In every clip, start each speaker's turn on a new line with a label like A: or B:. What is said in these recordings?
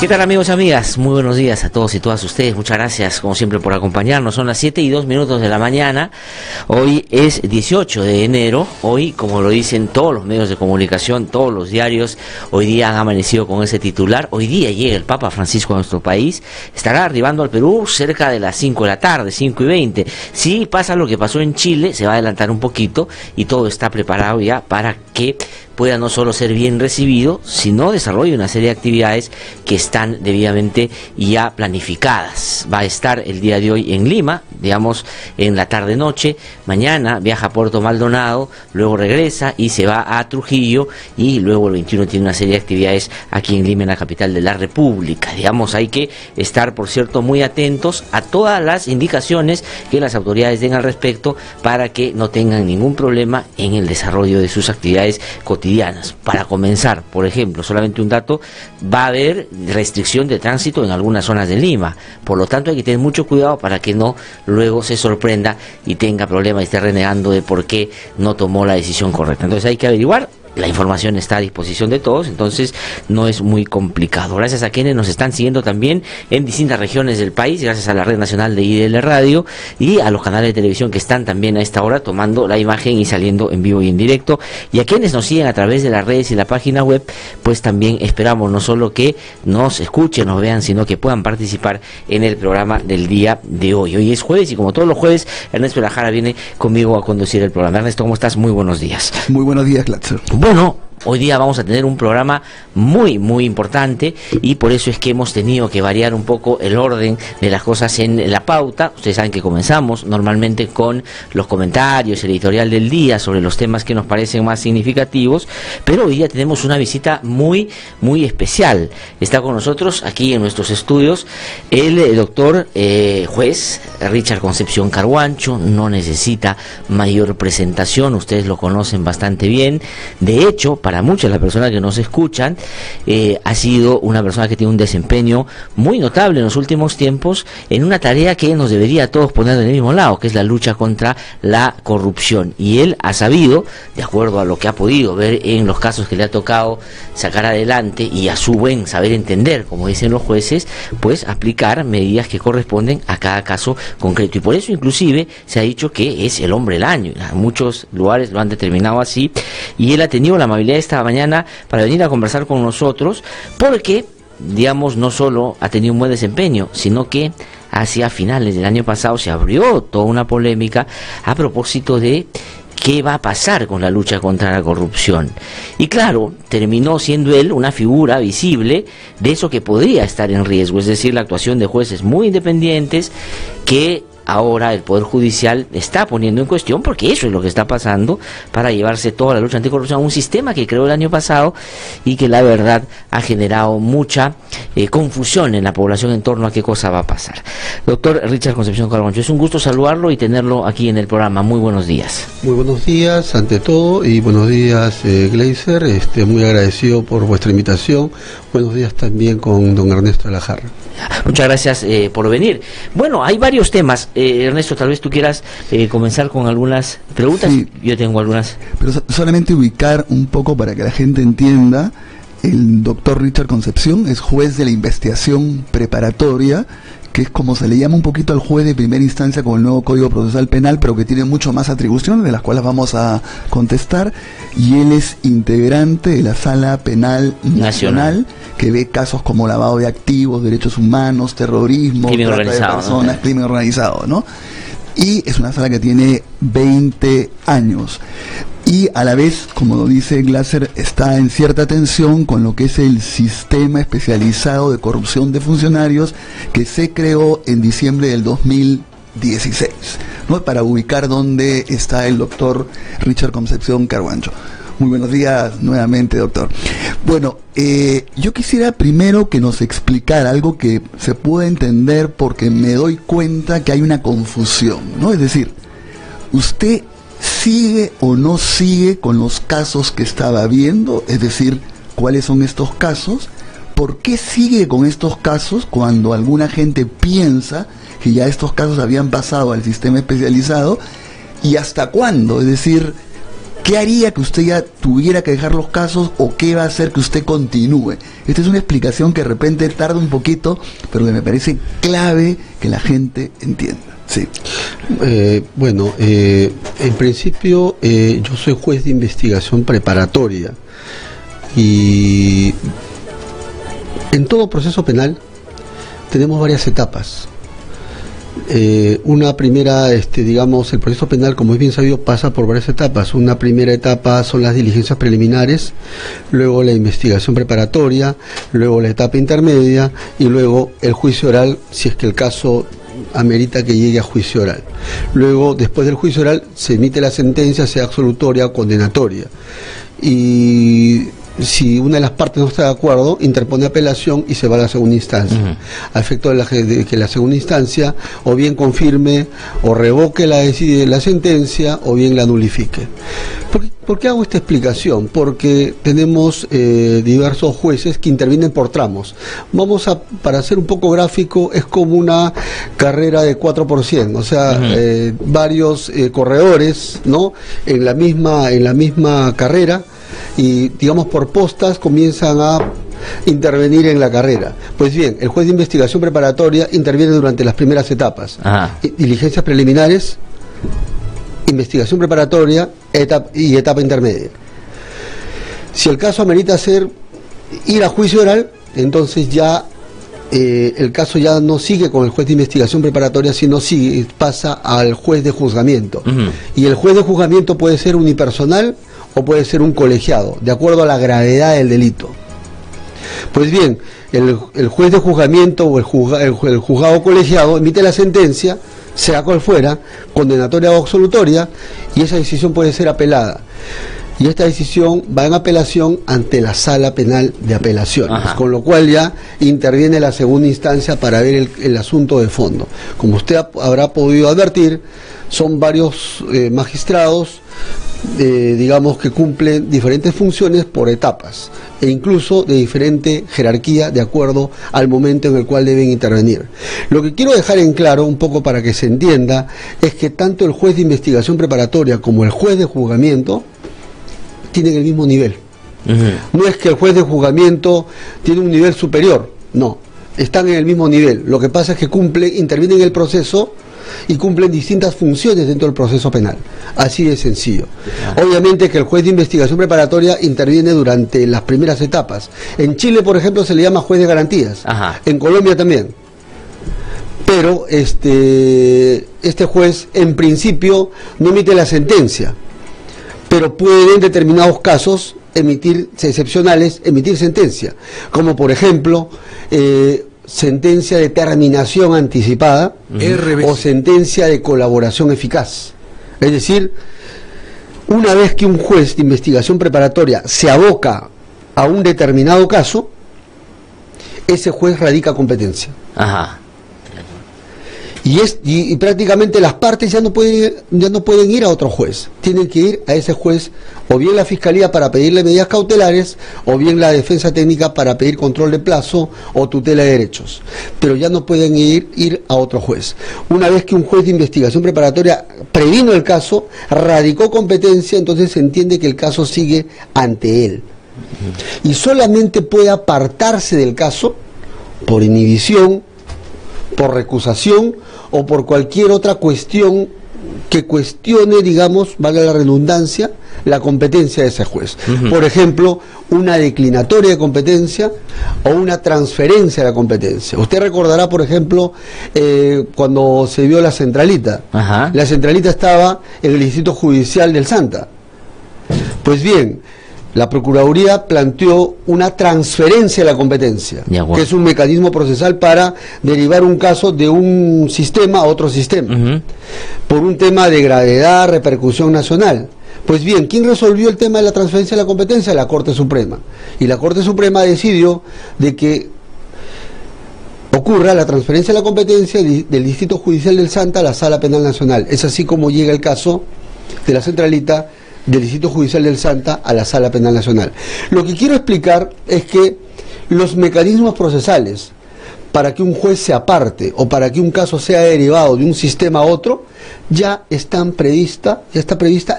A: ¿Qué tal, amigos y amigas? Muy buenos días a todos y todas ustedes. Muchas gracias, como siempre, por acompañarnos. Son las 7:02 de la mañana. Hoy es 18 de enero. Hoy, como lo dicen todos los medios de comunicación, todos los diarios, hoy día han amanecido con ese titular. Hoy día llega el Papa Francisco a nuestro país. Estará arribando al Perú cerca de las 5 de la tarde, 5:20. Si pasa lo que pasó en Chile, se va a adelantar un poquito y todo está preparado ya para que pueda no solo ser bien recibido, sino desarrolle una serie de actividades que están debidamente ya planificadas. Va a estar el día de hoy en Lima, digamos en la tarde-noche, mañana viaja a Puerto Maldonado, luego regresa y se va a Trujillo, y luego el 21 tiene una serie de actividades aquí en Lima, en la capital de la República. Digamos, hay que estar, por cierto, muy atentos a todas las indicaciones que las autoridades den al respecto para que no tengan ningún problema en el desarrollo de sus actividades cotidianas. Para comenzar, por ejemplo, solamente un dato, va a haber restricción de tránsito en algunas zonas de Lima, por lo tanto hay que tener mucho cuidado para que no luego se sorprenda y tenga problemas y esté renegando de por qué no tomó la decisión correcta. Entonces hay que averiguar. La información está a disposición de todos, entonces no es muy complicado. Gracias a quienes nos están siguiendo también en distintas regiones del país, gracias a la Red Nacional de IDL Radio y a los canales de televisión que están también a esta hora tomando la imagen y saliendo en vivo y en directo. Y a quienes nos siguen a través de las redes y la página web, pues también esperamos no solo que nos escuchen, nos vean, sino que puedan participar en el programa del día de hoy. Hoy es jueves y como todos los jueves, Ernesto Lajara viene conmigo a conducir el programa. Ernesto, ¿cómo estás? Muy buenos días.
B: Muy buenos días, Glatzer.
A: Bueno, hoy día vamos a tener un programa muy importante y por eso es que hemos tenido que variar un poco el orden de las cosas en la pauta. Ustedes saben que comenzamos normalmente con los comentarios, el editorial del día sobre los temas que nos parecen más significativos, pero hoy día tenemos una visita muy especial. Está con nosotros aquí en nuestros estudios el doctor juez Richard Concepción Carhuancho. No necesita mayor presentación, ustedes lo conocen bastante bien. De hecho, para muchas de las personas que nos escuchan, ha sido una persona que tiene un desempeño muy notable en los últimos tiempos en una tarea que nos debería a todos poner del mismo lado, que es la lucha contra la corrupción. Y él ha sabido, de acuerdo a lo que ha podido ver en los casos que le ha tocado sacar adelante y a su buen saber entender, como dicen los jueces, pues aplicar medidas que corresponden a cada caso concreto. Y por eso inclusive se ha dicho que es el hombre del año. En muchos lugares lo han determinado así, y él ha tenido la amabilidad esta mañana para venir a conversar con nosotros, porque, digamos, no solo ha tenido un buen desempeño, sino que hacia finales del año pasado se abrió toda una polémica a propósito de qué va a pasar con la lucha contra la corrupción. Y claro, terminó siendo él una figura visible de eso que podría estar en riesgo, es decir, la actuación de jueces muy independientes que ahora el Poder Judicial está poniendo en cuestión, porque eso es lo que está pasando, para llevarse toda la lucha anticorrupción a un sistema que creó el año pasado y que la verdad ha generado mucha confusión en la población en torno a qué cosa va a pasar. Doctor Richard Concepción Carhuancho, es un gusto saludarlo y tenerlo aquí en el programa. Muy buenos días.
B: Muy buenos días ante todo, y buenos días, Gleiser, muy agradecido por vuestra invitación. Buenos días también con don Ernesto Lajara.
A: Muchas gracias por venir. Bueno, hay varios temas. Ernesto, tal vez tú quieras comenzar con algunas preguntas.
B: Sí,
A: yo tengo algunas.
B: Pero solamente ubicar un poco para que la gente entienda. El doctor Richard Concepción es juez de la investigación preparatoria, que es como se le llama un poquito al juez de primera instancia con el nuevo Código Procesal Penal, pero que tiene mucho más atribuciones, de las cuales vamos a contestar, y él es integrante de la Sala Penal Nacional, que ve casos como lavado de activos, derechos humanos, terrorismo,
A: crimen
B: trata
A: organizado,
B: de personas,
A: ¿no?
B: Crimen organizado, ¿no? Y es una sala que tiene 20 años. Y a la vez, como lo dice Glasser, está en cierta tensión con lo que es el sistema especializado de corrupción de funcionarios que se creó en diciembre del 2016, ¿no? Para ubicar dónde está el doctor Richard Concepción Carhuancho. Muy buenos días nuevamente, doctor. Bueno, yo quisiera primero que nos explicara algo que se pueda entender, porque me doy cuenta que hay una confusión, ¿no? Es decir, usted ¿sigue o no sigue con los casos que estaba viendo? Es decir, ¿cuáles son estos casos? ¿Por qué sigue con estos casos cuando alguna gente piensa que ya estos casos habían pasado al sistema especializado? ¿Y hasta cuándo? Es decir, ¿qué haría que usted ya tuviera que dejar los casos o qué va a hacer que usted continúe? Esta es una explicación que de repente tarda un poquito, pero que me parece clave que la gente entienda. Sí.
C: Bueno, en principio yo soy juez de investigación preparatoria y en todo proceso penal tenemos varias etapas. Una primera, digamos, el proceso penal, como es bien sabido, pasa por varias etapas. Una primera etapa son las diligencias preliminares, luego la investigación preparatoria, luego la etapa intermedia y luego el juicio oral, si es que el caso amerita que llegue a juicio oral. Luego, después del juicio oral, se emite la sentencia, sea absolutoria o condenatoria. Y si una de las partes no está de acuerdo, interpone apelación y se va a la segunda instancia, a efecto de que la segunda instancia o bien confirme o revoque la sentencia o bien la nulifique. ¿Por qué hago esta explicación? Porque tenemos diversos jueces que intervienen por tramos. Para ser un poco gráfico, es como una carrera de 4%, o sea, varios corredores, ¿no?, en la misma carrera, y digamos por postas comienzan a intervenir en la carrera. Pues bien, el juez de investigación preparatoria interviene durante las primeras etapas. Diligencias preliminares, investigación preparatoria y etapa intermedia. Si el caso amerita ir a juicio oral, entonces ya el caso ya no sigue con el juez de investigación preparatoria, sino pasa al juez de juzgamiento. Y el juez de juzgamiento puede ser unipersonal o puede ser un colegiado, de acuerdo a la gravedad del delito. Pues bien, el juez de juzgamiento o el juzgado colegiado emite la sentencia, sea cual fuera, condenatoria o absolutoria, y esa decisión puede ser apelada. Y esta decisión va en apelación ante la Sala Penal de Apelaciones, con lo cual ya interviene la segunda instancia para ver el asunto de fondo. Como usted habrá podido advertir, son varios magistrados, digamos, que cumplen diferentes funciones por etapas e incluso de diferente jerarquía de acuerdo al momento en el cual deben intervenir. Lo que quiero dejar en claro, un poco para que se entienda, es que tanto el juez de investigación preparatoria como el juez de juzgamiento tienen el mismo nivel. No es que el juez de juzgamiento tiene un nivel superior, no, están en el mismo nivel. Lo que pasa es que intervienen en el proceso y cumplen distintas funciones dentro del proceso penal. Así de sencillo. Obviamente que el juez de investigación preparatoria interviene durante las primeras etapas. En Chile, por ejemplo, se le llama juez de garantías. En Colombia también. Pero este juez, en principio, no emite la sentencia, pero puede en determinados casos excepcionales, emitir sentencia, como por ejemplo sentencia de terminación anticipada o sentencia de colaboración eficaz. Es decir, una vez que un juez de investigación preparatoria se aboca a un determinado caso, ese juez radica competencia. Y prácticamente las partes ya no pueden ir a otro juez, tienen que ir a ese juez, o bien la fiscalía para pedirle medidas cautelares, o bien la defensa técnica para pedir control de plazo o tutela de derechos, pero ya no pueden ir a otro juez. Una vez que un juez de investigación preparatoria previno el caso, radicó competencia, entonces se entiende que el caso sigue ante él, y solamente puede apartarse del caso por inhibición, por recusación o por cualquier otra cuestión que cuestione, digamos, valga la redundancia, la competencia de ese juez. Por ejemplo, una declinatoria de competencia o una transferencia de la competencia. Usted recordará, por ejemplo, cuando se vio la centralita. La centralita estaba en el Distrito Judicial del Santa. Pues bien, la Procuraduría planteó una transferencia de la competencia, que es un mecanismo procesal para derivar un caso de un sistema a otro sistema, por un tema de gravedad, repercusión nacional. Pues bien, ¿quién resolvió el tema de la transferencia de la competencia? La Corte Suprema. Y la Corte Suprema decidió de que ocurra la transferencia de la competencia del Distrito Judicial del Santa a la Sala Penal Nacional. Es así como llega el caso de la centralita del Distrito Judicial del Santa a la Sala Penal Nacional. Lo que quiero explicar es que los mecanismos procesales para que un juez se aparte o para que un caso sea derivado de un sistema a otro, ya está prevista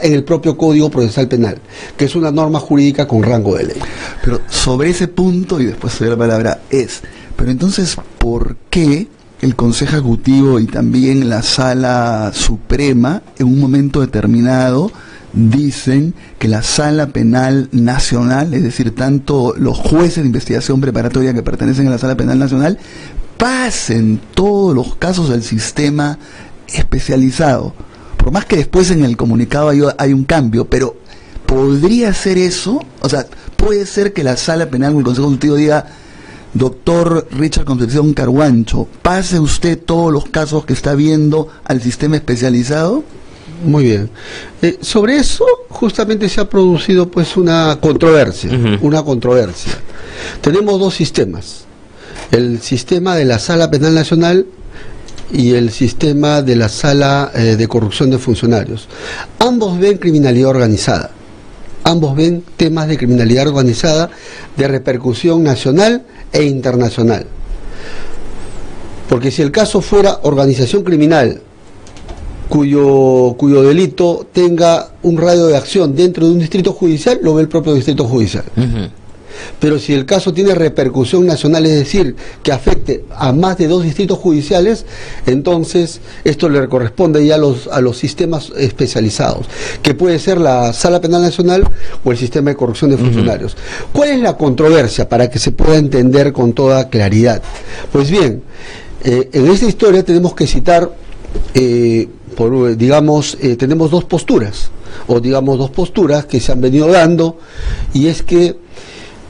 C: en el propio Código Procesal Penal, que es una norma jurídica con rango de ley.
B: Pero sobre ese punto, y después te doy la palabra, pero entonces, ¿por qué el Consejo Ejecutivo y también la Sala Suprema, en un momento determinado, dicen que la Sala Penal Nacional, es decir, tanto los jueces de investigación preparatoria que pertenecen a la Sala Penal Nacional, pasen todos los casos al sistema especializado? Por más que después en el comunicado hay un cambio, pero ¿podría ser eso? O sea, ¿puede ser que la Sala Penal o el Consejo Ejecutivo diga: doctor Richard Concepción Carhuancho, pase usted todos los casos que está viendo al sistema especializado?
C: Muy bien. Sobre eso justamente se ha producido pues una controversia. Tenemos dos sistemas: el sistema de la Sala Penal Nacional y el sistema de la Sala de Corrupción de Funcionarios. Ambos ven criminalidad organizada, ambos ven temas de criminalidad organizada de repercusión nacional e internacional. Porque si el caso fuera organización criminal cuyo delito tenga un radio de acción dentro de un distrito judicial, lo ve el propio distrito judicial. Pero si el caso tiene repercusión nacional, es decir, que afecte a más de 2 distritos judiciales, entonces esto le corresponde ya a los sistemas especializados, que puede ser la Sala Penal Nacional o el sistema de corrupción de funcionarios. ¿Cuál es la controversia para que se pueda entender con toda claridad? Pues bien, en esta historia tenemos que citar, tenemos dos posturas que se han venido dando, y es que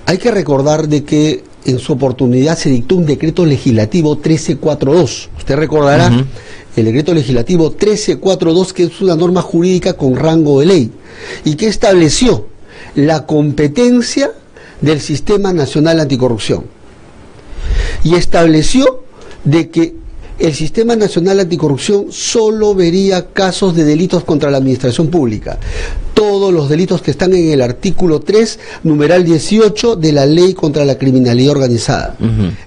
C: hay que recordar de que en su oportunidad se dictó un decreto legislativo 1342. Usted recordará el decreto legislativo 1342, que es una norma jurídica con rango de ley y que estableció la competencia del Sistema Nacional Anticorrupción, y estableció de que el Sistema Nacional Anticorrupción solo vería casos de delitos contra la administración pública, todos los delitos que están en el artículo 3, numeral 18 de la Ley contra la Criminalidad Organizada.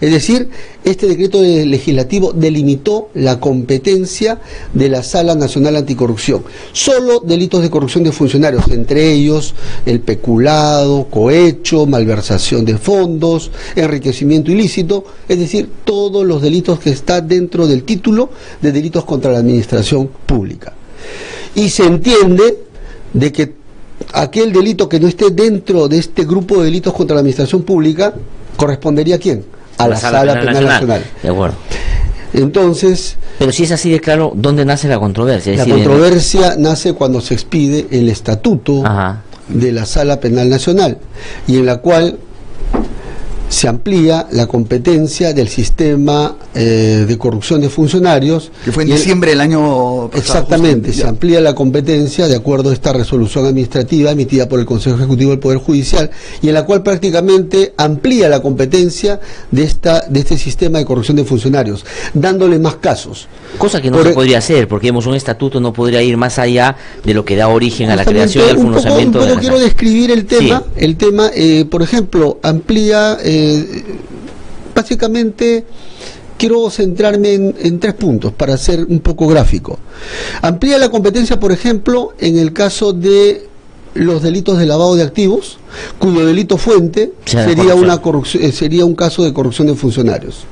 C: Es decir, este decreto legislativo delimitó la competencia de la Sala Nacional Anticorrupción. Solo delitos de corrupción de funcionarios, entre ellos el peculado, cohecho, malversación de fondos, enriquecimiento ilícito, es decir, todos los delitos que están dentro del título de delitos contra la administración pública. Y se entiende de que aquel delito que no esté dentro de este grupo de delitos contra la administración pública correspondería ¿a quién? A la Sala Penal Nacional.
A: De acuerdo.
C: Entonces,
A: pero si es así de claro, ¿dónde nace la controversia?
C: La controversia nace cuando se expide el estatuto de la Sala Penal Nacional, y en la cual se amplía la competencia del sistema de corrupción de funcionarios.
B: Que fue en diciembre del año pasado.
C: Exactamente, se amplía la competencia de acuerdo a esta resolución administrativa emitida por el Consejo Ejecutivo del Poder Judicial, y en la cual prácticamente amplía la competencia de este sistema de corrupción de funcionarios, dándole más casos.
A: Cosa que no se podría hacer, porque un estatuto no podría ir más allá de lo que da origen a la creación y al funcionamiento.
C: Un poco quiero describir el tema. Sí. El tema, por ejemplo, amplía... básicamente quiero centrarme en 3 puntos para ser un poco gráfico. Amplía la competencia, por ejemplo, en el caso de los delitos de lavado de activos, cuyo delito fuente sería un caso de corrupción de funcionarios.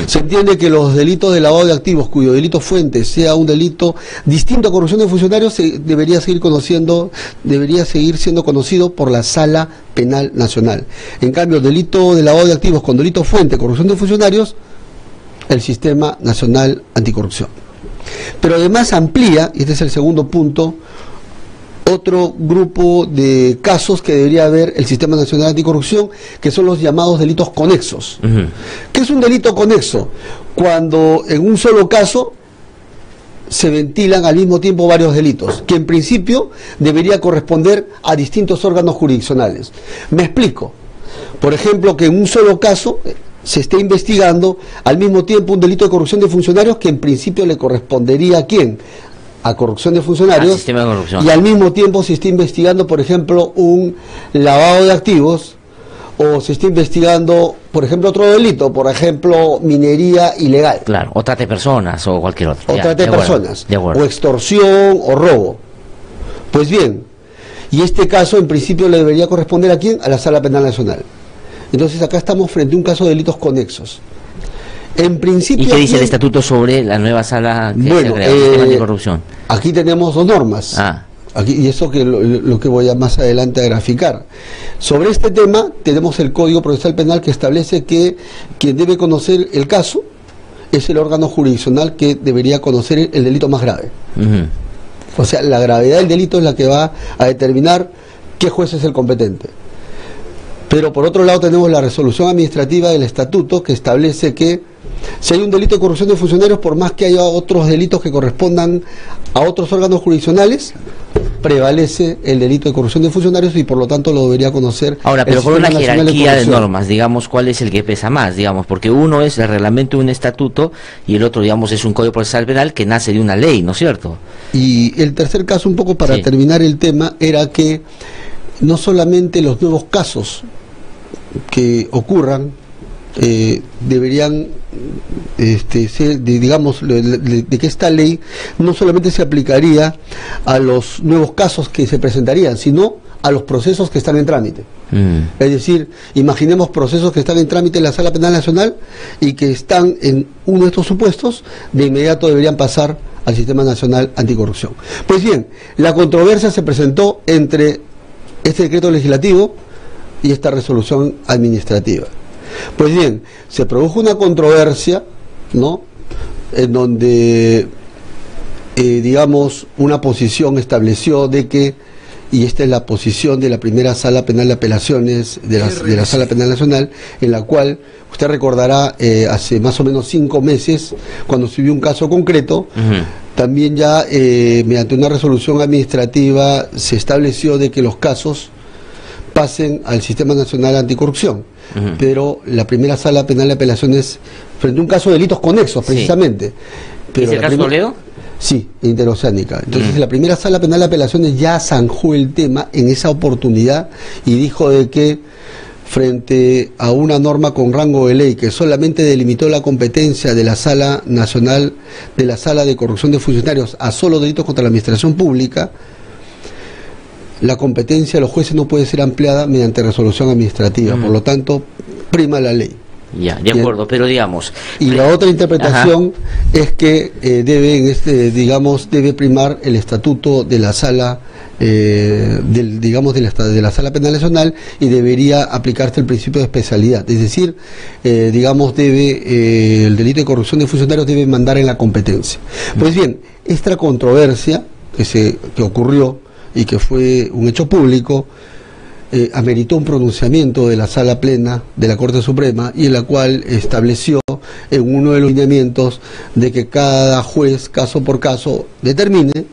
C: Se entiende que los delitos de lavado de activos cuyo delito fuente sea un delito distinto a corrupción de funcionarios debería seguir siendo conocido por la Sala Penal Nacional. En cambio, el delito de lavado de activos con delito fuente, corrupción de funcionarios, el Sistema Nacional Anticorrupción. Pero además amplía, y este es el segundo punto, otro grupo de casos que debería haber el Sistema Nacional Anticorrupción, que son los llamados delitos conexos. ¿Qué es un delito conexo? Cuando en un solo caso se ventilan al mismo tiempo varios delitos, que en principio debería corresponder a distintos órganos jurisdiccionales. Me explico. Por ejemplo, que en un solo caso se esté investigando al mismo tiempo un delito de corrupción de funcionarios que en principio le correspondería ¿a quién? A corrupción de funcionarios,
A: sistema de corrupción.
C: Y al mismo tiempo se está investigando, por ejemplo, un lavado de activos o se está investigando, por ejemplo, otro delito, por ejemplo, minería ilegal.
A: Claro, o trata de personas o cualquier otro.
C: O trata de personas,
A: de acuerdo.
C: o extorsión o robo. Pues bien, y este caso en principio le debería corresponder ¿a quién? A la Sala Penal Nacional. Entonces acá estamos frente a un caso de delitos conexos. En principio,
A: ¿y qué dice el estatuto sobre la nueva sala que se crea, el sistema anticorrupción?
C: Aquí tenemos dos normas. Aquí, y eso que lo que voy a más adelante a graficar. Sobre este tema tenemos el Código Procesal Penal que establece que quien debe conocer el caso es el órgano jurisdiccional que debería conocer el delito más grave. O sea, la gravedad del delito es la que va a determinar qué juez es el competente. Pero por otro lado tenemos la resolución administrativa del estatuto que establece que si hay un delito de corrupción de funcionarios, por más que haya otros delitos que correspondan a otros órganos jurisdiccionales, prevalece el delito de corrupción de funcionarios y por lo tanto lo debería conocer.
A: Ahora, pero con una jerarquía de normas, digamos, ¿cuál es el que pesa más? Digamos, porque uno es el reglamento de un estatuto y el otro, digamos, es un Código Procesal Penal que nace de una ley, ¿no es cierto?
C: Y el tercer caso, un poco para terminar el tema, era que no solamente los nuevos casos que ocurran deberían ser, digamos, de que esta ley no solamente se aplicaría a los nuevos casos que se presentarían, sino a los procesos que están en trámite. Es decir, imaginemos procesos que están en trámite en la Sala Penal Nacional y que están en uno de estos supuestos, de inmediato deberían pasar al Sistema Nacional Anticorrupción. Pues bien, la controversia se presentó entre este decreto legislativo y esta resolución administrativa. Pues bien, se produjo una controversia, ¿no?, en donde, digamos, una posición estableció de que, y esta es la posición de la primera Sala Penal de Apelaciones de la Sala Penal Nacional, en la cual, usted recordará, hace más o menos 5 meses, cuando se vio un caso concreto, también ya, mediante una resolución administrativa, se estableció de que los casos pasen al Sistema Nacional Anticorrupción. Pero la primera Sala Penal de Apelaciones, frente a un caso de delitos conexos, precisamente. Pero
A: ¿es el caso Toledo?
C: Sí, interoceánica. Entonces la primera Sala Penal de Apelaciones ya zanjó el tema en esa oportunidad y dijo de que frente a una norma con rango de ley que solamente delimitó la competencia de la Sala Nacional, de la Sala de Corrupción de Funcionarios a solo delitos contra la administración pública, la competencia de los jueces no puede ser ampliada mediante resolución administrativa, por lo tanto, prima la ley.
A: Ya, de acuerdo, pero digamos...
C: Y la otra interpretación es que debe primar el estatuto de la Sala, de la Sala Penal Nacional y debería aplicarse el principio de especialidad. Es decir, el delito de corrupción de funcionarios debe mandar en la competencia. Pues bien, esta controversia que ocurrió y que fue un hecho público, ameritó un pronunciamiento de la Sala Plena de la Corte Suprema y en la cual estableció en uno de los lineamientos de que cada juez, caso por caso, determine,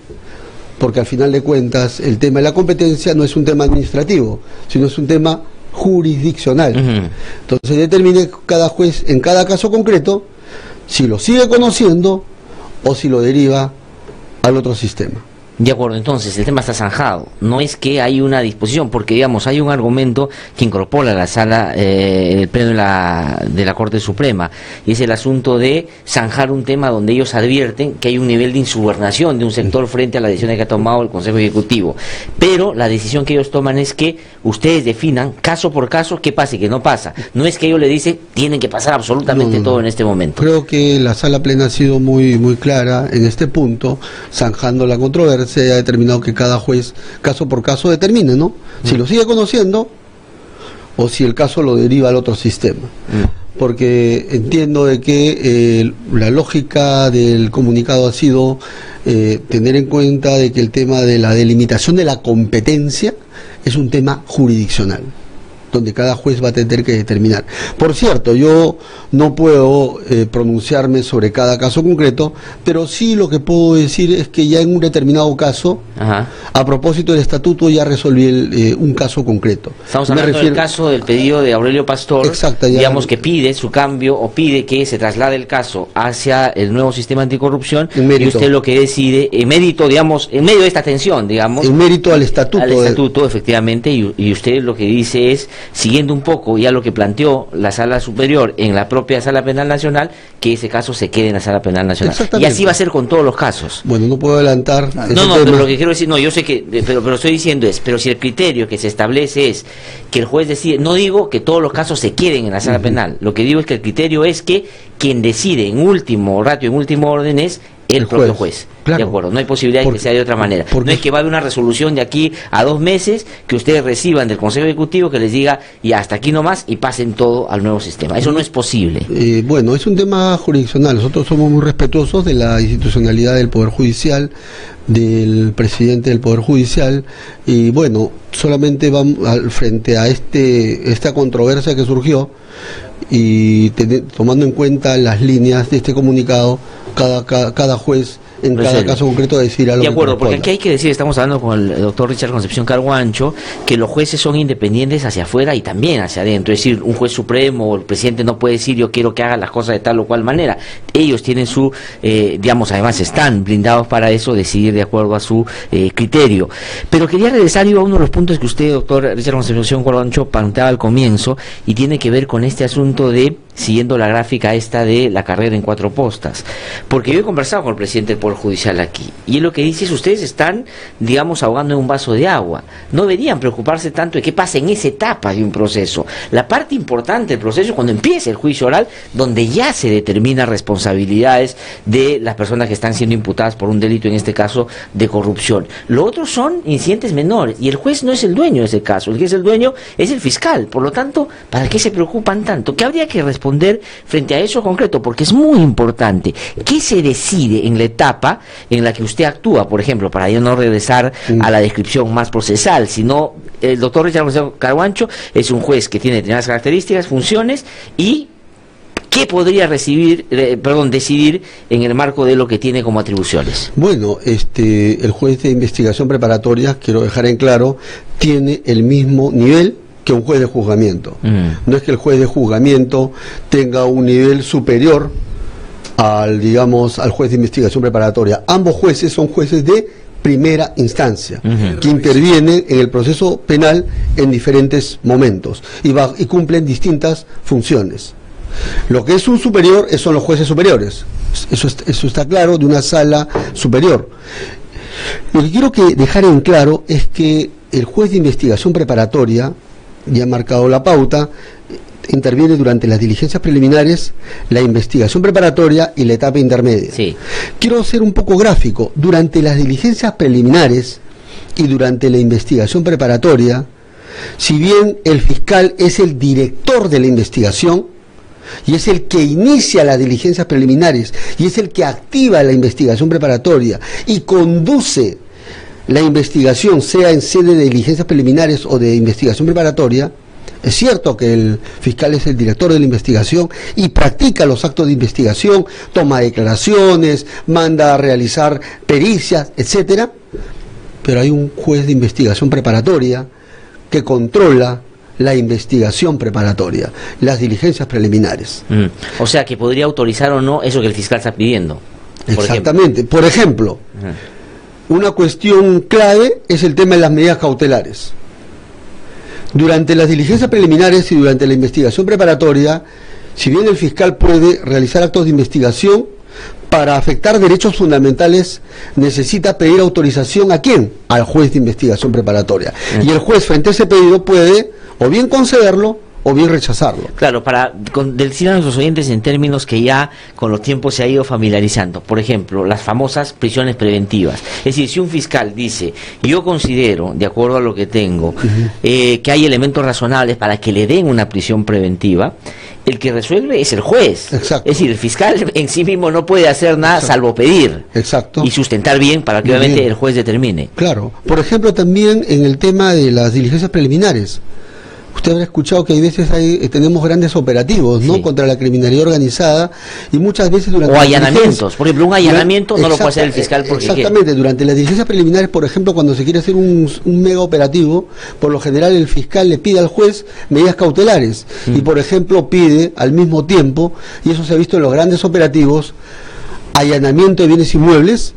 C: porque al final de cuentas el tema de la competencia no es un tema administrativo, sino es un tema jurisdiccional. Entonces determine cada juez en cada caso concreto si lo sigue conociendo o si lo deriva al otro sistema.
A: De acuerdo, entonces el tema está zanjado. No es que hay una disposición, porque digamos hay un argumento que incorpora la sala, el pleno de la Corte Suprema, y es el asunto de zanjar un tema donde ellos advierten que hay un nivel de insubornación de un sector frente a las decisiones que ha tomado el Consejo Ejecutivo. Pero la decisión que ellos toman es que ustedes definan caso por caso qué pasa y qué no pasa. No es que ellos le dicen tienen que pasar absolutamente todo en este momento.
C: Creo que la Sala Plena ha sido muy clara en este punto, zanjando la controversia. Se ha determinado que cada juez, caso por caso, determine, ¿no? Si lo sigue conociendo o si el caso lo deriva al otro sistema. Porque entiendo de que la lógica del comunicado ha sido tener en cuenta de que el tema de la delimitación de la competencia es un tema jurisdiccional, donde cada juez va a tener que determinar. Por cierto, yo no puedo pronunciarme sobre cada caso concreto, pero sí lo que puedo decir es que ya en un determinado caso, a propósito del estatuto, ya resolví un caso concreto.
A: Estamos hablando del caso del pedido de Aurelio Pastor, digamos que pide su cambio o pide que se traslade el caso hacia el nuevo sistema anticorrupción, y usted lo que decide, en mérito, digamos, en medio de esta tensión, digamos,
C: en mérito al estatuto.
A: Efectivamente, y usted lo que dice es siguiendo un poco ya lo que planteó la Sala Superior en la propia Sala Penal Nacional, que ese caso se quede en la Sala Penal Nacional. Y así va a ser con todos los casos.
C: Bueno, no puedo adelantar.
A: Pero lo que quiero decir, yo sé que, pero estoy diciendo pero si el criterio que se establece es que el juez decide, no digo que todos los casos se queden en la Sala Penal, lo que digo es que el criterio es que quien decide en último ratio, en último orden es el propio juez. Claro. De acuerdo, no hay posibilidad de que sea de otra manera. No es que va a haber una resolución de aquí a 2 meses que ustedes reciban del Consejo Ejecutivo que les diga y hasta aquí nomás y pasen todo al nuevo sistema. Eso no es posible.
C: Bueno, es un tema jurisdiccional. Nosotros somos muy respetuosos de la institucionalidad del Poder Judicial, del presidente del Poder Judicial, y bueno, solamente vamos frente a esta controversia que surgió y tomando en cuenta las líneas de este comunicado, cada juez en cada caso concreto decir algo.
A: De acuerdo, porque aquí hay que decir, estamos hablando con el doctor Richard Concepción Carguancho, que los jueces son independientes hacia afuera y también hacia adentro. Es decir, un juez supremo o el presidente no puede decir yo quiero que haga las cosas de tal o cual manera. Ellos tienen su, además están blindados para eso, decidir de acuerdo a su criterio. Pero quería regresar yo a uno de los puntos que usted, doctor Richard Concepción Carguancho, planteaba al comienzo y tiene que ver con este asunto de, siguiendo la gráfica esta de la carrera en 4 postas. Porque yo he conversado con el presidente del Poder Judicial aquí, y él lo que dice es, ustedes están, ahogando en un vaso de agua. No deberían preocuparse tanto de qué pasa en esa etapa de un proceso. La parte importante del proceso es cuando empieza el juicio oral, donde ya se determinan responsabilidades de las personas que están siendo imputadas por un delito, en este caso de corrupción. Lo otro son incidentes menores, y el juez no es el dueño de ese caso, el que es el dueño es el fiscal. Por lo tanto, ¿para qué se preocupan tanto? ¿Qué habría que responder frente a eso concreto? Porque es muy importante. ¿Qué se decide en la etapa en la que usted actúa, por ejemplo, para ya no regresar a la descripción más procesal, sino el doctor Richard Carguancho es un juez que tiene determinadas características, funciones, y ¿qué podría decidir en el marco de lo que tiene como atribuciones?
C: Bueno, el juez de investigación preparatoria, quiero dejar en claro, tiene el mismo nivel que un juez de juzgamiento. No es que el juez de juzgamiento tenga un nivel superior al juez de investigación preparatoria. Ambos jueces son jueces de primera instancia, que intervienen en el proceso penal en diferentes momentos y cumplen distintas funciones. Lo que es un superior son los jueces superiores. Eso está claro, de una sala superior. Lo que quiero dejar en claro es que el juez de investigación preparatoria, ya ha marcado la pauta, interviene durante las diligencias preliminares, la investigación preparatoria y la etapa intermedia.
A: Sí.
C: Quiero ser un poco gráfico. Durante las diligencias preliminares y durante la investigación preparatoria, si bien el fiscal es el director de la investigación y es el que inicia las diligencias preliminares y es el que activa la investigación preparatoria y conduce la investigación, sea en sede de diligencias preliminares o de investigación preparatoria, es cierto que el fiscal es el director de la investigación y practica los actos de investigación, toma declaraciones, manda a realizar pericias, etcétera, pero hay un juez de investigación preparatoria que controla la investigación preparatoria, las diligencias preliminares.
A: O sea, que podría autorizar o no eso que el fiscal está pidiendo.
C: Exactamente. Por ejemplo, una cuestión clave es el tema de las medidas cautelares. Durante las diligencias preliminares y durante la investigación preparatoria, si bien el fiscal puede realizar actos de investigación, para afectar derechos fundamentales necesita pedir autorización ¿a quién? Al juez de investigación preparatoria. Y el juez, frente a ese pedido, puede o bien concederlo o bien rechazarlo.
A: Claro, para decir a nuestros oyentes en términos que ya con los tiempos se ha ido familiarizando. Por ejemplo, las famosas prisiones preventivas. Es decir, si un fiscal dice, yo considero, de acuerdo a lo que tengo, que hay elementos razonables para que le den una prisión preventiva, el que resuelve es el juez.
C: Exacto.
A: Es decir, el fiscal en sí mismo no puede hacer nada salvo pedir.
C: Exacto.
A: Y sustentar bien para que obviamente el juez determine.
C: Claro. Por ejemplo, también en el tema de las diligencias preliminares. Usted habrá escuchado que hay veces tenemos grandes operativos, ¿no?
A: Sí.
C: Contra la criminalidad organizada y muchas veces durante
A: o allanamientos. Por ejemplo, un allanamiento no lo puede hacer el fiscal porque
C: exactamente, quiere. Durante las diligencias preliminares, por ejemplo, cuando se quiere hacer un mega operativo, por lo general el fiscal le pide al juez medidas cautelares y, por ejemplo, pide al mismo tiempo, y eso se ha visto en los grandes operativos, allanamiento de bienes inmuebles,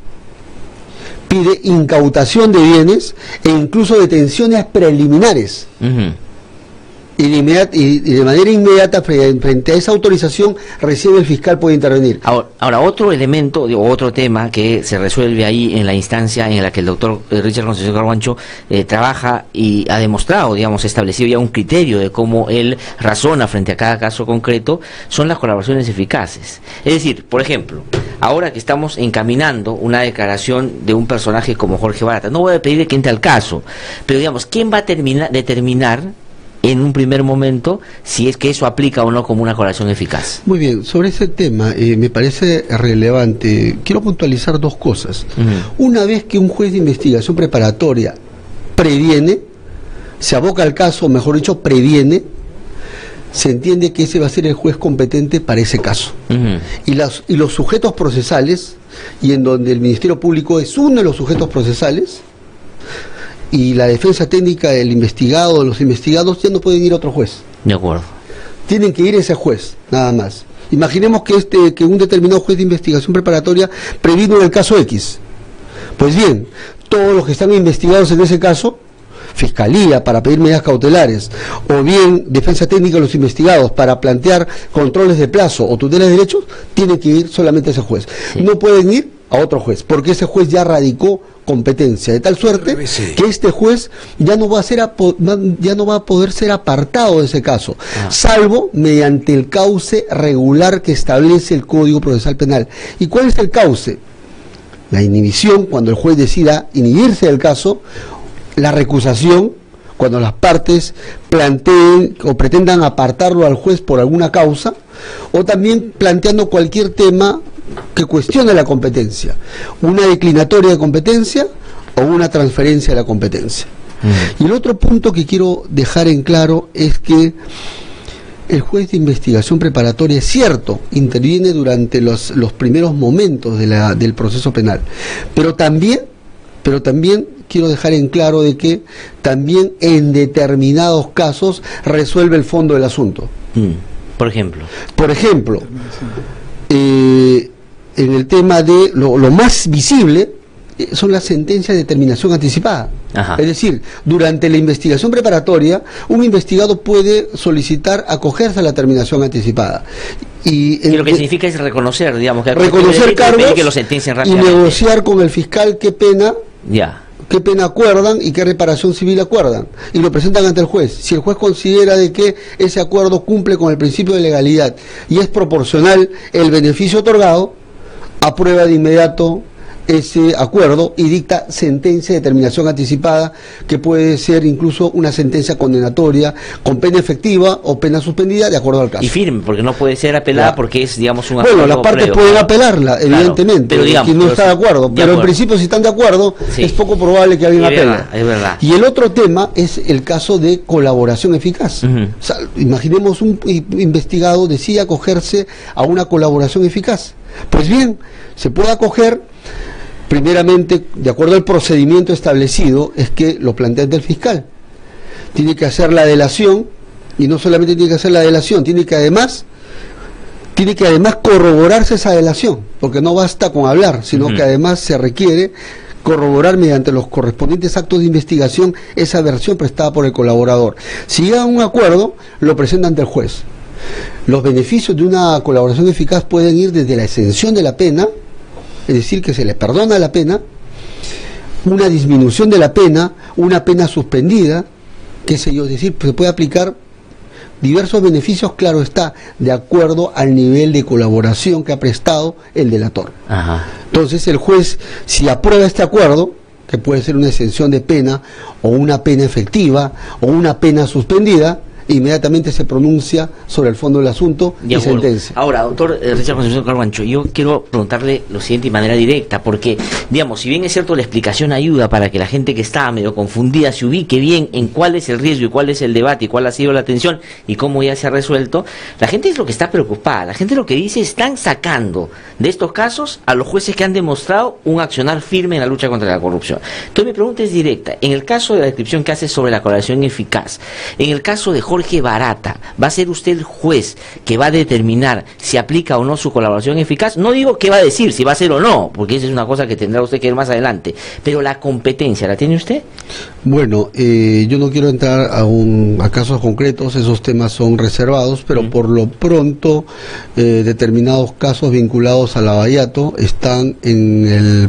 C: pide incautación de bienes e incluso detenciones preliminares. Y de manera inmediata, frente a esa autorización, recién el fiscal puede intervenir.
A: Ahora otro elemento, otro tema que se resuelve ahí en la instancia en la que el doctor Richard Concepción Carhuancho trabaja y ha demostrado, digamos, establecido ya un criterio de cómo él razona frente a cada caso concreto, son las colaboraciones eficaces. Es decir, por ejemplo, ahora que estamos encaminando una declaración de un personaje como Jorge Barata, no voy a pedirle que entre al caso, pero digamos, ¿quién va a determinar en un primer momento si es que eso aplica o no como una colaboración eficaz?
C: Muy bien, sobre ese tema me parece relevante. Quiero puntualizar dos cosas. Una vez que un juez de investigación preparatoria previene, se aboca al caso, o mejor dicho, previene, se entiende que ese va a ser el juez competente para ese caso. Y los sujetos procesales, y en donde el Ministerio Público es uno de los sujetos procesales, y la defensa técnica del investigado, de los investigados, ya no pueden ir a otro juez.
A: De acuerdo.
C: Tienen que ir a ese juez, nada más. Imaginemos que un determinado juez de investigación preparatoria previno en el caso X. Pues bien, todos los que están investigados en ese caso, Fiscalía para pedir medidas cautelares, o bien defensa técnica de los investigados para plantear controles de plazo o tutela de derechos, tienen que ir solamente a ese juez. Sí. No pueden ir a otro juez, porque ese juez ya radicó competencia, de tal suerte que este juez ya no va a poder ser apartado de ese caso, salvo mediante el cauce regular que establece el Código Procesal Penal. ¿Y cuál es el cauce? La inhibición, cuando el juez decida inhibirse del caso; la recusación, cuando las partes planteen o pretendan apartarlo al juez por alguna causa; o también planteando cualquier tema que cuestione la competencia, una declinatoria de competencia o una transferencia de la competencia. Y el otro punto que quiero dejar en claro es que el juez de investigación preparatoria, es cierto, interviene durante los primeros momentos del proceso penal, pero también quiero dejar en claro de que también en determinados casos resuelve el fondo del asunto.
A: Por ejemplo,
C: en el tema de lo más visible son las sentencias de terminación anticipada. Es decir, durante la investigación preparatoria, un investigado puede solicitar acogerse a la terminación anticipada. Y
A: lo que significa es reconocer, digamos, que
C: reconocer cargos
A: que lo sentencien
C: y negociar con el fiscal qué pena acuerdan y qué reparación civil acuerdan, y lo presentan ante el juez. Si el juez considera de que ese acuerdo cumple con el principio de legalidad y es proporcional el beneficio otorgado, aprueba de inmediato ese acuerdo y dicta sentencia de terminación anticipada, que puede ser incluso una sentencia condenatoria con pena efectiva o pena suspendida, de acuerdo al caso.
A: Y firme, porque no puede ser apelada porque es, digamos, un
C: acuerdo. Bueno, las partes pueden apelarla, evidentemente, pero digamos, quien no está de acuerdo, pero en principio, si están de acuerdo, es poco probable que alguien apele.
A: Es verdad.
C: Y el otro tema es el caso de colaboración eficaz. O sea, imaginemos un investigado decide acogerse a una colaboración eficaz. Pues bien, se puede acoger. Primeramente, de acuerdo al procedimiento establecido, es que lo plantea ante el fiscal. Tiene que hacer la delación, y no solamente tiene que hacer la delación, tiene que además corroborarse esa delación, porque no basta con hablar, sino que además se requiere corroborar mediante los correspondientes actos de investigación esa versión prestada por el colaborador. Si llega a un acuerdo, lo presenta ante el juez. Los beneficios de una colaboración eficaz pueden ir desde la exención de la pena, es decir, que se le perdona la pena, una disminución de la pena, una pena suspendida, qué sé yo, es decir, se puede aplicar diversos beneficios, claro está, de acuerdo al nivel de colaboración que ha prestado el delator. Entonces el juez, si aprueba este acuerdo, que puede ser una exención de pena, o una pena efectiva, o una pena suspendida, inmediatamente se pronuncia sobre el fondo del asunto y sentencia.
A: Ahora, doctor Richard Concepción Carhuancho, yo quiero preguntarle lo siguiente de manera directa, porque, digamos, si bien es cierto la explicación ayuda para que la gente que está medio confundida se ubique bien en cuál es el riesgo y cuál es el debate y cuál ha sido la atención y cómo ya se ha resuelto, la gente es lo que está preocupada. La gente lo que dice, están sacando de estos casos a los jueces que han demostrado un accionar firme en la lucha contra la corrupción. Entonces mi pregunta es directa. En el caso de la descripción que hace sobre la colaboración eficaz, en el caso de Jorge Jorge Barata, ¿va a ser usted el juez que va a determinar si aplica o no su colaboración eficaz? No digo qué va a decir, si va a ser o no, porque esa es una cosa que tendrá usted que ver más adelante, pero la competencia, ¿la tiene usted?
C: Bueno, yo no quiero entrar a casos concretos, esos temas son reservados, pero por lo pronto determinados casos vinculados a Lavallato están en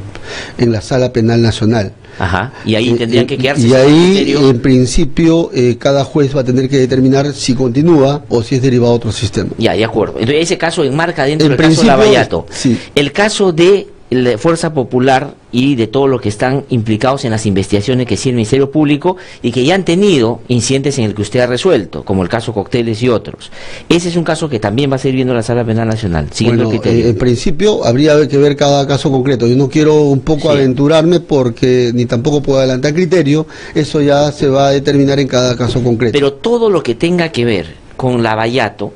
C: la Sala Penal Nacional.
A: Ajá, y ahí tendrían que quedarse.
C: Y ahí, en principio, cada juez va a tener que determinar si continúa o si es derivado a otro sistema.
A: Ya, de acuerdo. Entonces, ese caso enmarca dentro del caso Lavallato.
C: Sí.
A: El caso de la Fuerza Popular y de todo lo que están implicados en las investigaciones que sigue el Ministerio Público y que ya han tenido incidentes en el que usted ha resuelto, como el caso Cócteles y otros. Ese es un caso que también va a seguir viendo la Sala Penal Nacional, siguiendo el criterio.
C: En principio habría que ver cada caso concreto. Yo no quiero un poco aventurarme porque ni tampoco puedo adelantar criterio. Eso ya se va a determinar en cada caso concreto.
A: Pero todo lo que tenga que ver con Lavallato,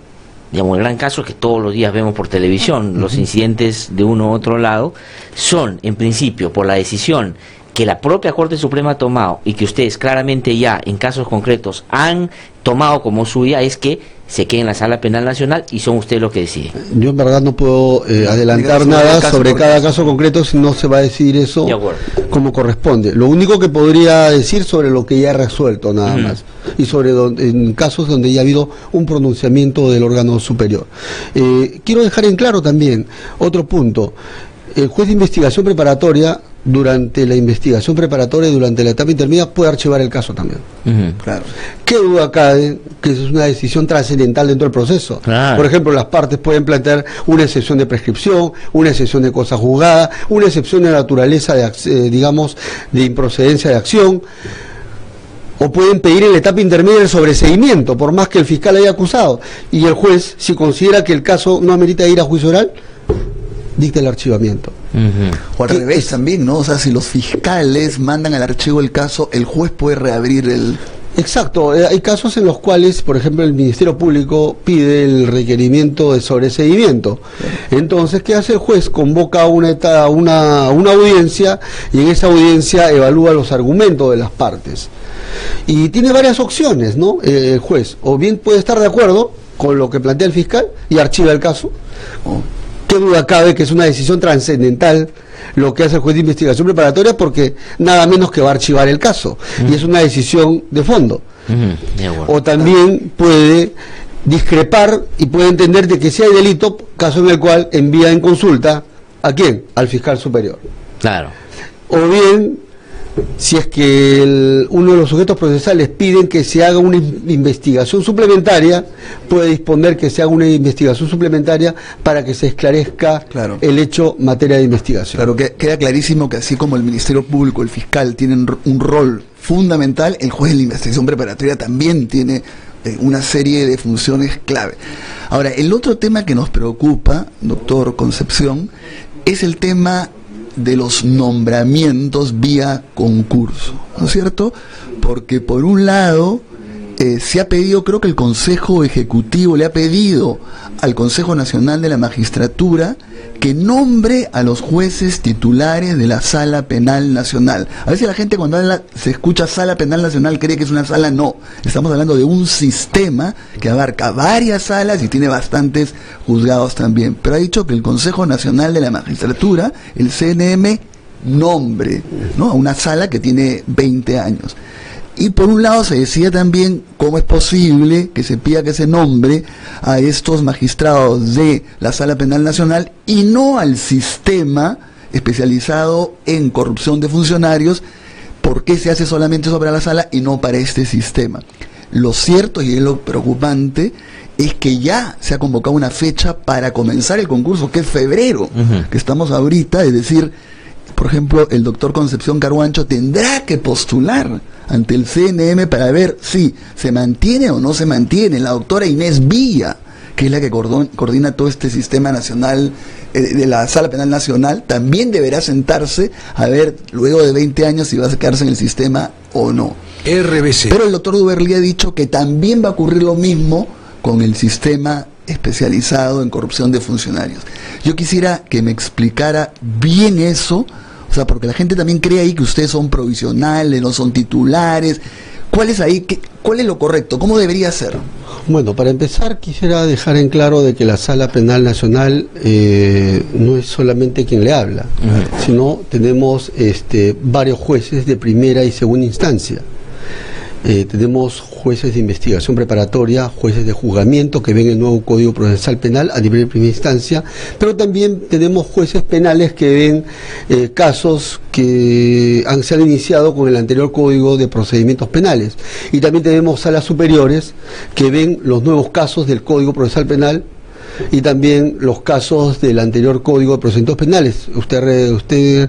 A: digamos, el gran caso que todos los días vemos por televisión, los incidentes de uno u otro lado, son, en principio, por la decisión que la propia Corte Suprema ha tomado y que ustedes claramente ya, en casos concretos, han tomado como suya, es que se quede en la Sala Penal Nacional y son ustedes los que deciden.
C: Yo en verdad no puedo adelantar nada sobre cada caso concreto, si no se va a decidir eso como corresponde. Lo único que podría decir sobre lo que ya he resuelto, nada más, y sobre en casos donde ya ha habido un pronunciamiento del órgano superior. Quiero dejar en claro también otro punto. El juez de investigación preparatoria, durante la investigación preparatoria y durante la etapa intermedia, puede archivar el caso también.
B: Claro.
C: ¿Qué duda cabe que es una decisión trascendental dentro del proceso?
A: Claro.
C: Por ejemplo, las partes pueden plantear una excepción de prescripción, una excepción de cosa juzgada, una excepción de naturaleza, digamos, de improcedencia de acción, o pueden pedir en la etapa intermedia el sobreseimiento, por más que el fiscal haya acusado, y el juez, si considera que el caso no amerita ir a juicio oral, dicta el archivamiento.
B: O al revés también, ¿no? O sea, si los fiscales mandan al archivo el caso, el juez puede reabrir el...
C: Exacto, hay casos en los cuales, por ejemplo, el Ministerio Público pide el requerimiento de sobreseimiento. Entonces, ¿qué hace el juez? Convoca una audiencia y en esa audiencia evalúa los argumentos de las partes. Y tiene varias opciones, ¿no? El juez, o bien puede estar de acuerdo con lo que plantea el fiscal y archiva el caso. ¿Qué duda cabe que es una decisión trascendental lo que hace el juez de investigación preparatoria, porque nada menos que va a archivar el caso, y es una decisión de fondo? O también puede discrepar y puede entender de que si hay delito, caso en el cual envía en consulta ¿a quién? Al fiscal superior.
A: Claro.
C: O bien, si es que uno de los sujetos procesales piden que se haga una investigación suplementaria, puede disponer que se haga una investigación suplementaria para que se esclarezca el hecho materia de investigación.
B: Claro, que queda clarísimo que así como el Ministerio Público, el fiscal tienen un rol fundamental, el juez de la investigación preparatoria también tiene una serie de funciones clave. Ahora, el otro tema que nos preocupa, doctor Concepción, es el tema de los nombramientos vía concurso, ¿no es cierto? Porque por un lado se ha pedido, creo que el Consejo Ejecutivo le ha pedido al Consejo Nacional de la Magistratura que nombre a los jueces titulares de la Sala Penal Nacional. A veces la gente cuando se escucha Sala Penal Nacional cree que es una sala. No, estamos hablando de un sistema que abarca varias salas y tiene bastantes juzgados también. Pero ha dicho que el Consejo Nacional de la Magistratura, el CNM, nombre, ¿no?, a una sala que tiene 20 años. Y por un lado se decía también cómo es posible que se pida que se nombre a estos magistrados de la Sala Penal Nacional y no al sistema especializado en corrupción de funcionarios. ¿Por qué se hace solamente sobre la sala y no para este sistema? Lo cierto y es lo preocupante es que ya se ha convocado una fecha para comenzar el concurso, que es febrero, que estamos ahorita, es decir, por ejemplo, el doctor Concepción Carhuancho tendrá que postular ante el CNM para ver si se mantiene o no se mantiene. La doctora Inés Villa, que es la que coordina todo este sistema nacional de la Sala Penal Nacional, también deberá sentarse a ver luego de 20 años si va a quedarse en el sistema o no.
D: RBC.
B: Pero el doctor Duberly ha dicho que también va a ocurrir lo mismo con el sistema especializado en corrupción de funcionarios. Yo quisiera que me explicara bien eso, o sea, porque la gente también cree ahí que ustedes son provisionales, no son titulares. ¿Cuál es lo correcto? ¿Cómo debería ser?
C: Bueno, para empezar quisiera dejar en claro de que la Sala Penal Nacional no es solamente quien le habla, sino tenemos varios jueces de primera y segunda instancia. Tenemos jueces de investigación preparatoria, jueces de juzgamiento que ven el nuevo Código Procesal Penal a nivel de primera instancia, pero también tenemos jueces penales que ven casos que se han iniciado con el anterior Código de Procedimientos Penales. Y también tenemos salas superiores que ven los nuevos casos del Código Procesal Penal y también los casos del anterior Código de Procedimientos Penales. Usted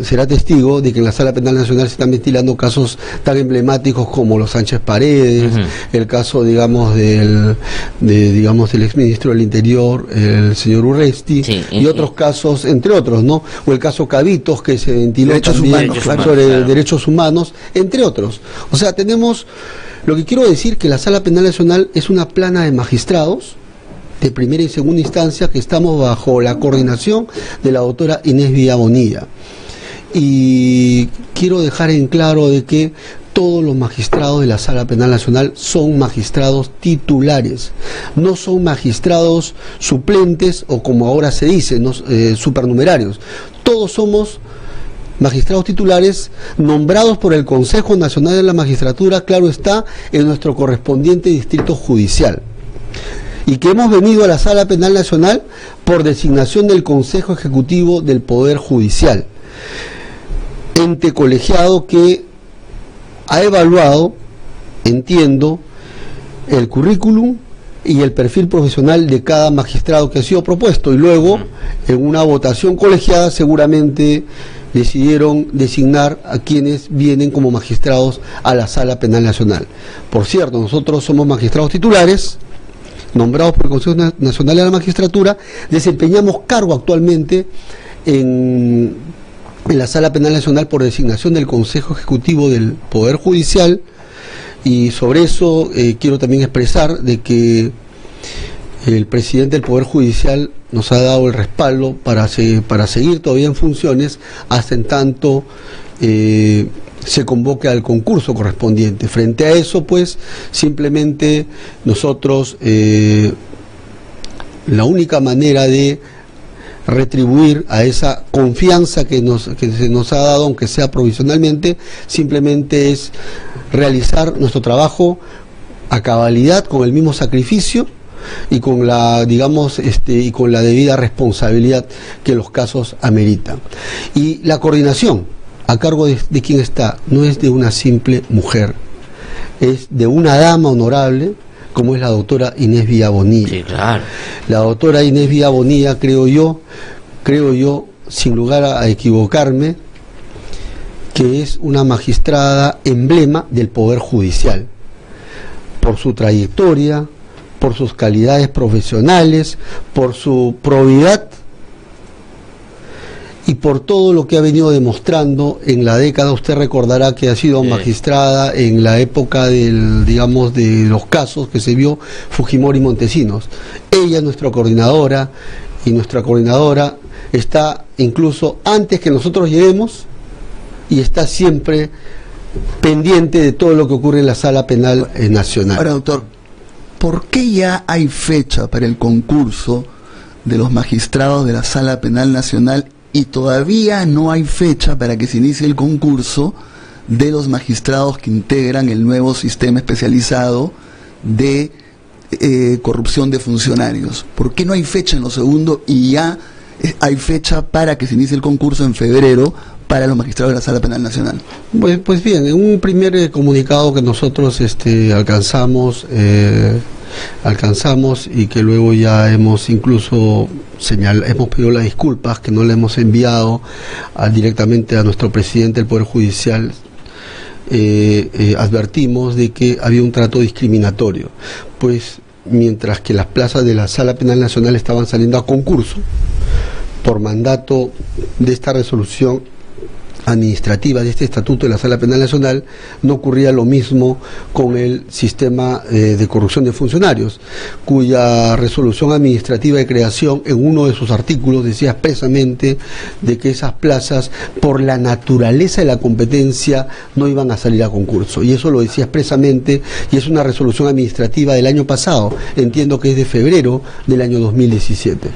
C: será testigo de que en la Sala Penal Nacional se están ventilando casos tan emblemáticos como los Sánchez Paredes, el caso, digamos, del exministro del Interior, el señor Urresti, y otros casos, entre otros, ¿no? O el caso Cabitos, que se ventiló también sobre derechos humanos, entre otros. O sea, tenemos, lo que quiero decir, que la Sala Penal Nacional es una plana de magistrados de primera y segunda instancia que estamos bajo la coordinación de la doctora Inés Villa Bonilla. Y quiero dejar en claro de que todos los magistrados de la Sala Penal Nacional son magistrados titulares, no son magistrados suplentes o, como ahora se dice, supernumerarios. Todos somos magistrados titulares nombrados por el Consejo Nacional de la Magistratura, claro está, en nuestro correspondiente distrito judicial, y que hemos venido a la Sala Penal Nacional por designación del Consejo Ejecutivo del Poder Judicial, ente colegiado que ha evaluado, entiendo, el currículum y el perfil profesional de cada magistrado que ha sido propuesto, y luego, en una votación colegiada, seguramente decidieron designar a quienes vienen como magistrados a la Sala Penal Nacional. Por cierto, nosotros somos magistrados titulares, nombrados por el Consejo Nacional de la Magistratura, desempeñamos cargo actualmente en la Sala Penal Nacional por designación del Consejo Ejecutivo del Poder Judicial, y sobre eso quiero también expresar de que el presidente del Poder Judicial nos ha dado el respaldo para seguir todavía en funciones hasta en tanto se convoque al concurso correspondiente. Frente a eso, pues, simplemente nosotros, la única manera de retribuir a esa confianza que se nos ha dado, aunque sea provisionalmente, simplemente es realizar nuestro trabajo a cabalidad, con el mismo sacrificio y con la, digamos, y con la debida responsabilidad que los casos ameritan. Y la coordinación a cargo de quien está no es de una simple mujer, es de una dama honorable como es la doctora Inés Villa Bonilla.
A: Sí, claro.
C: La doctora Inés Villa Bonilla, creo yo, sin lugar a equivocarme, que es una magistrada emblema del Poder Judicial, por su trayectoria, por sus calidades profesionales, por su probidad y por todo lo que ha venido demostrando en la década. Usted recordará que ha sido magistrada en la época de los casos que se vio Fujimori y Montesinos. Ella es nuestra coordinadora, y nuestra coordinadora está incluso antes que nosotros lleguemos y está siempre pendiente de todo lo que ocurre en la Sala Penal Nacional.
B: Ahora, doctor, ¿por qué ya hay fecha para el concurso de los magistrados de la Sala Penal Nacional y todavía no hay fecha para que se inicie el concurso de los magistrados que integran el nuevo sistema especializado de corrupción de funcionarios? ¿Por qué no hay fecha en lo segundo y ya hay fecha para que se inicie el concurso en febrero para los magistrados de la Sala Penal Nacional?
C: Pues bien, en un primer comunicado que nosotros alcanzamos y que luego ya hemos incluso hemos pedido las disculpas, que no le hemos enviado directamente a nuestro presidente del Poder Judicial, advertimos de que había un trato discriminatorio, pues mientras que las plazas de la Sala Penal Nacional estaban saliendo a concurso por mandato de esta resolución administrativa de este estatuto de la Sala Penal Nacional, no ocurría lo mismo con el sistema de corrupción de funcionarios, cuya resolución administrativa de creación en uno de sus artículos decía expresamente de que esas plazas, por la naturaleza de la competencia, no iban a salir a concurso, y eso lo decía expresamente, y es una resolución administrativa del año pasado, entiendo que es de febrero del año 2017.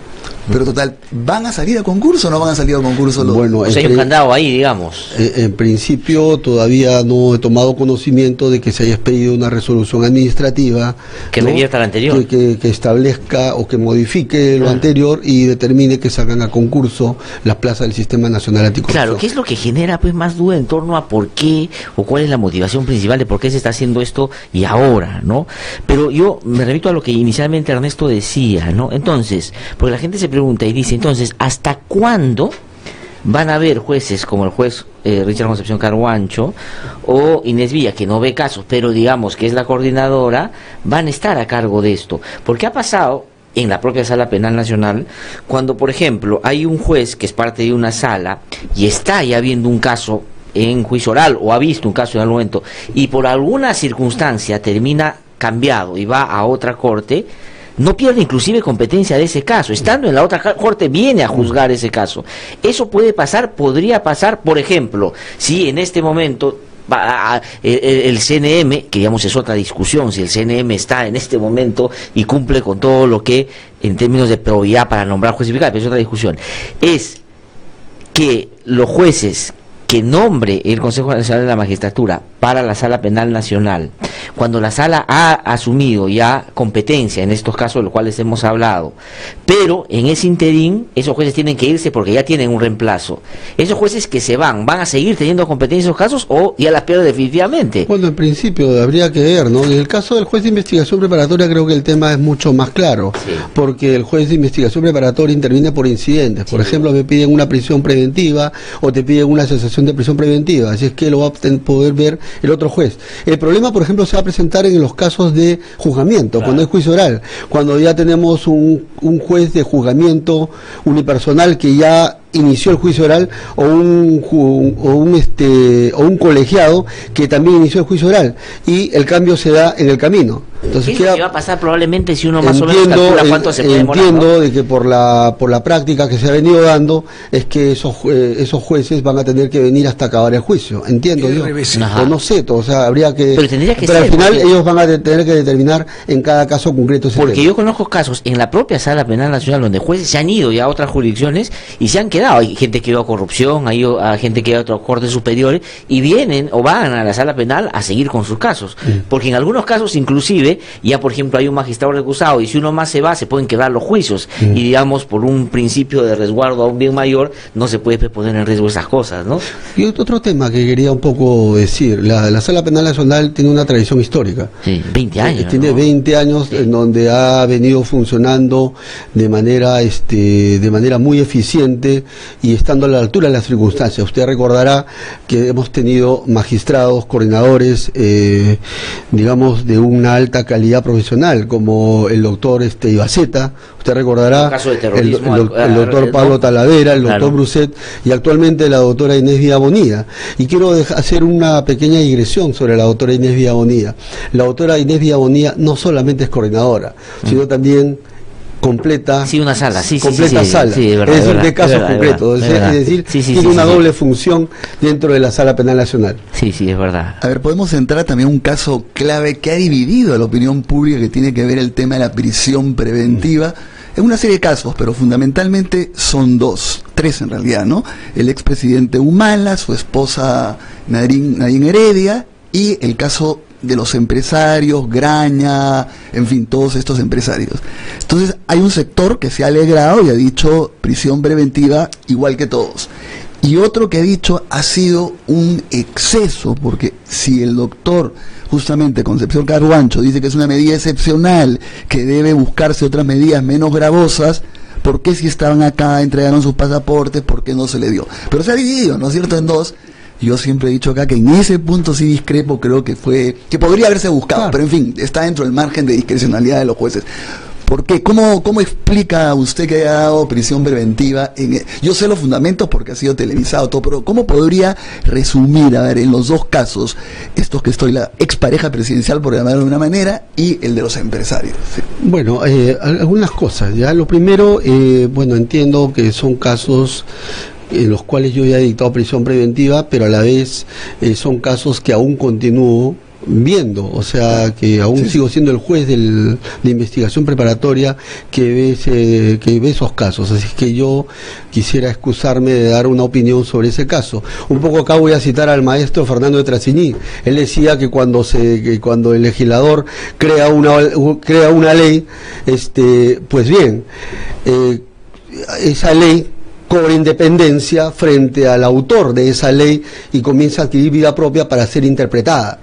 B: Pero total, ¿van a salir a concurso o no van a salir a concurso los?
C: Bueno,
A: hay un candado ahí, digamos.
C: En principio todavía no he tomado conocimiento de que se haya expedido una resolución administrativa
A: que revierta la anterior,
C: que establezca o que modifique lo anterior y determine que salgan a concurso las plazas del Sistema Nacional Anticorrupción.
A: Claro, ¿qué es lo que genera pues más duda en torno a por qué o cuál es la motivación principal de por qué se está haciendo esto y ahora, ¿no? Pero yo me remito a lo que inicialmente Ernesto decía, ¿no? Entonces, porque la gente se pregunta y dice, entonces, ¿hasta cuándo van a haber jueces como el juez Richard Concepción Carhuancho o Inés Villa, que no ve casos, pero digamos que es la coordinadora, van a estar a cargo de esto? Porque ha pasado en la propia Sala Penal Nacional, cuando, por ejemplo, hay un juez que es parte de una sala y está ya viendo un caso en juicio oral o ha visto un caso en algún momento y por alguna circunstancia termina cambiado y va a otra corte, no pierde inclusive competencia de ese caso. Estando en la otra corte viene a juzgar ese caso. Eso puede pasar, podría pasar, por ejemplo, si en este momento el CNM, que digamos es otra discusión, si el CNM está en este momento y cumple con todo lo que en términos de probidad para nombrar jueces fiscales, pero es otra discusión, es que los jueces que nombre el Consejo Nacional de la Magistratura para la Sala Penal Nacional, cuando la Sala ha asumido ya competencia en estos casos de los cuales hemos hablado, pero en ese interín esos jueces tienen que irse porque ya tienen un reemplazo. Esos jueces que se van a seguir teniendo competencia en esos casos o ya las pierden definitivamente.
C: Bueno, en principio habría que ver, ¿no? En el caso del juez de investigación preparatoria creo que el tema es mucho más claro, sí, porque el juez de investigación preparatoria interviene por incidentes. Por ejemplo, me piden una prisión preventiva o te piden una cesación de prisión preventiva, así es que lo va a poder ver el otro juez. El problema, por ejemplo, se va a presentar en los casos de juzgamiento, cuando hay juicio oral, cuando ya tenemos un juez de juzgamiento unipersonal que ya inició el juicio oral o un colegiado que también inició el juicio oral y el cambio se da en el camino. Entonces,
A: ¿qué es lo que va a pasar probablemente si uno más o menos calcula cuánto se puede demorar?
C: Entiendo de que por la práctica que se ha venido dando es que esos jueces van a tener que venir hasta acabar el juicio. Entiendo yo. O no sé, o sea, habría que... Pero al final ellos van a tener que determinar en cada caso concreto ese
A: porque
C: tema.
A: Yo conozco casos en la propia Sala Penal Nacional donde jueces se han ido ya a otras jurisdicciones y se han quedado. Hay gente que iba a corrupción, hay gente que iba a otras cortes superiores y vienen o van a la Sala Penal a seguir con sus casos. Porque en algunos casos inclusive ya por ejemplo hay un magistrado recusado y si uno más se va se pueden quebrar los juicios y digamos por un principio de resguardo a un bien mayor no se puede poner en riesgo esas cosas, ¿no?
C: Y otro tema que quería un poco decir, la Sala Penal Nacional tiene una tradición histórica.
A: Sí, 20 años.
C: Tiene 20 años en donde ha venido funcionando de manera muy eficiente y estando a la altura de las circunstancias. Usted recordará que hemos tenido magistrados, coordinadores, digamos, de una alta calidad profesional, como el doctor Ibaceta, usted recordará, el doctor Pablo Talavera, el doctor Bruset y actualmente la doctora Inés Villa Bonilla. Y quiero hacer una pequeña digresión sobre la doctora Inés Villa Bonilla. La doctora Inés Villa Bonilla no solamente es coordinadora, sino también completa
A: una sala,
C: sala,
A: es verdad,
C: es decir, de casos concretos, es decir, tiene una doble función dentro de la Sala Penal Nacional.
A: Sí, es verdad.
B: A ver, podemos entrar también a un caso clave que ha dividido a la opinión pública, que tiene que ver el tema de la prisión preventiva. Es una serie de casos, pero fundamentalmente son tres en realidad, ¿no? El expresidente Humala, su esposa Nadine Heredia y el caso de los empresarios, Graña, en fin, todos estos empresarios. Entonces hay un sector que se ha alegrado y ha dicho prisión preventiva igual que todos. Y otro que ha dicho ha sido un exceso, porque si el doctor justamente Concepción Carhuancho dice que es una medida excepcional, que debe buscarse otras medidas menos gravosas, ¿por qué si estaban acá, entregaron sus pasaportes, por qué no se le dio? Pero se ha dividido, ¿no es cierto?, en dos. Yo siempre he dicho acá que en ese punto sí discrepo, creo que podría haberse buscado, claro, pero en fin, está dentro del margen de discrecionalidad de los jueces. ¿Por qué? ¿Cómo explica usted que haya dado prisión preventiva? Yo sé los fundamentos porque ha sido televisado todo, pero ¿cómo podría resumir, a ver, en los dos casos, estos que estoy, la expareja presidencial, por llamarlo de una manera, y el de los empresarios? Sí.
C: Bueno, algunas cosas. Ya lo primero, bueno, entiendo que son casos en los cuales yo ya he dictado prisión preventiva, pero a la vez son casos que aún continúo viendo, o sea, que aún sigo siendo el juez de investigación preparatoria que ve esos casos, así que yo quisiera excusarme de dar una opinión sobre ese caso. Un poco acá voy a citar al maestro Fernando de Trasini. Él decía que cuando el legislador crea una ley, pues bien, esa ley cobra independencia frente al autor de esa ley y comienza a adquirir vida propia para ser interpretada.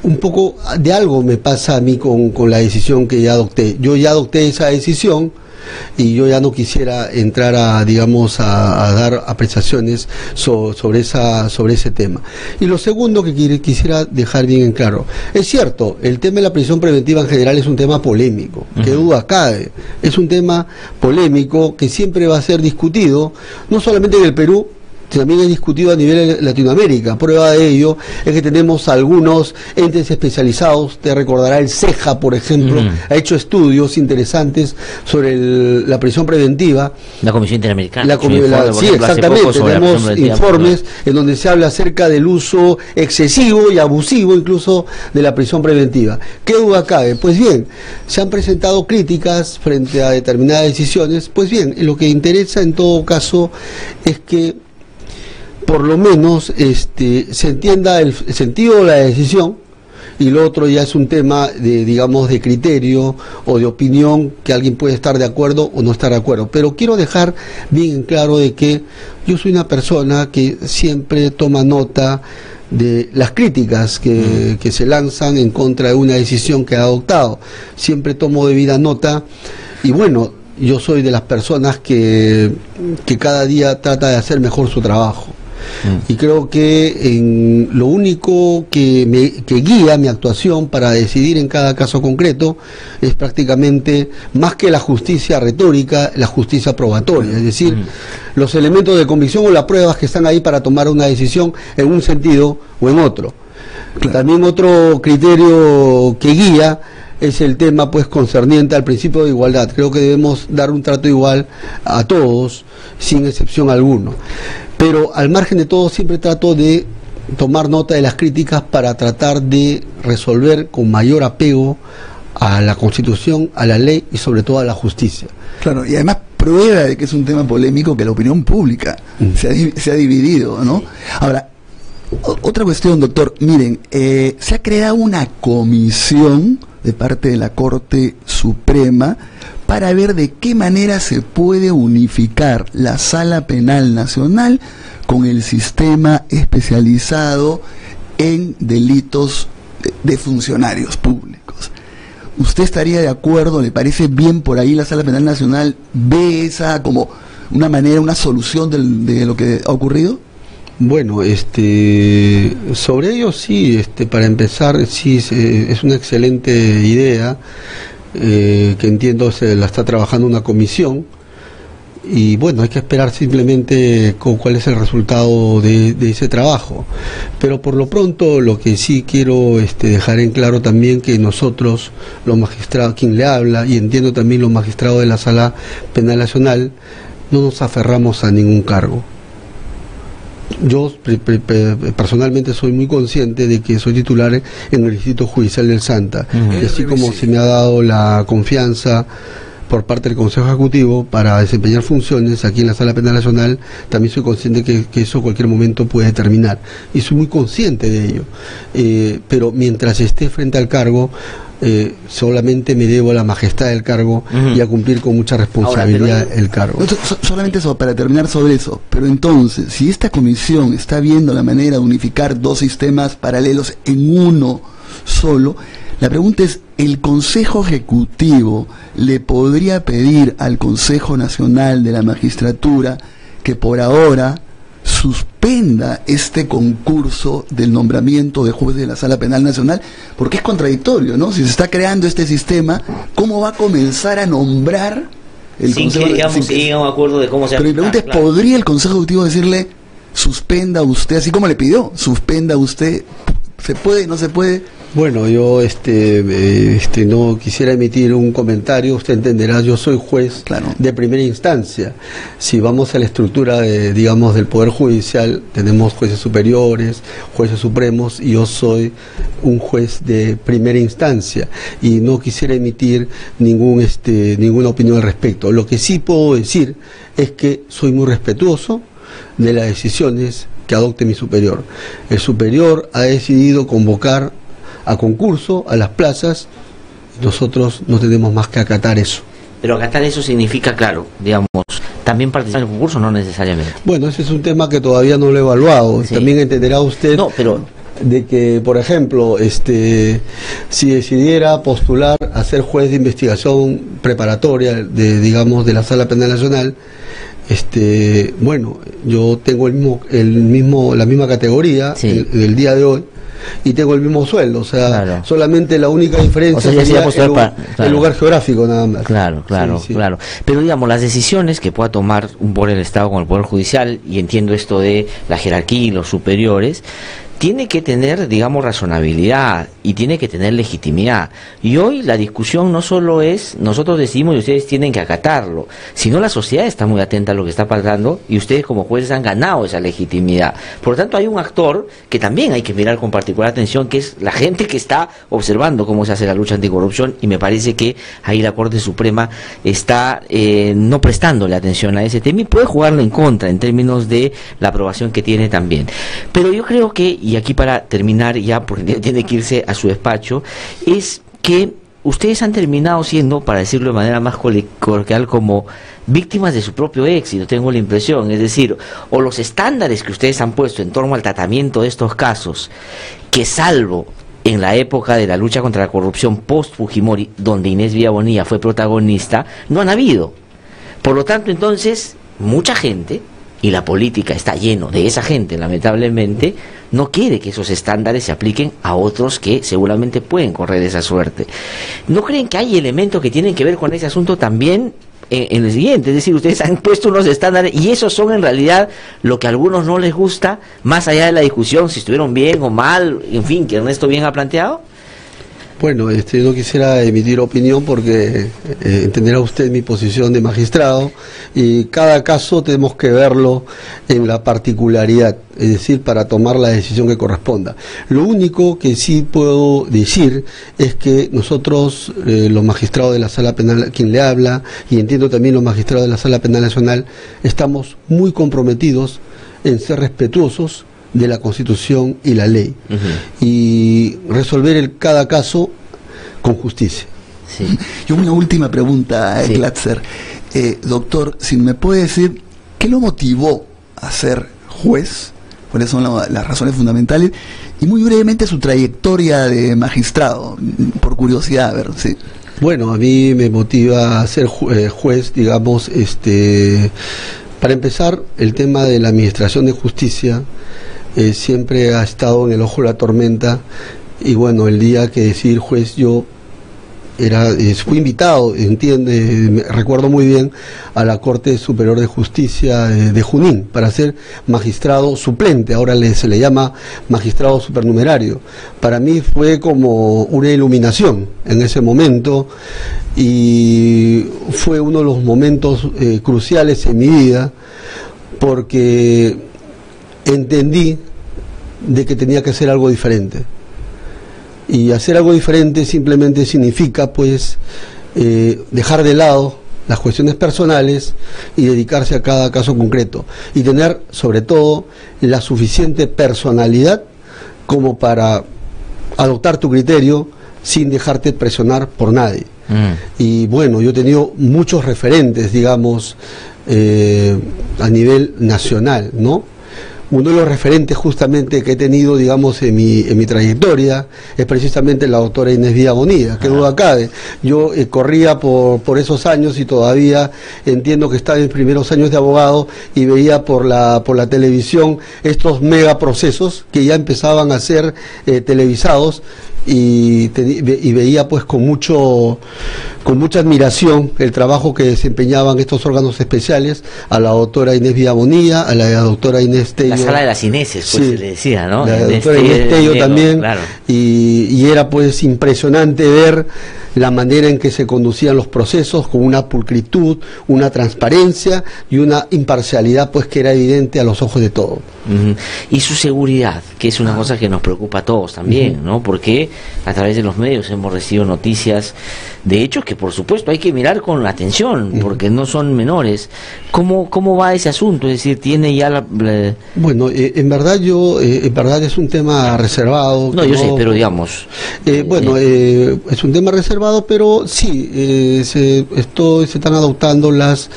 C: Un poco de algo me pasa a mí con la decisión que ya adopté. Yo ya adopté esa decisión y yo ya no quisiera entrar a dar apreciaciones sobre ese tema. Y lo segundo que quisiera dejar bien en claro, es cierto, el tema de la prisión preventiva en general es un tema polémico, que duda cabe, es un tema polémico que siempre va a ser discutido, no solamente en el Perú, también es discutido a nivel de Latinoamérica. Prueba de ello es que tenemos algunos entes especializados, te recordará el CEJA, por ejemplo, ha hecho estudios interesantes sobre la prisión preventiva.
A: La Comisión Interamericana.
C: Sí, exactamente, tenemos informes en donde se habla acerca del uso excesivo y abusivo incluso de la prisión preventiva. ¿Qué duda cabe? Pues bien, se han presentado críticas frente a determinadas decisiones. Pues bien, lo que interesa en todo caso es que por lo menos se entienda el sentido de la decisión, y lo otro ya es un tema de criterio o de opinión, que alguien puede estar de acuerdo o no estar de acuerdo. Pero quiero dejar bien claro de que yo soy una persona que siempre toma nota de las críticas que se lanzan en contra de una decisión que ha adoptado. Siempre tomo debida nota, y bueno, yo soy de las personas que cada día trata de hacer mejor su trabajo. Y creo que lo único que guía mi actuación para decidir en cada caso concreto es prácticamente, más que la justicia retórica, la justicia probatoria, es decir, los elementos de convicción o las pruebas que están ahí para tomar una decisión en un sentido o en otro. Claro. También otro criterio que guía es el tema pues concerniente al principio de igualdad. Creo que debemos dar un trato igual a todos, sin excepción alguna. Pero al margen de todo, siempre trato de tomar nota de las críticas para tratar de resolver con mayor apego a la Constitución, a la ley y sobre todo a la justicia.
B: Claro, y además prueba de que es un tema polémico que la opinión pública se ha dividido, ¿no? Ahora, otra cuestión, doctor, miren, se ha creado una comisión de parte de la Corte Suprema para ver de qué manera se puede unificar la Sala Penal Nacional con el sistema especializado en delitos de funcionarios públicos. ¿Usted estaría de acuerdo? ¿Le parece bien por ahí la Sala Penal Nacional? ¿Ve esa como una manera, una solución de lo que ha ocurrido?
C: Bueno, sobre ello sí, para empezar, sí, es una excelente idea, que entiendo se la está trabajando una comisión, y bueno, hay que esperar simplemente cuál es el resultado de ese trabajo. Pero por lo pronto, lo que sí quiero dejar en claro también, que nosotros, los magistrados, quien le habla, y entiendo también los magistrados de la Sala Penal Nacional, no nos aferramos a ningún cargo. Yo personalmente soy muy consciente de que soy titular en el Distrito Judicial del Santa, y así como se me ha dado la confianza por parte del Consejo Ejecutivo para desempeñar funciones aquí en la Sala Penal Nacional, también soy consciente que eso en cualquier momento puede terminar, y soy muy consciente de ello, pero mientras esté frente al cargo, solamente me debo a la majestad del cargo y a cumplir con mucha responsabilidad el cargo.
B: Solamente eso, para terminar sobre eso, pero entonces, si esta comisión está viendo la manera de unificar dos sistemas paralelos en uno solo, la pregunta es, ¿el Consejo Ejecutivo le podría pedir al Consejo Nacional de la Magistratura que por ahora suspenda este concurso del nombramiento de jueces de la Sala Penal Nacional, porque es contradictorio, ¿no? Si se está creando este sistema, ¿cómo va a comenzar a nombrar el
A: sin
B: Consejo?
A: Que, digamos, sin llegue a un acuerdo de cómo se...
B: Pero mi pregunta es,
A: claro.
B: ¿podría el Consejo Ejecutivo decirle, suspenda usted, así como le pidió, suspenda usted? ¿Se puede, no se puede?
C: Bueno, yo no quisiera emitir un comentario. Usted entenderá, yo soy juez de primera instancia. Si vamos a la estructura digamos, del Poder Judicial, tenemos jueces superiores, jueces supremos, y yo soy un juez de primera instancia y no quisiera emitir ninguna opinión al respecto. Lo que sí puedo decir es que soy muy respetuoso de las decisiones que adopte mi superior. El superior ha decidido convocar a concurso, a las plazas, nosotros no tenemos más que acatar eso.
A: Pero acatar eso significa, claro, digamos, también participar en el concurso, no necesariamente.
C: Bueno, ese es un tema que todavía no lo he evaluado. Sí. También entenderá usted de que, por ejemplo, si decidiera postular a ser juez de investigación preparatoria de la Sala Penal Nacional, bueno, yo tengo la misma categoría en el día de hoy, y tengo el mismo sueldo, o sea, solamente la única diferencia sería el lugar geográfico nada más.
A: Claro. Pero digamos, las decisiones que pueda tomar un poder del Estado con el Poder Judicial, y entiendo esto de la jerarquía y los superiores, tiene que tener, digamos, razonabilidad y tiene que tener legitimidad. Y hoy la discusión no solo es nosotros decidimos y ustedes tienen que acatarlo, sino la sociedad está muy atenta a lo que está pasando y ustedes como jueces han ganado esa legitimidad. Por lo tanto, hay un actor que también hay que mirar con particular atención, que es la gente que está observando cómo se hace la lucha anticorrupción, y me parece que ahí la Corte Suprema está no prestándole atención a ese tema y puede jugarlo en contra en términos de la aprobación que tiene también. Pero yo creo que, y aquí para terminar ya, porque tiene que irse a su despacho, es que ustedes han terminado siendo, para decirlo de manera más coloquial, como víctimas de su propio éxito, tengo la impresión. Es decir, o los estándares que ustedes han puesto en torno al tratamiento de estos casos, que salvo en la época de la lucha contra la corrupción post-Fujimori, donde Inés Villa Bonilla fue protagonista, no han habido. Por lo tanto, entonces, mucha gente, y la política está lleno de esa gente, lamentablemente, no quiere que esos estándares se apliquen a otros que seguramente pueden correr esa suerte. ¿No creen que hay elementos que tienen que ver con ese asunto también en el siguiente? Es decir, ustedes han puesto unos estándares y esos son en realidad lo que a algunos no les gusta, más allá de la discusión si estuvieron bien o mal, en fin, que Ernesto bien ha planteado.
C: Bueno, no quisiera emitir opinión porque entenderá usted mi posición de magistrado, y cada caso tenemos que verlo en la particularidad, es decir, para tomar la decisión que corresponda. Lo único que sí puedo decir es que nosotros, los magistrados de la Sala Penal, quien le habla, y entiendo también los magistrados de la Sala Penal Nacional, estamos muy comprometidos en ser respetuosos de la Constitución y la ley, y resolver cada caso con justicia.
B: Sí. Y una última pregunta, Glatzer. Doctor, si me puede decir, ¿qué lo motivó a ser juez? ¿Cuáles son las razones fundamentales? Y muy brevemente su trayectoria de magistrado, por curiosidad, a ver, sí.
C: Bueno, a mí me motiva a ser juez, digamos, para empezar, el tema de la administración de justicia siempre ha estado en el ojo de la tormenta, y bueno, el día que decidí juez yo fui invitado, recuerdo muy bien, a la Corte Superior de Justicia de Junín para ser magistrado suplente, ahora se le llama magistrado supernumerario. Para mí fue como una iluminación en ese momento, y fue uno de los momentos cruciales en mi vida, porque entendí de que tenía que hacer algo diferente. Y hacer algo diferente simplemente significa, pues, dejar de lado las cuestiones personales y dedicarse a cada caso concreto. Y tener, sobre todo, la suficiente personalidad como para adoptar tu criterio sin dejarte presionar por nadie. Y bueno, yo he tenido muchos referentes, digamos, a nivel nacional, ¿no? uno de los referentes justamente que he tenido, digamos, en mi trayectoria es precisamente la doctora Inés Villa Bonilla, que duda cabe. Yo corría por esos años y todavía entiendo que estaba en mis primeros años de abogado y veía por la televisión estos megaprocesos que ya empezaban a ser televisados. Y veía pues con mucha admiración el trabajo que desempeñaban estos órganos especiales, a la doctora Inés Villa Bonilla, a la doctora Inés Tello.
A: La sala de las Ineses, pues sí, se le decía, ¿no?
C: La doctora Inés Tello también,
A: claro.
C: y era pues impresionante ver la manera en que se conducían los procesos, con una pulcritud, una transparencia y una imparcialidad pues que era evidente a los ojos de todos.
A: Y su seguridad, que es una cosa que nos preocupa a todos también, ¿no? Porque a través de los medios hemos recibido noticias de hechos que por supuesto hay que mirar con atención, porque no son menores. ¿Cómo va ese asunto? Es decir, tiene ya
C: Bueno, en verdad en verdad es un tema reservado.
A: No, yo sé, pero digamos...
C: es un tema reservado, pero sí, se están adoptando las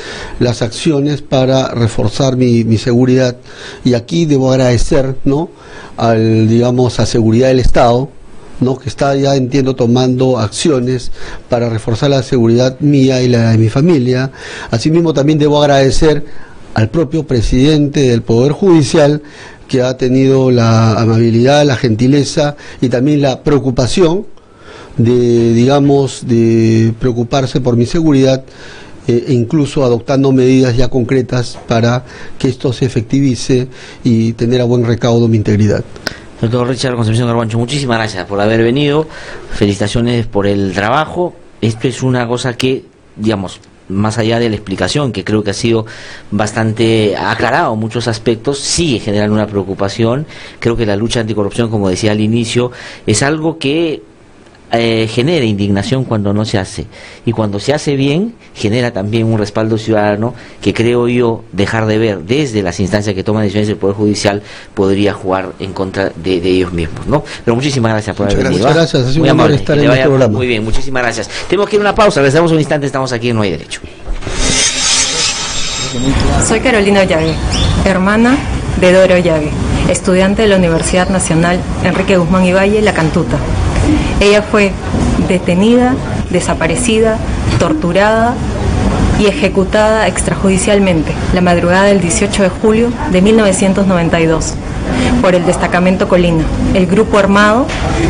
C: acciones para reforzar mi seguridad, y aquí debo agradecer, ¿no?, a Seguridad del Estado, ¿no?, que está ya, entiendo, tomando acciones para reforzar la seguridad mía y la de mi familia. Asimismo, también debo agradecer al propio presidente del Poder Judicial, que ha tenido la amabilidad, la gentileza y también la preocupación de preocuparse por mi seguridad, e incluso adoptando medidas ya concretas para que esto se efectivice y tener a buen recaudo mi integridad.
A: Doctor Richard Concepción Garbancho, muchísimas gracias por haber venido, felicitaciones por el trabajo. Esto es una cosa que, digamos, más allá de la explicación, que creo que ha sido bastante aclarado muchos aspectos, sigue generando una preocupación. Creo que la lucha anticorrupción, como decía al inicio, es algo que genera indignación cuando no se hace, y cuando se hace bien genera también un respaldo ciudadano que, creo yo, dejar de ver desde las instancias que toman decisiones del Poder Judicial podría jugar en contra de ellos mismos, ¿no? Pero muchísimas gracias por haber venido.
C: Muchas gracias, ha sido
A: muy
C: un honor
A: amable,
C: estar en este programa.
A: Muy bien, muchísimas gracias. Tenemos que ir a una pausa, regresamos un instante, estamos aquí en No Hay Derecho.
D: Soy Carolina Ollague, hermana de Doro Ollague, estudiante de la Universidad Nacional Enrique Guzmán y Valle, La Cantuta. Ella fue detenida, desaparecida, torturada y ejecutada extrajudicialmente la madrugada del 18 de julio de 1992 por el Destacamento Colina, el grupo armado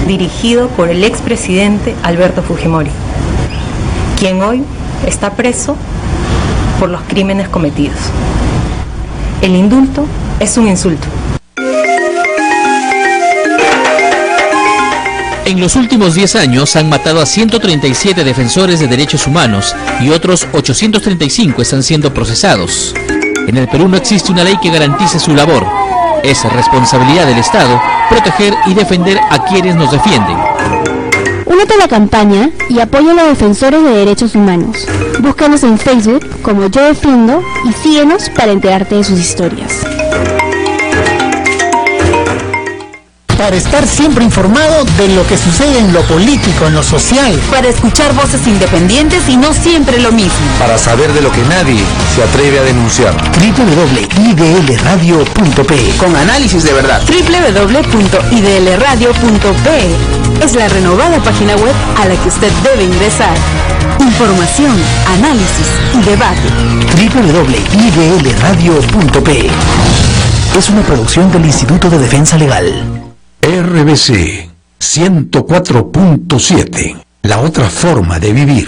D: dirigido por el expresidente Alberto Fujimori, quien hoy está preso por los crímenes cometidos. El indulto es un insulto.
E: En los últimos 10 años han matado a 137 defensores de derechos humanos y otros 835 están siendo procesados. En el Perú no existe una ley que garantice su labor. Es responsabilidad del Estado proteger y defender a quienes nos defienden.
F: Únete a la campaña y apoya a los defensores de derechos humanos. Búscanos en Facebook como Yo Defiendo y síguenos para enterarte de sus historias.
G: Para estar siempre informado de lo que sucede en lo político, en lo social.
H: Para escuchar voces independientes y no siempre lo mismo.
I: Para saber de lo que nadie se atreve a denunciar.
G: www.idlradio.pe
I: Con análisis de verdad.
H: www.idlradio.pe es la renovada página web a la que usted debe ingresar. Información, análisis y debate.
G: www.idlradio.pe es una producción del Instituto de Defensa Legal.
I: RBC 104.7, la otra forma de vivir.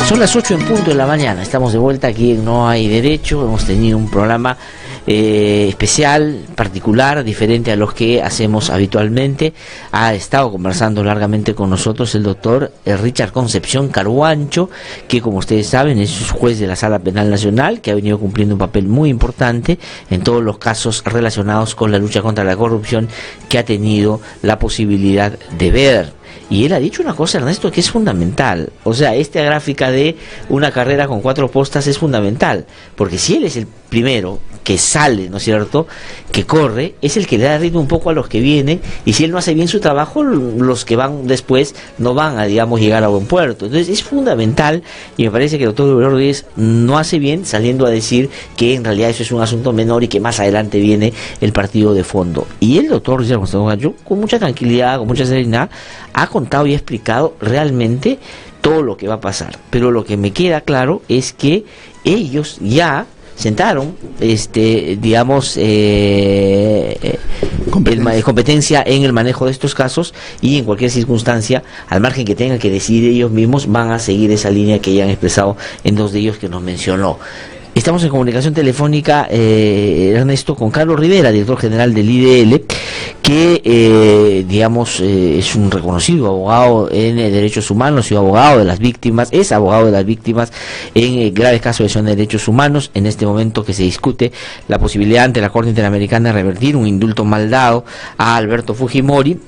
A: Son las 8 en punto de la mañana, estamos de vuelta aquí en No Hay Derecho. Hemos tenido un programa especial, particular, diferente a los que hacemos habitualmente. Ha estado conversando largamente con nosotros el doctor Richard Concepción Garbancho, que, como ustedes saben, es juez de la Sala Penal Nacional, que ha venido cumpliendo un papel muy importante en todos los casos relacionados con la lucha contra la corrupción que ha tenido la posibilidad de ver. Y él ha dicho una cosa, Ernesto, que es fundamental. O sea, esta gráfica de una carrera con 4 postas es fundamental, porque si él es el primero que sale, ¿no es cierto?, que corre, es el que le da ritmo un poco a los que vienen, y si él no hace bien su trabajo, los que van después no van a, digamos, llegar a buen puerto. Entonces es fundamental, y me parece que el doctor Rodríguez no hace bien saliendo a decir que en realidad eso es un asunto menor y que más adelante viene el partido de fondo. Y el doctor Richard González Gallo, con mucha tranquilidad, con mucha serenidad, ha contado y ha explicado realmente todo lo que va a pasar. Pero lo que me queda claro es que ellos ya sentaron, digamos, competencia en el manejo de estos casos, y en cualquier circunstancia, al margen que tengan que decidir ellos mismos, van a seguir esa línea que ya han expresado en dos de ellos que nos mencionó. Estamos en comunicación telefónica, Ernesto, con Carlos Rivera, director general del IDL, que, digamos, es un reconocido abogado en derechos humanos y abogado de las víctimas, es abogado de las víctimas en graves casos de violación de derechos humanos. En este momento que se discute la posibilidad ante la Corte Interamericana de revertir un indulto mal dado a Alberto Fujimori,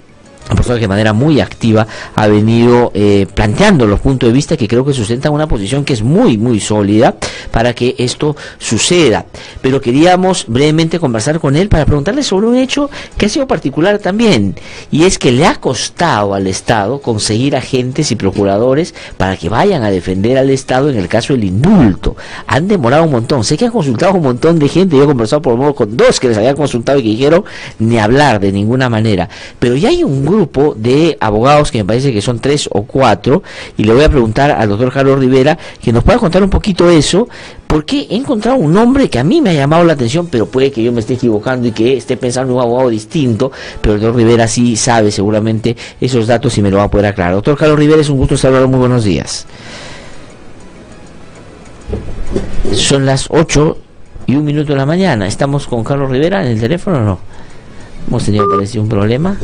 A: una persona que de manera muy activa ha venido planteando los puntos de vista que creo que sustentan una posición que es muy, muy sólida para que esto suceda. Pero queríamos brevemente conversar con él para preguntarle sobre un hecho que ha sido particular también, y es que le ha costado al Estado conseguir agentes y procuradores para que vayan a defender al Estado en el caso del indulto. Han demorado un montón. Sé que han consultado un montón de gente, yo he conversado por lo menos con dos que les habían consultado y que dijeron ni hablar de ninguna manera. Pero ya hay un grupo de abogados que me parece que son 3 o 4, y le voy a preguntar al doctor Carlos Rivera que nos pueda contar un poquito eso, porque he encontrado un nombre que a mí me ha llamado la atención, pero puede que yo me esté equivocando y que esté pensando en un abogado distinto, pero el doctor Rivera sí sabe seguramente esos datos y me lo va a poder aclarar. Doctor Carlos Rivera, es un gusto saludarlo, muy buenos días. Son las 8:01 de la mañana, ¿estamos con Carlos Rivera en el teléfono o no? Hemos tenido, parece, un problema.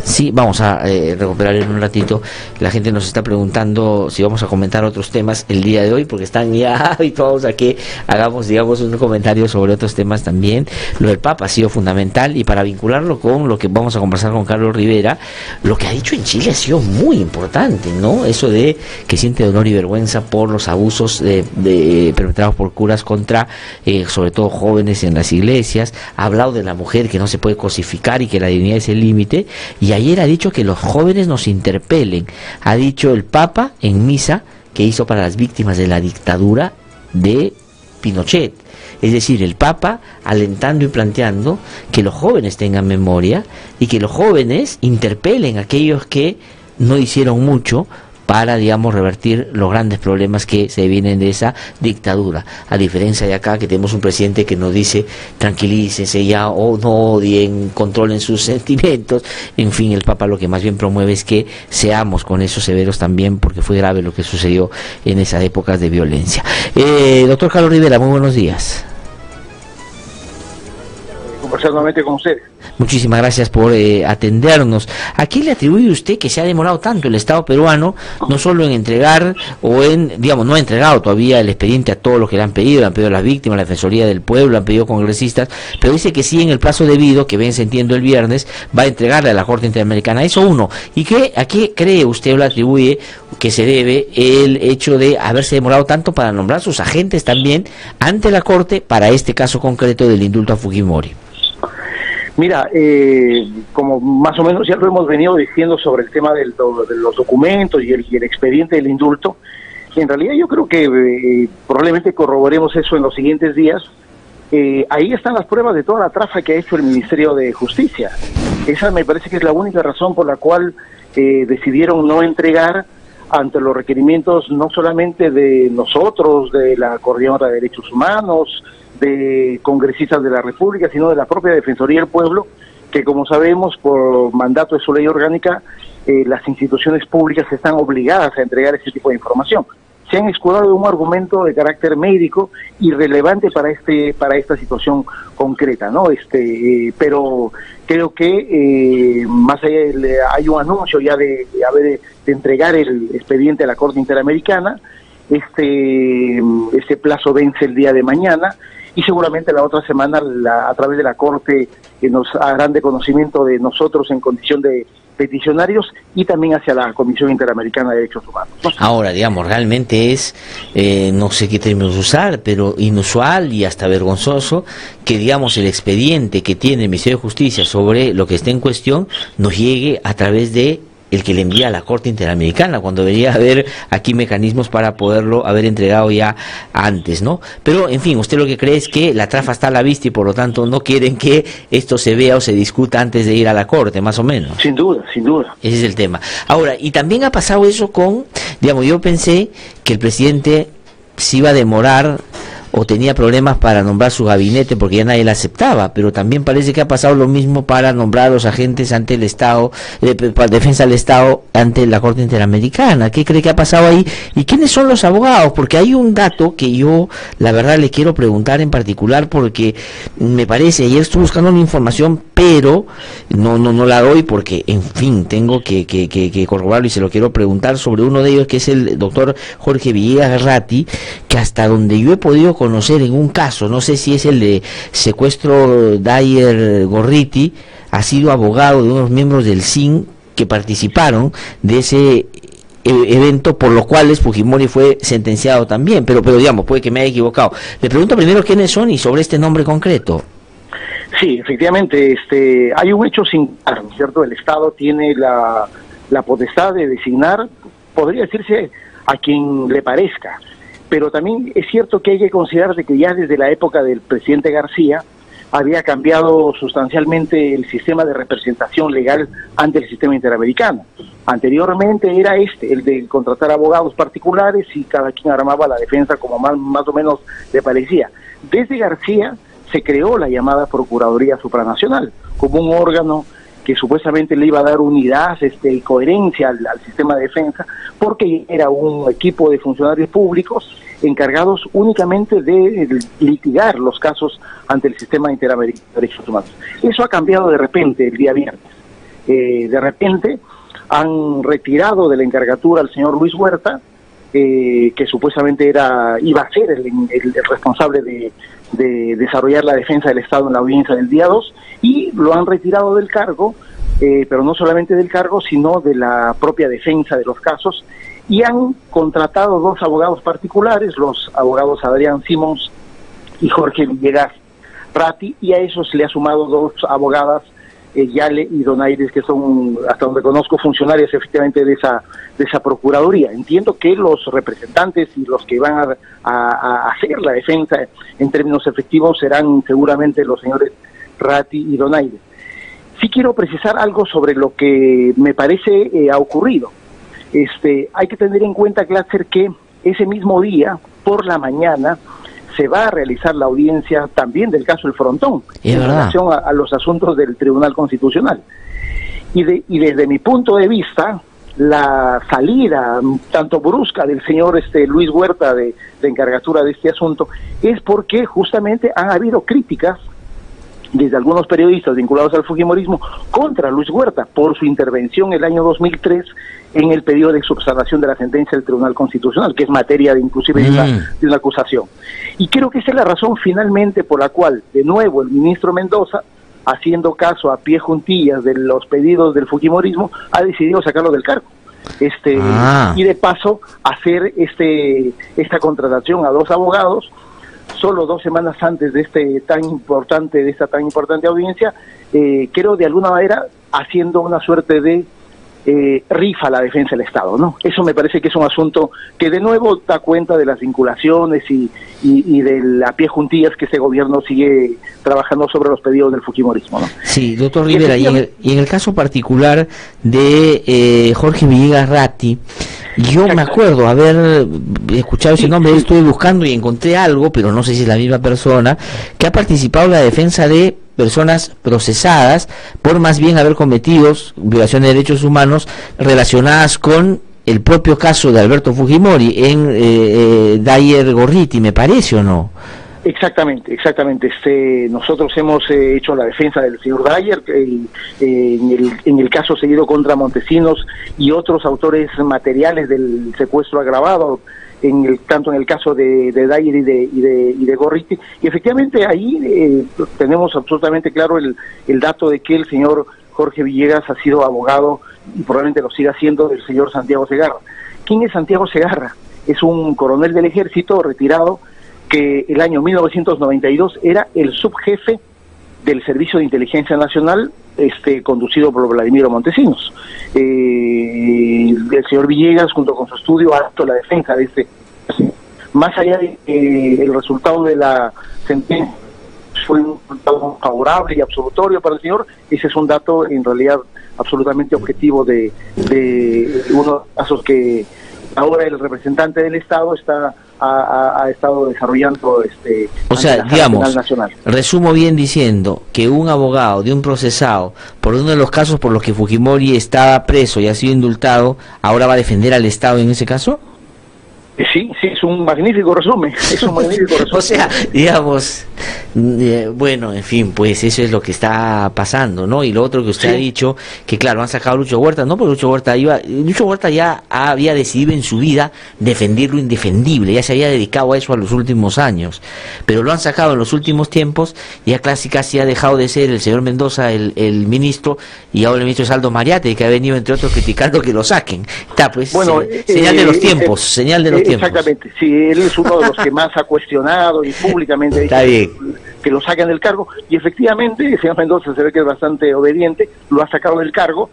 A: Sí, vamos a recuperar en un ratito. La gente nos está preguntando si vamos a comentar otros temas el día de hoy, porque están ya habituados a que hagamos, digamos, un comentario sobre otros temas también. Lo del Papa ha sido fundamental, y para vincularlo con lo que vamos a conversar con Carlos Rivera, lo que ha dicho en Chile ha sido muy importante, ¿no? Eso de que siente dolor y vergüenza por los abusos perpetrados por curas contra, sobre todo jóvenes en las iglesias. Ha hablado de la mujer, que no se puede cosificar y que la dignidad es el límite, y ayer ha dicho que los jóvenes nos interpelen. Ha dicho el Papa en misa que hizo para las víctimas de la dictadura de Pinochet. Es decir, el Papa alentando y planteando que los jóvenes tengan memoria y que los jóvenes interpelen a aquellos que no hicieron mucho para, digamos, revertir los grandes problemas que se vienen de esa dictadura. A diferencia de acá, que tenemos un presidente que nos dice tranquilícense ya, o no odien, controlen sus sentimientos. En fin, el Papa lo que más bien promueve es que seamos con esos severos también, porque fue grave lo que sucedió en esas épocas de violencia. Doctor Carlos Rivera, muy buenos días.
J: Conversar nuevamente con usted.
A: Muchísimas gracias por atendernos. ¿A qué le atribuye usted que se ha demorado tanto el Estado peruano, no solo en entregar, o en, digamos, no ha entregado todavía el expediente a todos los que le han pedido las víctimas, la Defensoría del Pueblo, han pedido congresistas, pero dice que sí en el plazo debido, que vence, entiendo, el viernes, va a entregarle a la Corte Interamericana? Eso uno. ¿Y a qué cree usted o le atribuye que se debe el hecho de haberse demorado tanto para nombrar sus agentes también ante la Corte para este caso concreto del indulto a Fujimori?
J: Mira, como más o menos ya lo hemos venido diciendo sobre el tema de los documentos y el expediente del indulto, en realidad yo creo que probablemente corroboremos eso en los siguientes días. Ahí están las pruebas de toda la trafa que ha hecho el Ministerio de Justicia. Esa me parece que es la única razón por la cual decidieron no entregar ante los requerimientos no solamente de nosotros, de la Coordinadora de Derechos Humanos, de congresistas de la República, sino de la propia Defensoría del Pueblo, que como sabemos por mandato de su ley orgánica, las instituciones públicas están obligadas a entregar ese tipo de información. Se han escudado de un argumento de carácter médico irrelevante para esta situación concreta, ¿no? Pero creo que más allá hay un anuncio ya de entregar el expediente a la Corte Interamericana. Este plazo vence el día de mañana, y seguramente la otra semana a través de la Corte nos harán de conocimiento de nosotros en condición de peticionarios y también hacia la Comisión Interamericana de Derechos Humanos, ¿no?
A: Ahora, digamos, realmente es, no sé qué términos usar, pero inusual y hasta vergonzoso que, digamos, el expediente que tiene el Ministerio de Justicia sobre lo que está en cuestión nos llegue a través de el que le envía a la Corte Interamericana, cuando debería haber aquí mecanismos para poderlo haber entregado ya antes, ¿no? Pero, en fin, usted lo que cree es que la trafa está a la vista y por lo tanto no quieren que esto se vea o se discuta antes de ir a la Corte, más o menos.
J: Sin duda, sin duda.
A: Ese es el tema. Ahora, y también ha pasado eso con, digamos, yo pensé que el presidente se iba a demorar o tenía problemas para nombrar su gabinete porque ya nadie la aceptaba, pero también parece que ha pasado lo mismo para nombrar a los agentes ante el Estado, para defensa del Estado ante la Corte Interamericana. ¿Qué cree que ha pasado ahí? ¿Y quiénes son los abogados? Porque hay un dato que yo, la verdad, le quiero preguntar en particular porque me parece, ayer estuve buscando una información, pero no la doy porque, en fin, tengo que corroborarlo y se lo quiero preguntar sobre uno de ellos, que es el doctor Jorge Villegas Ratti, que hasta donde yo he podido conocer en un caso, no sé si es el de secuestro Dyer Gorriti, ha sido abogado de unos miembros del CIN que participaron de ese evento, por los cuales Fujimori fue sentenciado también, pero digamos, puede que me haya equivocado. Le pregunto primero quiénes son y sobre este nombre concreto.
J: Sí, efectivamente, hay un hecho singular, ¿cierto? El Estado tiene la potestad de designar, podría decirse, a quien le parezca, pero también es cierto que hay que considerar de que ya desde la época del presidente García había cambiado sustancialmente el sistema de representación legal ante el sistema interamericano. Anteriormente era el de contratar abogados particulares y cada quien armaba la defensa como más o menos le parecía. Desde García se creó la llamada Procuraduría Supranacional como un órgano que supuestamente le iba a dar unidad y coherencia al sistema de defensa, porque era un equipo de funcionarios públicos encargados únicamente de litigar los casos ante el sistema interamericano de derechos humanos. Eso ha cambiado de repente el día viernes. De repente han retirado de la encargatura al señor Luis Huerta, que supuestamente iba a ser el responsable de desarrollar la defensa del Estado en la audiencia del día 2, y lo han retirado del cargo, pero no solamente del cargo, sino de la propia defensa de los casos, y han contratado 2 abogados particulares, los abogados Adrián Simons y Jorge Villegas Ratti, y a esos le ha sumado 2 abogadas, Yale y Donaires, que son, hasta donde conozco, funcionarios efectivamente de esa procuraduría. Entiendo que los representantes y los que van a hacer la defensa en términos efectivos serán seguramente los señores Ratti y Donaires. Sí quiero precisar algo sobre lo que me parece ha ocurrido. Hay que tener en cuenta, Glatzer, que ese mismo día, por la mañana, se va a realizar la audiencia también del caso El Frontón, en relación a los asuntos del Tribunal Constitucional. Y desde mi punto de vista, la salida tanto brusca del señor Luis Huerta de encargatura de este asunto es porque justamente han habido críticas desde algunos periodistas vinculados al fujimorismo contra Luis Huerta por su intervención el año 2003 en el pedido de subsanación de la sentencia del Tribunal Constitucional, que es materia de inclusive de una acusación. Y creo que esa es la razón finalmente por la cual, de nuevo, el ministro Mendoza, haciendo caso a pie juntillas de los pedidos del fujimorismo, ha decidido sacarlo del cargo. Y de paso hacer esta contratación a 2 abogados solo 2 semanas antes de esta tan importante audiencia, creo de alguna manera haciendo una suerte de rifa a la defensa del Estado, ¿no? Eso me parece que es un asunto que de nuevo da cuenta de las vinculaciones y de la pie juntillas que este gobierno sigue trabajando sobre los pedidos del fujimorismo, ¿no?
A: Sí, doctor Rivera, y en el caso particular de Jorge Villegas Ratti, yo me acuerdo haber escuchado ese nombre, estuve buscando y encontré algo, pero no sé si es la misma persona, que ha participado en la defensa de personas procesadas por más bien haber cometido violaciones de derechos humanos relacionadas con el propio caso de Alberto Fujimori en Dyer Gorriti, me parece, ¿o no?
J: Exactamente. Nosotros hemos hecho la defensa del señor Dyer en el caso seguido contra Montesinos y otros autores materiales del secuestro agravado, tanto en el caso de Dyer y de Gorriti, y efectivamente ahí tenemos absolutamente claro el dato de que el señor Jorge Villegas ha sido abogado, y probablemente lo siga siendo, del señor Santiago Segarra. ¿Quién es Santiago Segarra? Es un coronel del ejército retirado que el año 1992 era el subjefe del Servicio de Inteligencia Nacional, conducido por Vladimiro Montesinos. El señor Villegas, junto con su estudio, ha hecho la defensa de más allá de el resultado de la sentencia fue un resultado favorable y absolutorio para el señor. Ese es un dato en realidad absolutamente objetivo de uno de los casos que ahora el representante del Estado ha estado desarrollando
A: o sea, digamos, resumo bien diciendo que un abogado de un procesado por uno de los casos por los que Fujimori estaba preso y ha sido indultado, ahora va a defender al Estado en ese caso.
J: Sí, es un magnífico resumen, o sea,
A: digamos, bueno, en fin, pues eso es lo que está pasando, ¿no? Y lo otro que usted ha dicho, que claro, han sacado a Lucho Huerta, no, porque Lucho Huerta ya había decidido en su vida defender lo indefendible, ya se había dedicado a eso a los últimos años, pero lo han sacado en los últimos tiempos, ya casi ha dejado de ser el señor Mendoza el ministro, y ahora el ministro es Aldo Mariate, que ha venido entre otros criticando que lo saquen. Está, pues, bueno, señal de los tiempos, señal de los tiempos.
J: Exactamente, sí, él es uno de los que más ha cuestionado y públicamente ha dicho que lo saquen del cargo, y efectivamente el señor Mendoza se ve que es bastante obediente, lo ha sacado del cargo.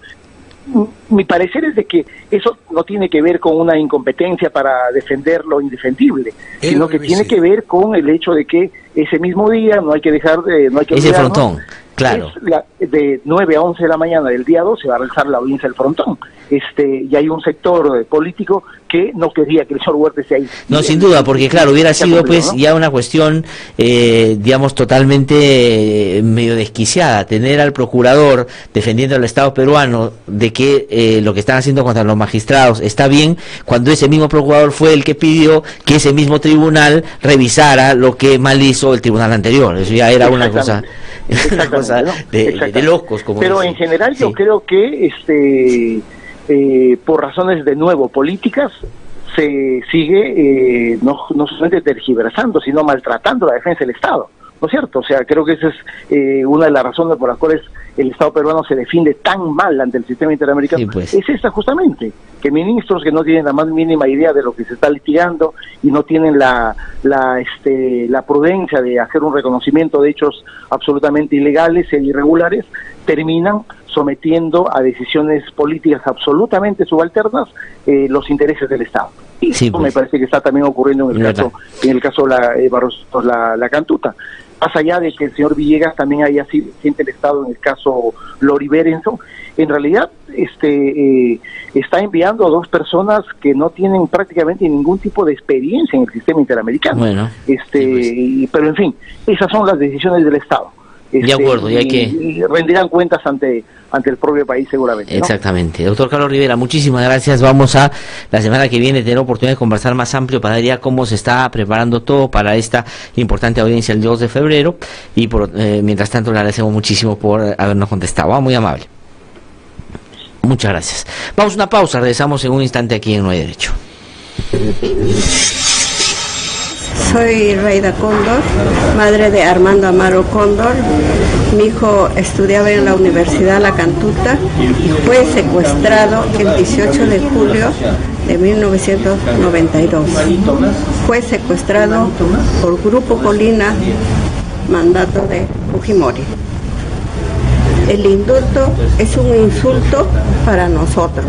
J: Mi parecer es de que eso no tiene que ver con una incompetencia para defender lo indefendible, sino que tiene que ver con el hecho de que ese mismo día no hay que dejar de... No hay que
A: ese frontón, claro.
J: De 9 a 11 de la mañana del día 2 se va a realizar la audiencia del frontón. Y hay un sector político que no quería que el señor Huerta esté ahí.
A: No, sin duda, porque claro, hubiera sido pues, ¿no?, ya una cuestión, digamos, totalmente medio desquiciada, tener al procurador defendiendo al Estado peruano de que lo que están haciendo contra los magistrados está bien, cuando ese mismo procurador fue el que pidió que ese mismo tribunal revisara lo que mal hizo el tribunal anterior. Eso ya era una cosa, ¿no?, de locos. Como
J: pero dicen. En general yo creo que por razones de nuevo políticas se sigue no solamente tergiversando, sino maltratando la defensa del Estado, ¿no es cierto? O sea, creo que esa es una de las razones por las cuales el Estado peruano se defiende tan mal ante el sistema interamericano. Sí, pues. Es esta justamente, que ministros que no tienen la más mínima idea de lo que se está litigando y no tienen la prudencia de hacer un reconocimiento de hechos absolutamente ilegales e irregulares, terminan sometiendo a decisiones políticas absolutamente subalternas los intereses del Estado. Y sí, eso pues. Me parece que está también ocurriendo en el caso la Cantuta. Más allá de que el señor Villegas también haya sido presidente del Estado en el caso Lori Berenson, en realidad está enviando a dos personas que no tienen prácticamente ningún tipo de experiencia en el sistema interamericano. Bueno, pero en fin, esas son las decisiones del Estado.
A: De acuerdo, y
J: rendirán cuentas ante el propio país seguramente, ¿no?
A: Exactamente. Doctor Carlos Rivera, muchísimas gracias. Vamos a la semana que viene tener oportunidad de conversar más amplio para ver ya cómo se está preparando todo para esta importante audiencia el 2 de febrero y mientras tanto le agradecemos muchísimo por habernos contestado. Muy amable. Muchas gracias. Vamos a una pausa, regresamos en un instante aquí en No hay Derecho.
K: Soy Reida Cóndor, madre de Armando Amaro Cóndor. Mi hijo estudiaba en la Universidad La Cantuta y fue secuestrado el 18 de julio de 1992. Fue secuestrado por Grupo Colina, mandato de Fujimori. El indulto es un insulto para nosotros.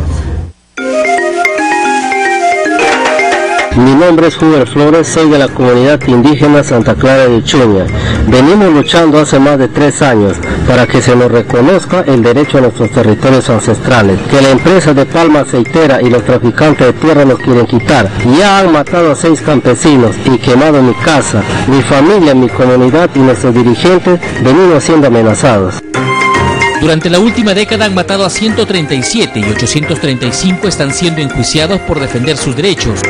L: Mi nombre es Hubert Flores, soy de la comunidad indígena Santa Clara de Chuña. Venimos luchando hace más de 3 años para que se nos reconozca el derecho a nuestros territorios ancestrales, que la empresa de palma aceitera y los traficantes de tierra nos quieren quitar. Ya han matado a 6 campesinos y quemado mi casa, mi familia, mi comunidad y nuestros dirigentes venimos siendo amenazados.
E: Durante la última década han matado a 137 y 835 están siendo enjuiciados por defender sus derechos.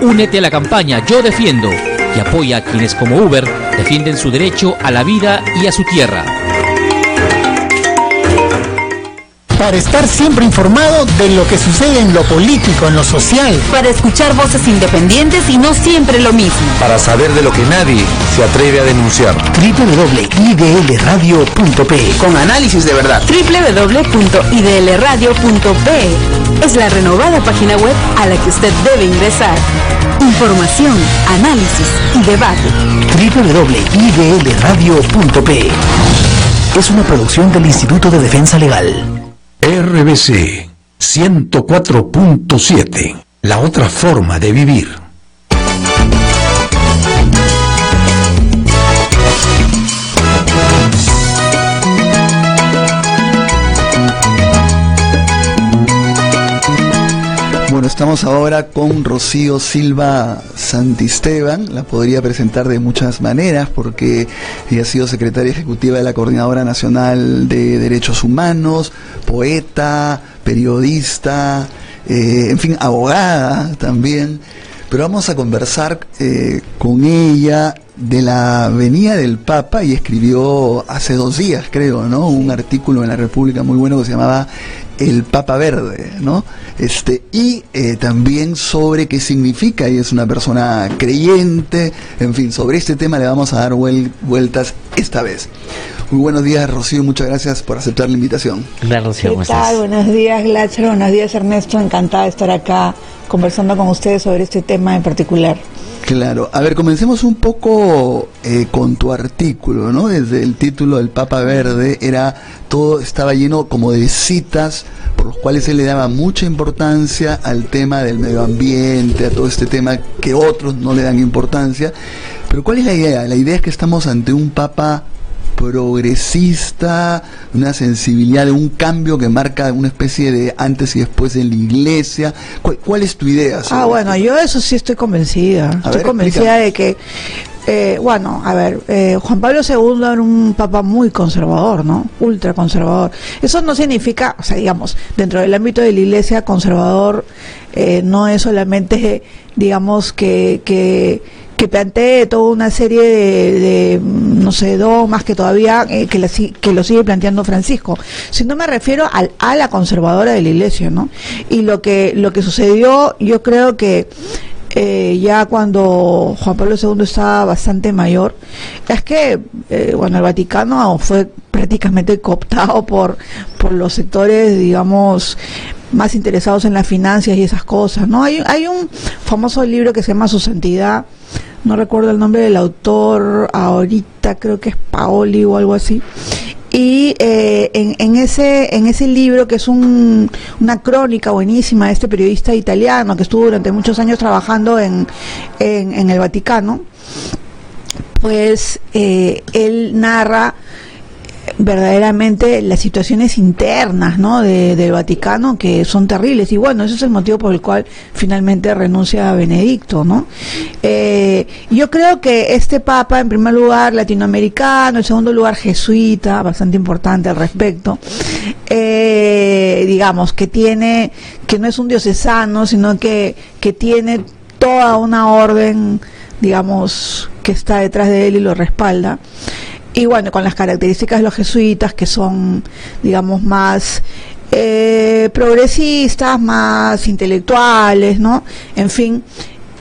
E: Únete a la campaña Yo Defiendo y apoya a quienes como Uber defienden su derecho a la vida y a su tierra.
G: Para estar siempre informado de lo que sucede en lo político, en lo social.
H: Para escuchar voces independientes y no siempre lo mismo.
I: Para saber de lo que nadie se atreve a denunciar.
M: www.idlradio.pe.
I: Con análisis de verdad.
H: www.idlradio.pe. Es la renovada página web a la que usted debe ingresar. Información, análisis y debate.
M: www.idlradio.pe. Es una producción del Instituto de Defensa Legal.
I: RBC 104.7. La otra forma de vivir.
B: Bueno, estamos ahora con Rocío Silva Santisteban. La podría presentar de muchas maneras porque ella ha sido secretaria ejecutiva de la Coordinadora Nacional de Derechos Humanos, poeta, periodista, en fin, abogada también. Pero vamos a conversar con ella de la venida del Papa, y escribió hace 2 días, creo, ¿no? Un artículo en La República muy bueno que se llamaba El Papa Verde, ¿no? Y también sobre qué significa, y es una persona creyente, en fin, sobre este tema le vamos a dar vueltas esta vez. Muy buenos días, Rocío, muchas gracias por aceptar la invitación.
A: Hola, Rocío, ¿cómo estás?
N: Buenos días, Glatzer, buenos días, Ernesto, encantada de estar acá conversando con ustedes sobre este tema en particular.
B: Claro, a ver, comencemos un poco con tu artículo, ¿no? Desde el título del Papa Verde todo estaba lleno como de citas por los cuales él le daba mucha importancia al tema del medio ambiente, a todo este tema que otros no le dan importancia. Pero ¿cuál es la idea? La idea es que estamos ante un Papa progresista, una sensibilidad de un cambio que marca una especie de antes y después en la Iglesia. ¿Cuál es tu idea?
N: Bueno, yo de eso sí estoy convencida. Estoy convencida de que Juan Pablo II era un papa muy conservador, ¿no? Ultra conservador. Eso no significa, o sea, digamos, dentro del ámbito de la Iglesia, conservador no es solamente, digamos, que plantee toda una serie de no sé, dogmas que todavía que lo sigue planteando Francisco, sino me refiero a la conservadora de la Iglesia, ¿no? Y lo que sucedió, yo creo que ya cuando Juan Pablo II estaba bastante mayor, es que el Vaticano fue prácticamente cooptado por los sectores, digamos, más interesados en las finanzas y esas cosas, ¿no? Hay un famoso libro que se llama Su Santidad, no recuerdo el nombre del autor ahorita, creo que es Paoli o algo así. Y en ese libro, que es una crónica buenísima de este periodista italiano que estuvo durante muchos años trabajando en el Vaticano, pues él narra verdaderamente las situaciones internas, ¿no? del Vaticano, que son terribles, y bueno, ese es el motivo por el cual finalmente renuncia a Benedicto, ¿no? Yo creo que este Papa, en primer lugar latinoamericano, en segundo lugar jesuita, bastante importante al respecto, digamos, que no es un diocesano, sino que tiene toda una orden, digamos, que está detrás de él y lo respalda. Y bueno, con las características de los jesuitas, que son, digamos, más progresistas, más intelectuales, ¿no? En fin.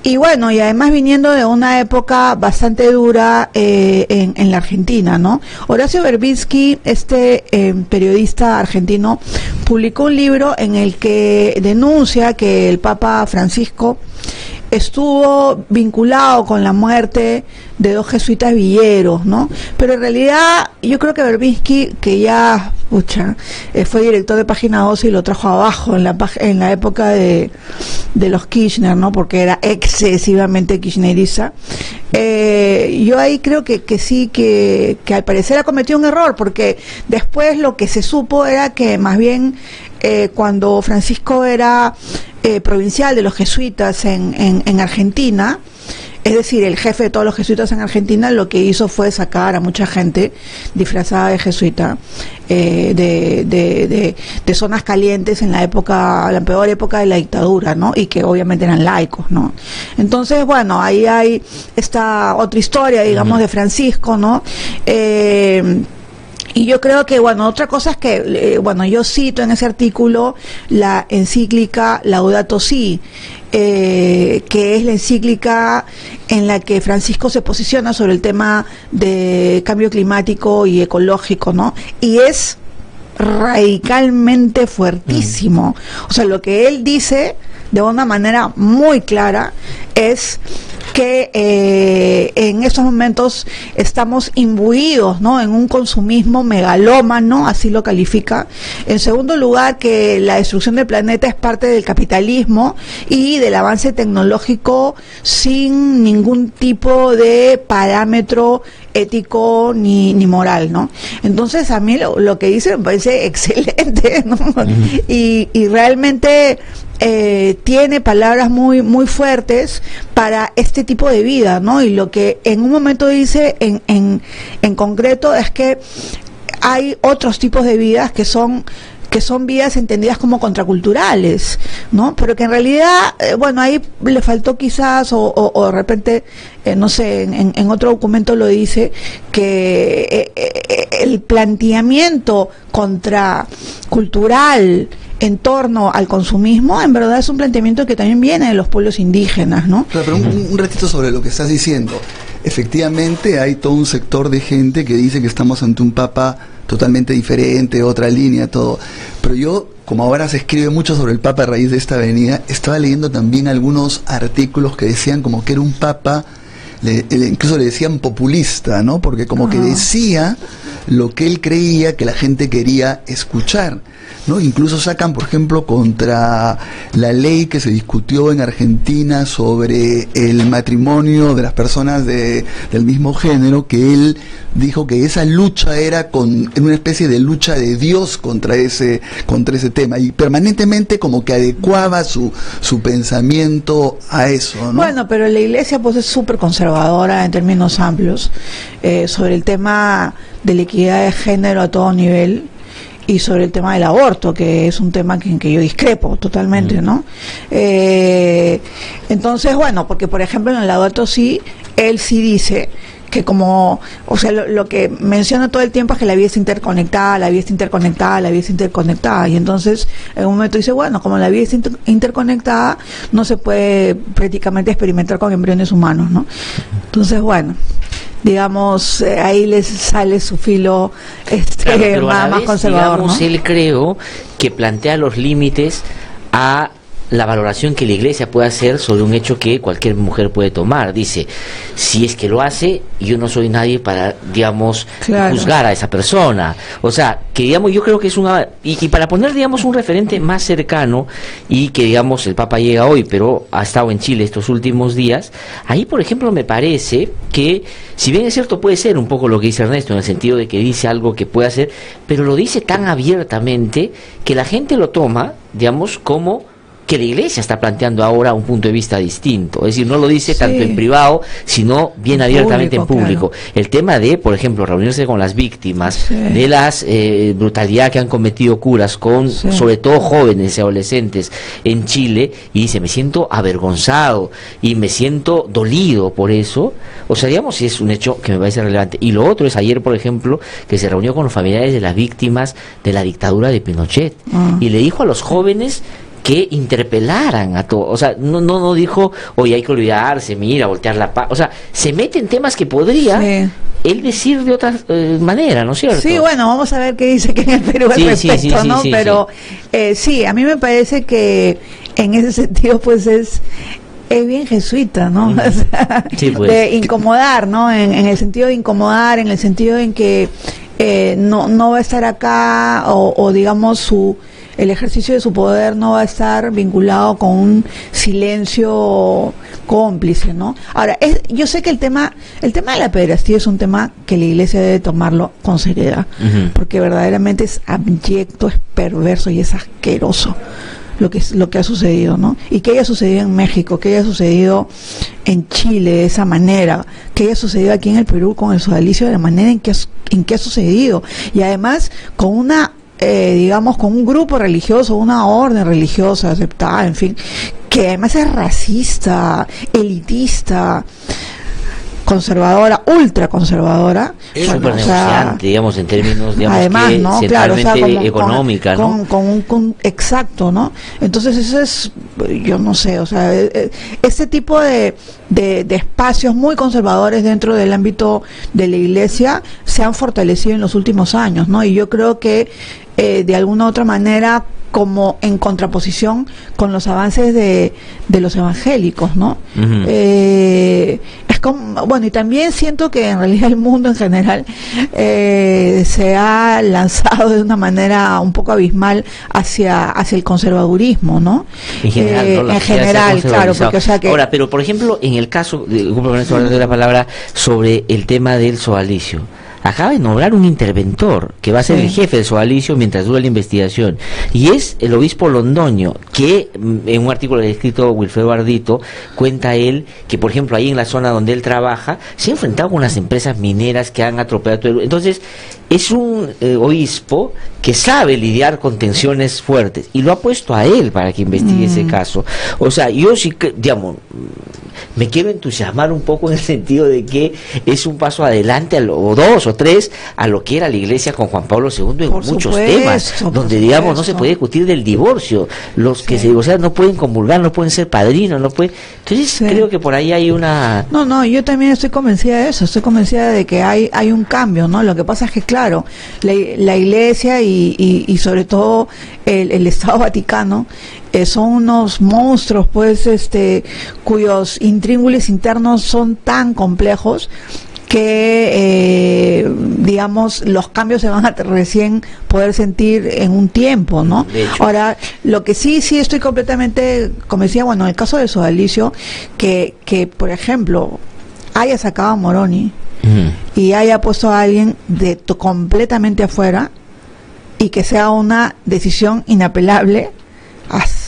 N: Y bueno, y además viniendo de una época bastante dura en la Argentina, ¿no? Horacio Verbitsky, periodista argentino, publicó un libro en el que denuncia que el Papa Francisco estuvo vinculado con la muerte de 2 jesuitas villeros, ¿no? Pero en realidad yo creo que Verbitsky, que ya fue director de Página 12 y lo trajo abajo en la época de los Kirchner, ¿no? Porque era excesivamente kirchnerista. Yo ahí creo que sí, que al parecer ha cometido un error, porque después lo que se supo era que más bien cuando Francisco era provincial de los jesuitas en Argentina, es decir, el jefe de todos los jesuitas en Argentina, lo que hizo fue sacar a mucha gente disfrazada de jesuita de zonas calientes en la peor época de la dictadura, ¿no? Y que obviamente eran laicos, ¿no? Entonces, bueno, ahí hay esta otra historia, digamos, de Francisco, ¿no? Y yo creo que, bueno, otra cosa es que, yo cito en ese artículo la encíclica Laudato Si, que es la encíclica en la que Francisco se posiciona sobre el tema de cambio climático y ecológico, ¿no? Y es radicalmente fuertísimo. O sea, lo que él dice de una manera muy clara es que en estos momentos estamos imbuidos, ¿no?, en un consumismo megalómano, así lo califica. En segundo lugar, que la destrucción del planeta es parte del capitalismo y del avance tecnológico sin ningún tipo de parámetro ético ni moral, ¿no? Entonces a mí lo que dice me parece excelente, ¿no? Y realmente tiene palabras muy fuertes para este tipo de vida, ¿no? Y lo que en un momento dice en concreto es que hay otros tipos de vidas que son vidas entendidas como contraculturales, ¿no? Pero que en realidad, ahí le faltó quizás, o de repente, no sé, en otro documento lo dice, que el planteamiento contracultural en torno al consumismo, en verdad es un planteamiento que también viene de los pueblos indígenas, ¿no?
B: Claro, pero un ratito sobre lo que estás diciendo. Efectivamente hay todo un sector de gente que dice que estamos ante un papa totalmente diferente, otra línea, todo. Pero yo, como ahora se escribe mucho sobre el papa a raíz de esta avenida, estaba leyendo también algunos artículos que decían como que era un papa, incluso le decían populista, ¿no? Porque como que decía lo que él creía que la gente quería escuchar, ¿no? Incluso sacan, por ejemplo, contra la ley que se discutió en Argentina sobre el matrimonio de las personas del mismo género, que él dijo que esa lucha era en una especie de lucha de Dios contra ese tema, y permanentemente como que adecuaba su pensamiento a eso, ¿no?
N: Bueno, pero la Iglesia pues es súper conservadora en términos amplios sobre el tema de la equidad de género a todo nivel, y sobre el tema del aborto, que es un tema en que yo discrepo totalmente, ¿no? Entonces, porque por ejemplo en el Laudato Si, él sí dice que lo que menciona todo el tiempo es que la vida es interconectada, la vida es interconectada, la vida es interconectada, y entonces en un momento dice, como la vida es interconectada, no se puede prácticamente experimentar con embriones humanos, ¿no? Entonces, digamos, ahí les sale su filo más conservador,
A: digamos, ¿no? Él creo que plantea los límites a la valoración que la Iglesia puede hacer sobre un hecho que cualquier mujer puede tomar. Dice, si es que lo hace, yo no soy nadie para, digamos, juzgar a esa persona. O sea, que digamos, yo creo que es y para poner, digamos, un referente más cercano, y que, digamos, el Papa llega hoy, pero ha estado en Chile estos últimos días, ahí, por ejemplo, me parece que, si bien es cierto, puede ser un poco lo que dice Ernesto, en el sentido de que dice algo que puede hacer, pero lo dice tan abiertamente que la gente lo toma, digamos, como que la Iglesia está planteando ahora un punto de vista distinto. Es decir, no lo dice tanto en privado, sino bien abiertamente en público. Claro. El tema de, por ejemplo, reunirse con las víctimas de las brutalidad que han cometido curas con, sobre todo jóvenes y adolescentes en Chile, y dice, me siento avergonzado y me siento dolido por eso. O sea, digamos, es un hecho que me parece relevante. Y lo otro es ayer, por ejemplo, que se reunió con los familiares de las víctimas de la dictadura de Pinochet, y le dijo a los jóvenes que interpelaran a todo, o sea, no dijo, oye, hay que olvidarse, mira, voltear la paz, o sea, se mete en temas que podría él decir de otra manera, ¿no es cierto?
N: Sí, vamos a ver qué dice que en el Perú al respecto, ¿no? Pero sí, a mí me parece que en ese sentido, pues es bien jesuita, ¿no? O sea, de incomodar, ¿no? En el sentido de incomodar, en el sentido en que no va a estar acá, o digamos, el ejercicio de su poder no va a estar vinculado con un silencio cómplice, ¿no? Ahora, yo sé que el tema de la pederastía es un tema que la Iglesia debe tomarlo con seriedad, porque verdaderamente es abyecto, es perverso y es asqueroso lo que ha sucedido, ¿no? Y que haya sucedido en México, que haya sucedido en Chile de esa manera, que haya sucedido aquí en el Perú con el sodalicio de la manera en que ha sucedido, y además con digamos, con un grupo religioso, una orden religiosa aceptada, en fin, que además es racista, elitista. conservadora, ultra conservadora.
A: Es súper negociante, digamos, en términos, digamos,
N: además,
A: que
N: ¿no? Claro,
A: económica, ¿no?
N: Exacto, ¿no? Entonces eso es, yo no sé, o sea, este tipo de espacios muy conservadores dentro del ámbito de la Iglesia se han fortalecido en los últimos años, ¿no? Y yo creo que de alguna u otra manera como en contraposición con los avances de los evangélicos, ¿no?
A: Uh-huh.
N: Es como, bueno, y también siento que en realidad el mundo en general se ha lanzado de una manera un poco abismal hacia el conservadurismo, ¿no?
A: En general, ¿no?
N: En general, claro, porque o sea que...
A: Ahora, pero por ejemplo, en el caso, de la palabra, sobre el tema del sodalicio, acaba de nombrar un interventor que va a ser el jefe del sodalicio mientras dura la investigación, y es el obispo Londoño, que en un artículo que ha escrito Wilfredo Ardito cuenta él que, por ejemplo, ahí en la zona donde él trabaja se ha enfrentado con unas empresas mineras que han atropellado todo el... Entonces es un obispo que sabe lidiar con tensiones fuertes y lo ha puesto a él para que investigue ese caso. O sea, yo sí que, digamos, me quiero entusiasmar un poco en el sentido de que es un paso adelante, o dos o tres, a lo que era la Iglesia con Juan Pablo II en muchos temas, donde, digamos, no se puede discutir del divorcio, los que se divorcian no pueden comulgar, no pueden ser padrinos, no pueden... Entonces creo que por ahí hay una...
N: No, yo también estoy convencida de eso, estoy convencida de que hay un cambio, ¿no? Lo que pasa es que, claro, la Iglesia y sobre todo el Estado Vaticano son unos monstruos, pues, cuyos intríngulis internos son tan complejos que, digamos, los cambios se van a recién poder sentir en un tiempo, ¿no? Ahora, lo que sí estoy completamente convencida, bueno, en el caso del sodalicio, que por ejemplo, haya sacado a Moroni y haya puesto a alguien completamente afuera y que sea una decisión inapelable,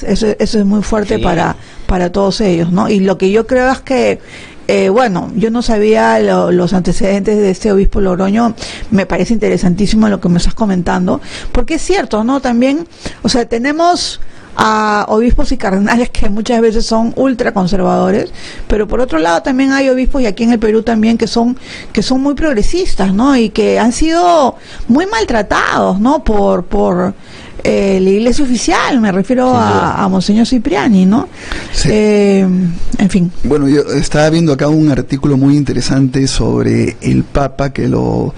N: eso es muy fuerte para todos ellos, ¿no? Y lo que yo creo es que bueno, yo no sabía los antecedentes de este obispo Logroño, me parece interesantísimo lo que me estás comentando, porque es cierto, ¿no? También, o sea, tenemos a obispos y cardenales que muchas veces son ultra conservadores, pero por otro lado también hay obispos, y aquí en el Perú también, que son muy progresistas, ¿no? Y que han sido muy maltratados, ¿no? Por la Iglesia oficial, me refiero a Monseñor Cipriani, ¿no?
B: Sí.
N: En fin.
B: Bueno, yo estaba viendo acá un artículo muy interesante sobre el Papa que no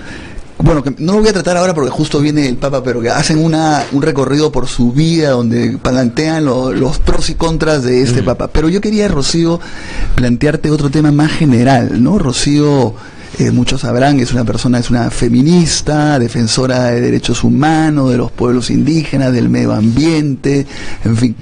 B: lo voy a tratar ahora porque justo viene el Papa, pero que hacen un recorrido por su vida donde plantean los pros y contras de este Papa. Pero yo quería, Rocío, plantearte otro tema más general, ¿no? Rocío, muchos sabrán, es una feminista, defensora de derechos humanos, de los pueblos indígenas, del medio ambiente, en fin.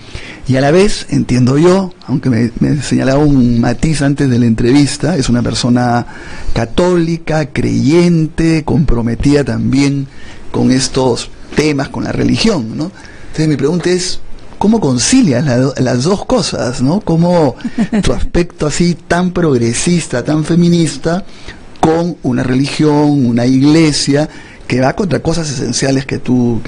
B: Y a la vez, entiendo yo, aunque me señalaba un matiz antes de la entrevista, es una persona católica, creyente, comprometida también con estos temas, con la religión, ¿no? Entonces mi pregunta es, ¿cómo concilias las dos cosas, ¿no? ¿Cómo tu aspecto así tan progresista, tan feminista, con una religión, una iglesia que va contra cosas esenciales que tú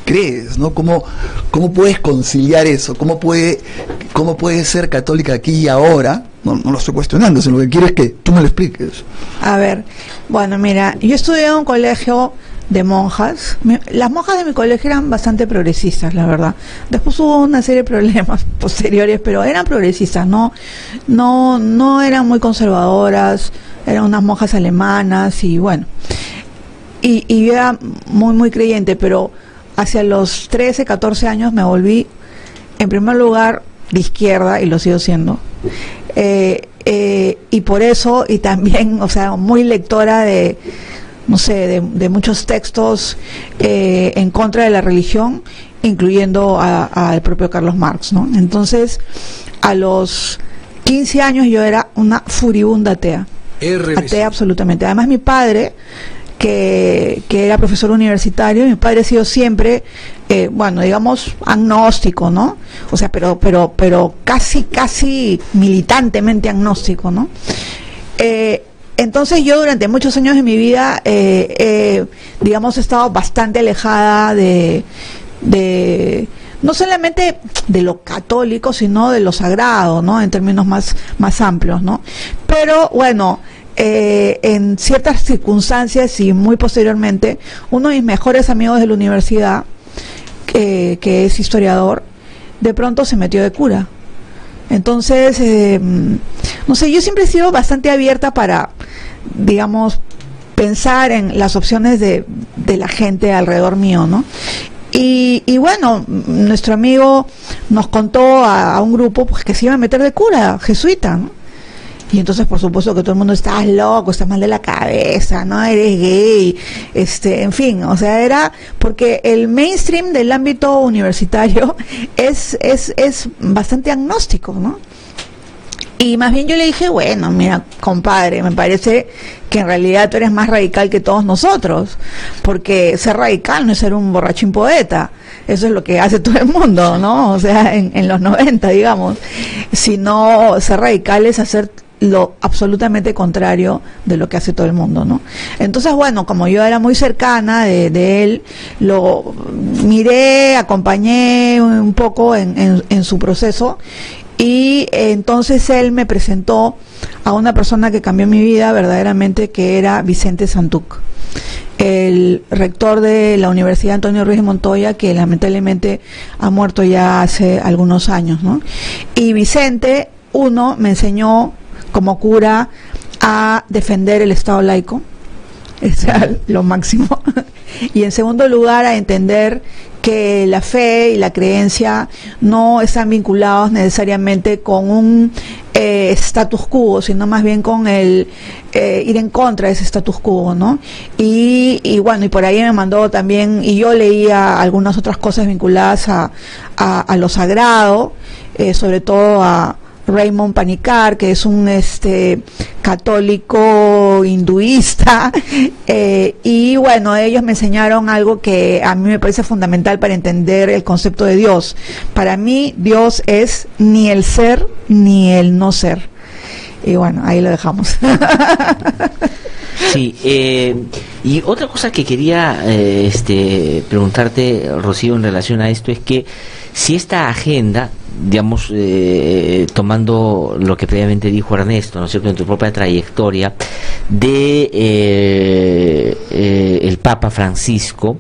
B: crees, ¿no? ¿Cómo puedes conciliar eso? ¿Cómo puedes ser católica aquí y ahora? No lo estoy cuestionando, sino lo que quiero es que tú me lo expliques.
N: A ver, bueno, mira, yo estudié en un colegio de monjas. Las monjas de mi colegio eran bastante progresistas, la verdad. Después hubo una serie de problemas posteriores, pero eran progresistas, no eran muy conservadoras, eran unas monjas alemanas y bueno. Y yo era muy, muy creyente, pero hacia los 13, 14 años me volví, en primer lugar, de izquierda, y lo sigo siendo. Y por eso, y también, o sea, muy lectora de muchos textos en contra de la religión, incluyendo al propio Carlos Marx, ¿no? Entonces, a los 15 años yo era una furibunda atea. Atea absolutamente. Además, mi padre, que era profesor universitario, mi padre ha sido siempre, bueno, digamos, agnóstico, ¿no? O sea, pero casi militantemente agnóstico, ¿no? Entonces yo durante muchos años de mi vida, digamos, he estado bastante alejada de no solamente de lo católico, sino de lo sagrado, ¿no? En términos más amplios, ¿no? Pero bueno, en ciertas circunstancias y muy posteriormente, uno de mis mejores amigos de la universidad, que es historiador, de pronto se metió de cura. Entonces, no sé, yo siempre he sido bastante abierta para, digamos, pensar en las opciones de la gente alrededor mío, ¿no? Y bueno, nuestro amigo nos contó a un grupo pues, que se iba a meter de cura, jesuita, ¿no? Y entonces, por supuesto, que todo el mundo, estás loco, estás mal de la cabeza, no eres gay, en fin, o sea, era porque el mainstream del ámbito universitario es bastante agnóstico, ¿no? Y más bien yo le dije, bueno, mira, compadre, me parece que en realidad tú eres más radical que todos nosotros, porque ser radical no es ser un borrachín poeta, eso es lo que hace todo el mundo, ¿no? O sea, en los 90, digamos, sino ser radical es hacer lo absolutamente contrario de lo que hace todo el mundo, ¿no? Entonces, bueno, como yo era muy cercana de él, lo miré, acompañé un poco en su proceso, y entonces él me presentó a una persona que cambió mi vida verdaderamente, que era Vicente Santuc, el rector de la Universidad Antonio Ruiz de Montoya, que lamentablemente ha muerto ya hace algunos años, ¿no? Y Vicente, me enseñó como cura a defender el Estado laico, es lo máximo, y en segundo lugar a entender que la fe y la creencia no están vinculados necesariamente con un status quo, sino más bien con el ir en contra de ese status quo, ¿no? Y bueno, y por ahí me mandó también, y yo leía algunas otras cosas vinculadas a lo sagrado, sobre todo a Raymond Panikkar, que es un católico hinduista, y bueno, ellos me enseñaron algo que a mí me parece fundamental para entender el concepto de Dios. Para mí, Dios es ni el ser ni el no ser. Y bueno, ahí lo dejamos.
A: Sí, y otra cosa que quería preguntarte, Rocío, en relación a esto, es que si esta agenda, digamos, tomando lo que previamente dijo Ernesto, ¿no es cierto?, en tu propia trayectoria de el Papa Francisco,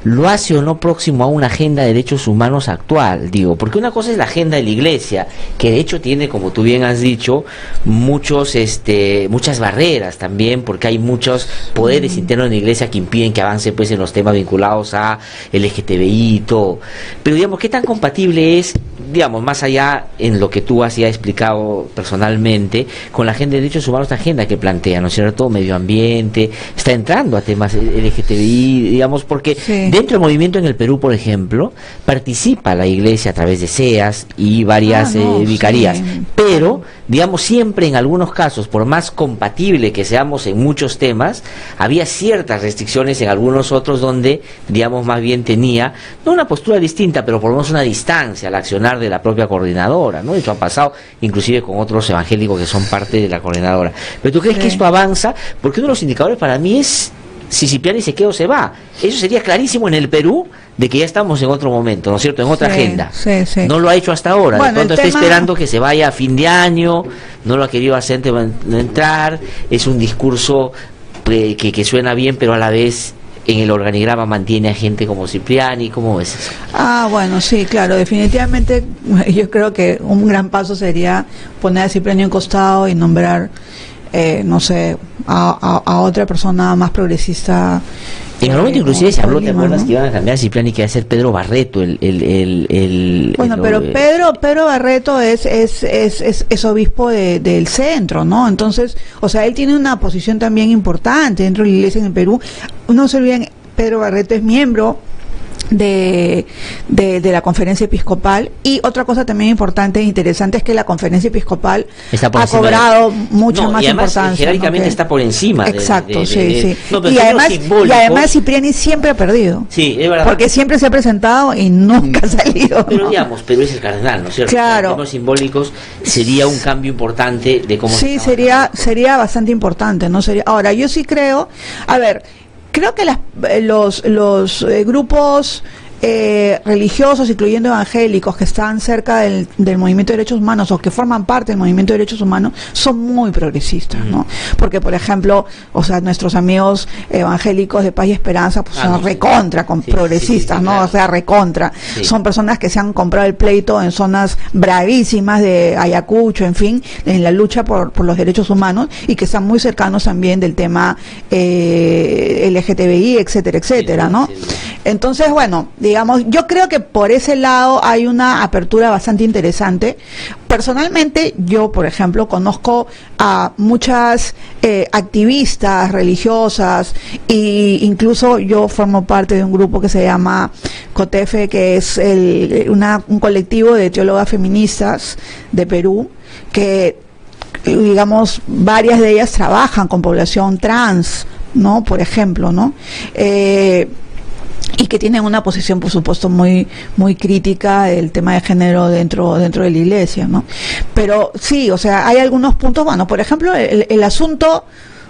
A: lo hace o no próximo a una agenda de derechos humanos actual, digo, porque una cosa es la agenda de la Iglesia, que de hecho tiene, como tú bien has dicho, muchas barreras también, porque hay muchos poderes internos en la Iglesia que impiden que avance pues en los temas vinculados a LGTBI y todo. Pero digamos, ¿qué tan compatible es, digamos, más allá en lo que tú has ya explicado personalmente, con la agenda de derechos humanos, esta agenda que plantea, ¿no es cierto?, medio ambiente, está entrando a temas LGTBI, digamos, porque sí, dentro del movimiento en el Perú, por ejemplo, participa la Iglesia a través de SEAS y varias vicarías, sí, pero, digamos, siempre en algunos casos, por más compatible que seamos en muchos temas, había ciertas restricciones en algunos otros donde, digamos, más bien tenía, no una postura distinta, pero por lo menos una distancia al accionar de la propia coordinadora, ¿no? Eso ha pasado inclusive con otros evangélicos que son parte de la coordinadora. Pero ¿tú crees que esto avanza? Porque uno de los indicadores para mí es si Cipriani se queda o se va. Eso sería clarísimo en el Perú, de que ya estamos en otro momento, ¿no es cierto?, en otra agenda. No lo ha hecho hasta ahora, bueno, de pronto está esperando que se vaya a fin de año, no lo ha querido hacer entrar, es un discurso que suena bien, pero a la vez en el organigrama mantiene a gente como Cipriani. ¿Cómo ves eso?
N: Bueno, sí, claro, definitivamente yo creo que un gran paso sería poner a Cipriani en costado y nombrar no sé, a otra persona más progresista.
A: En el momento inclusive se habló, ¿te acuerdas?, ¿no?, que iban a cambiar a Cipriani, que iba a ser Pedro Barreto
N: pero Pedro Barreto es obispo del centro, ¿no? Entonces, o sea, él tiene una posición también importante dentro de la Iglesia en el Perú. No se olviden, Pedro Barreto es miembro de la conferencia episcopal, y otra cosa también importante e interesante es que la conferencia episcopal ha cobrado mucha más importancia,
A: jerárquicamente, ¿no?, está por encima.
N: Exacto, sí. No, y además Cipriani siempre ha perdido.
A: Sí, es verdad.
N: Porque siempre se ha presentado y nunca ha salido.
A: Pero ¿no?, digamos, pero es el cardenal, ¿no es cierto?
N: Claro.
A: En términos simbólicos sería un cambio importante de cómo.
N: Sí, sería bastante importante, ¿no? Ahora, yo sí creo, creo que los grupos religiosos, incluyendo evangélicos, que están cerca del movimiento de derechos humanos o que forman parte del movimiento de derechos humanos, son muy progresistas, ¿no? Porque, por ejemplo, o sea, nuestros amigos evangélicos de Paz y Esperanza pues son recontra progresistas, ¿no? Claro. O sea, recontra. Sí. Son personas que se han comprado el pleito en zonas bravísimas de Ayacucho, en fin, en la lucha por los derechos humanos, y que están muy cercanos también del tema LGTBI, etcétera, etcétera, ¿no? Entonces, bueno, digamos, yo creo que por ese lado hay una apertura bastante interesante. Personalmente, yo, por ejemplo, conozco a muchas activistas religiosas, e incluso yo formo parte de un grupo que se llama COTEFE, que es un colectivo de teólogas feministas de Perú, que, digamos, varias de ellas trabajan con población trans, ¿no? Por ejemplo, ¿no? Y que tienen una posición, por supuesto, muy crítica del tema de género dentro de la iglesia, ¿no? Pero sí, o sea, hay algunos puntos, bueno, por ejemplo, el asunto,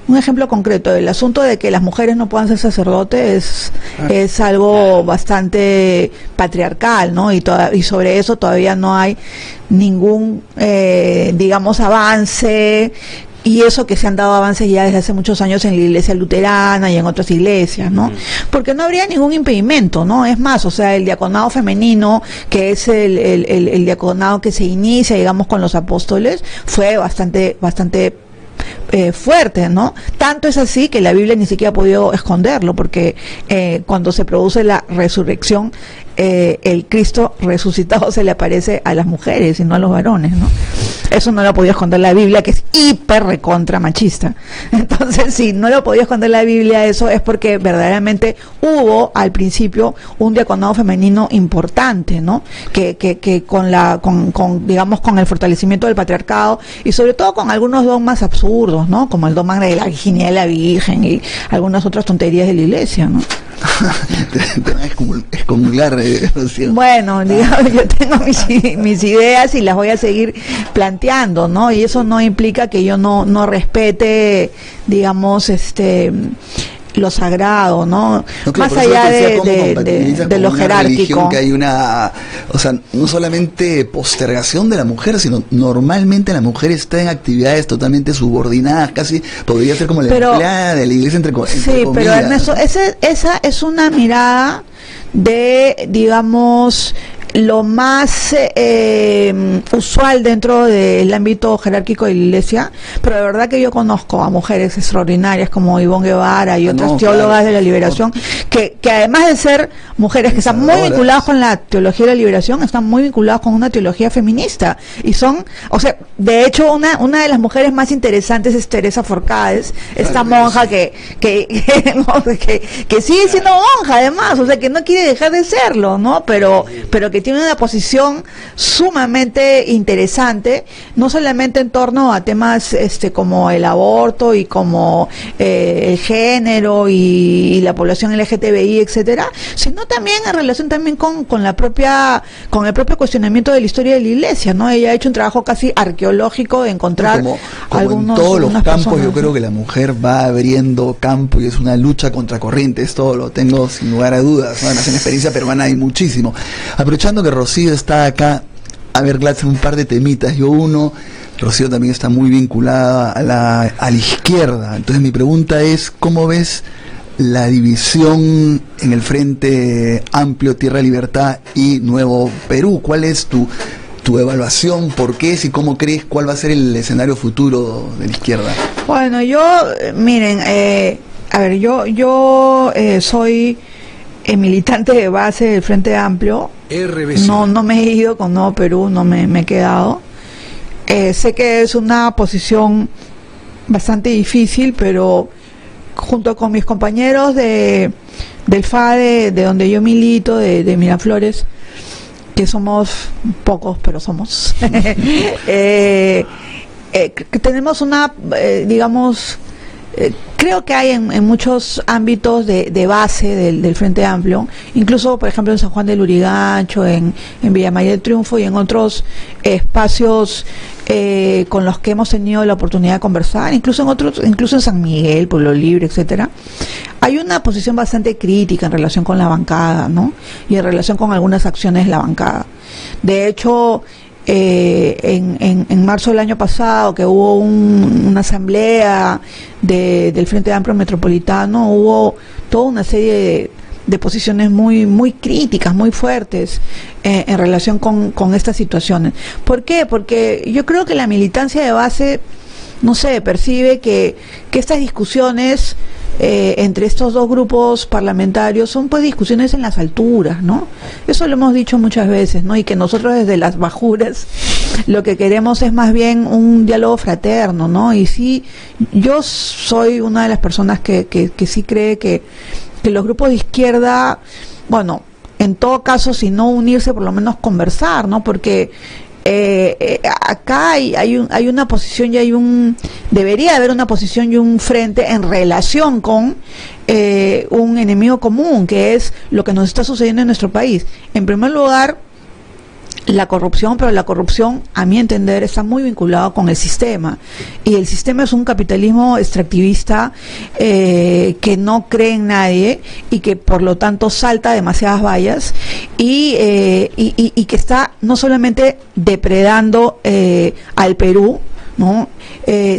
N: un ejemplo concreto, el asunto de que las mujeres no puedan ser sacerdotes es algo bastante patriarcal, ¿no? Y sobre eso todavía no hay ningún, digamos, avance. Y eso que se han dado avances ya desde hace muchos años en la iglesia luterana y en otras iglesias, ¿no? Porque no habría ningún impedimento, ¿no? Es más, o sea, el diaconado femenino, que es el diaconado que se inicia, digamos, con los apóstoles, fue bastante fuerte, ¿no? Tanto es así que la Biblia ni siquiera ha podido esconderlo, porque cuando se produce la resurrección, el Cristo resucitado se le aparece a las mujeres y no a los varones, ¿no? Eso no lo podía esconder la Biblia, que es hiper recontra machista. Entonces, si no lo podía esconder la Biblia, eso es porque verdaderamente hubo al principio un diaconado femenino importante, ¿no? Que con digamos, con el fortalecimiento del patriarcado y sobre todo con algunos dogmas absurdos, ¿no? Como el dogma de la virginidad de la Virgen y algunas otras tonterías de la iglesia, ¿no?
B: Excomulgar,
N: bueno, digamos, yo tengo mis ideas y las voy a seguir planteando, ¿no? Y eso no implica que yo no respete, digamos, lo sagrado, ¿no? Claro, más allá de lo jerárquico.
B: Que hay una, o sea, no solamente postergación de la mujer, sino normalmente la mujer está en actividades totalmente subordinadas, casi podría ser como la empleada de la iglesia entre
N: sí,
B: comillas.
N: Pero Ernesto, esa es una mirada de, digamos, lo más usual dentro del ámbito jerárquico de la iglesia, pero de verdad que yo conozco a mujeres extraordinarias como Ivonne Guevara y otras teólogas de la liberación, que además de ser mujeres que están muy vinculadas con la teología de la liberación, están muy vinculadas con una teología feminista, y son, o sea, de hecho una de las mujeres más interesantes es Teresa Forcades, esta monja que sigue siendo monja además, o sea, que no quiere dejar de serlo, ¿no? Pero que tiene una posición sumamente interesante, no solamente en torno a temas como el aborto y como el género y la población LGTBI, etcétera, sino también en relación también con el propio cuestionamiento de la historia de la iglesia, ¿no? Ella ha hecho un trabajo casi arqueológico de encontrar
B: como
N: algunos,
B: en todos los campos
N: personas,
B: yo creo que la mujer va abriendo campo y es una lucha contra corriente, esto lo tengo sin lugar a dudas, ¿no? Además en experiencia peruana hay muchísimo. Aprovechando que Rocío está acá, a ver, Gladys, un par de temitas. Rocío también está muy vinculada a la izquierda. Entonces mi pregunta es, ¿cómo ves la división en el Frente Amplio, Tierra, Libertad y Nuevo Perú? ¿Cuál es tu evaluación? ¿Por qué es y cómo crees cuál va a ser el escenario futuro de la izquierda?
N: Bueno, miren, a ver, yo soy militante de base del Frente Amplio.
I: RBC.
N: No me he ido con Nuevo Perú, no me he quedado. Sé que es una posición bastante difícil, pero junto con mis compañeros del FADE, de donde yo milito, de Miraflores, que somos pocos, pero somos, tenemos una, digamos, creo que hay en muchos ámbitos de base del Frente Amplio, incluso por ejemplo en San Juan del Lurigancho, en Villa María del Triunfo y en otros espacios con los que hemos tenido la oportunidad de conversar, incluso en San Miguel, Pueblo Libre, etcétera, hay una posición bastante crítica en relación con la bancada, ¿no? Y en relación con algunas acciones de la bancada. De hecho, en marzo del año pasado, que hubo una asamblea del Frente Amplio Metropolitano, hubo toda una serie de posiciones muy críticas, muy fuertes en relación con estas situaciones. ¿Por qué? Porque yo creo que la militancia de base, no sé, percibe que estas discusiones entre estos dos grupos parlamentarios son pues discusiones en las alturas, ¿no? Eso lo hemos dicho muchas veces, ¿no? Y que nosotros desde las bajuras lo que queremos es más bien un diálogo fraterno, ¿no? Y sí, yo soy una de las personas que sí cree que los grupos de izquierda, bueno, en todo caso, si no unirse, por lo menos conversar, ¿no? Porque acá hay una posición y debería haber una posición y un frente en relación con un enemigo común, que es lo que nos está sucediendo en nuestro país. En primer lugar, la corrupción, pero la corrupción, a mi entender, está muy vinculada con el sistema, y el sistema es un capitalismo extractivista que no cree en nadie y que por lo tanto salta demasiadas vallas y que está no solamente depredando al Perú, ¿no?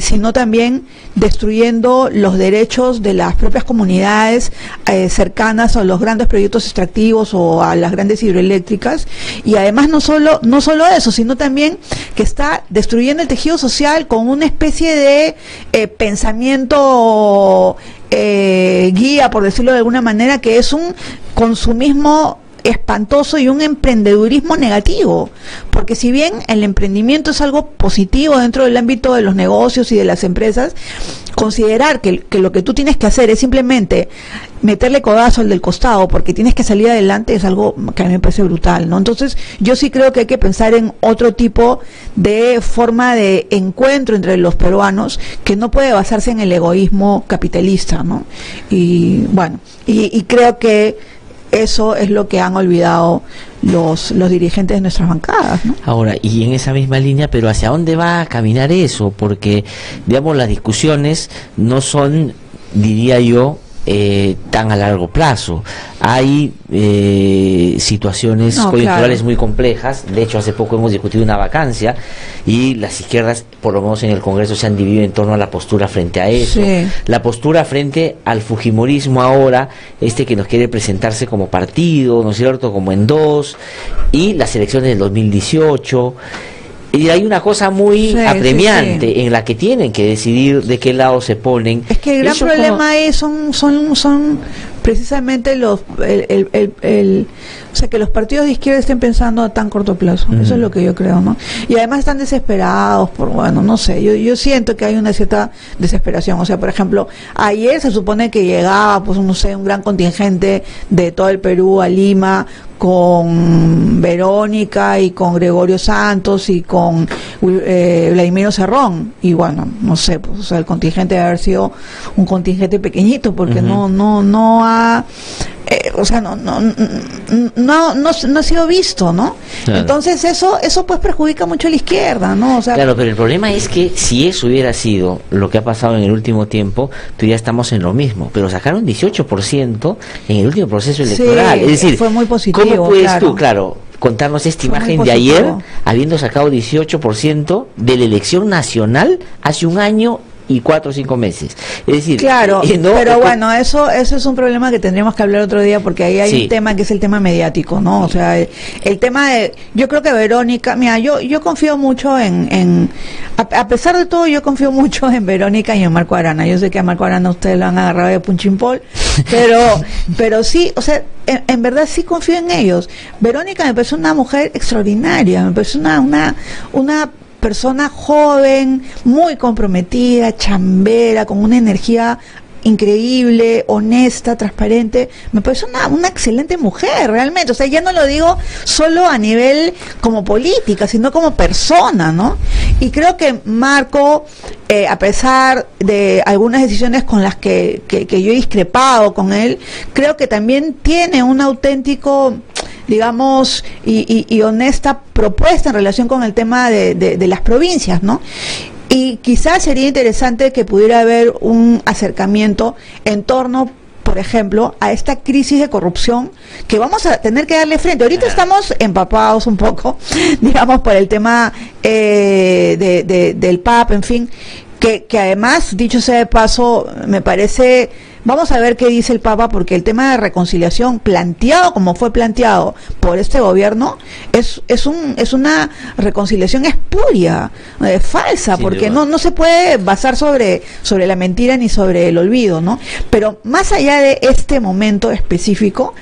N: Sino también destruyendo los derechos de las propias comunidades cercanas a los grandes proyectos extractivos o a las grandes hidroeléctricas, y además no solo eso, sino también que está destruyendo el tejido social con una especie de pensamiento guía, por decirlo de alguna manera, que es un consumismo espantoso y un emprendedurismo negativo, porque si bien el emprendimiento es algo positivo dentro del ámbito de los negocios y de las empresas, considerar que lo que tú tienes que hacer es simplemente meterle codazo al del costado porque tienes que salir adelante es algo que a mí me parece brutal, ¿no? Entonces yo sí creo que hay que pensar en otro tipo de forma de encuentro entre los peruanos que no puede basarse en el egoísmo capitalista, ¿no? Y bueno, y creo que eso es lo que han olvidado los dirigentes de nuestras bancadas, ¿no?
A: Ahora, y en esa misma línea, pero ¿hacia dónde va a caminar eso? Porque, digamos, las discusiones no son, diría yo, tan a largo plazo. Hay situaciones coyunturales muy complejas. De hecho, hace poco hemos discutido una vacancia y las izquierdas, por lo menos en el Congreso, se han dividido en torno a la postura frente a eso. Sí. La postura frente al fujimorismo ahora, que nos quiere presentarse como partido, ¿no es cierto?, como en dos, y las elecciones del 2018. Y hay una cosa muy apremiante en la que tienen que decidir de qué lado se ponen.
N: Es que el gran problema es son precisamente o sea, que los partidos de izquierda estén pensando a tan corto plazo. Eso es lo que yo creo, ¿no? Y además están desesperados no sé, yo siento que hay una cierta desesperación. O sea, por ejemplo, ayer se supone que llegaba, pues no sé, un gran contingente de todo el Perú a Lima con Verónica y con Gregorio Santos y con Vladimiro Cerrón, y bueno, no sé, pues, o sea, el contingente debe haber sido un contingente pequeñito porque no ha no ha sido visto, ¿no? Claro. Entonces eso pues perjudica mucho a la izquierda, ¿no? O sea,
A: claro, pero el problema es que si eso hubiera sido lo que ha pasado en el último tiempo, tú ya estamos en lo mismo, pero sacaron 18% en el último proceso electoral, es decir,
N: fue muy positivo.
A: ¿Cómo puedes tú, contarnos esta imagen de ayer, habiendo sacado 18% de la elección nacional hace un año y 4 o 5 meses? Es decir,
N: claro, pero bueno, eso es un problema que tendríamos que hablar otro día, porque ahí hay un tema que es el tema mediático, ¿no? O sea, el tema de, yo creo que Verónica, mira, yo confío mucho a pesar de todo, yo confío mucho en Verónica y en Marco Arana. Yo sé que a Marco Arana ustedes lo han agarrado de punchimpol, pero sí, o sea, en verdad sí confío en ellos. Verónica me parece una mujer extraordinaria, me parece una persona joven, muy comprometida, chambera, con una energía increíble, honesta, transparente. Me parece una excelente mujer, realmente. O sea, ya no lo digo solo a nivel como política, sino como persona, ¿no? Y creo que Marco, a pesar de algunas decisiones con las que yo he discrepado con él, creo que también tiene un auténtico digamos, y honesta propuesta en relación con el tema de las provincias, ¿no? Y quizás sería interesante que pudiera haber un acercamiento en torno, por ejemplo, a esta crisis de corrupción que vamos a tener que darle frente. Ahorita estamos empapados un poco, digamos, por el tema del PAP, en fin, que además, dicho sea de paso, me parece... Vamos a ver qué dice el Papa, porque el tema de reconciliación planteado como fue planteado por este gobierno es una reconciliación espuria, falsa, sí, porque no se puede basar sobre la mentira ni sobre el olvido, ¿no? Pero más allá de este momento específico,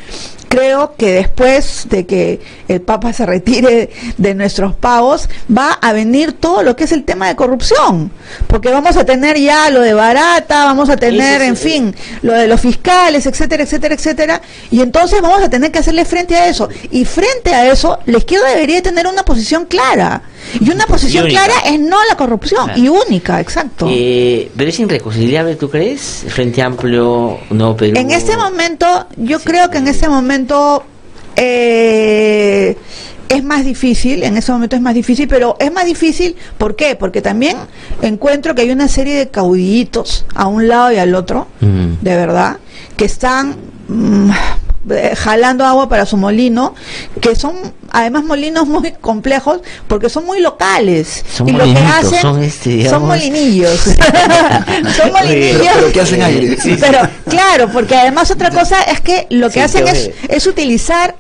N: creo que después de que el Papa se retire de nuestros pagos, va a venir todo lo que es el tema de corrupción, porque vamos a tener ya lo de Barata, vamos a tener, en fin, lo de los fiscales, etcétera, etcétera, etcétera, y entonces vamos a tener que hacerle frente a eso, y frente a eso, la izquierda debería tener una posición clara, y una posición clara es no a la corrupción, y única, exacto.
A: Pero es irreconciliable, ¿tú crees? Frente Amplio, no, Perú.
N: En este momento, yo creo que en este momento es más difícil, pero es más difícil, ¿por qué? Porque también encuentro que hay una serie de caudillitos a un lado y al otro, de verdad, que están jalando agua para su molino, que son además molinos muy complejos porque son muy locales,
A: son
N: y lo que hacen son molinillos son molinillos,
B: pero que hacen aire.
N: Pero claro, porque además otra cosa es que lo que hacen es utilizar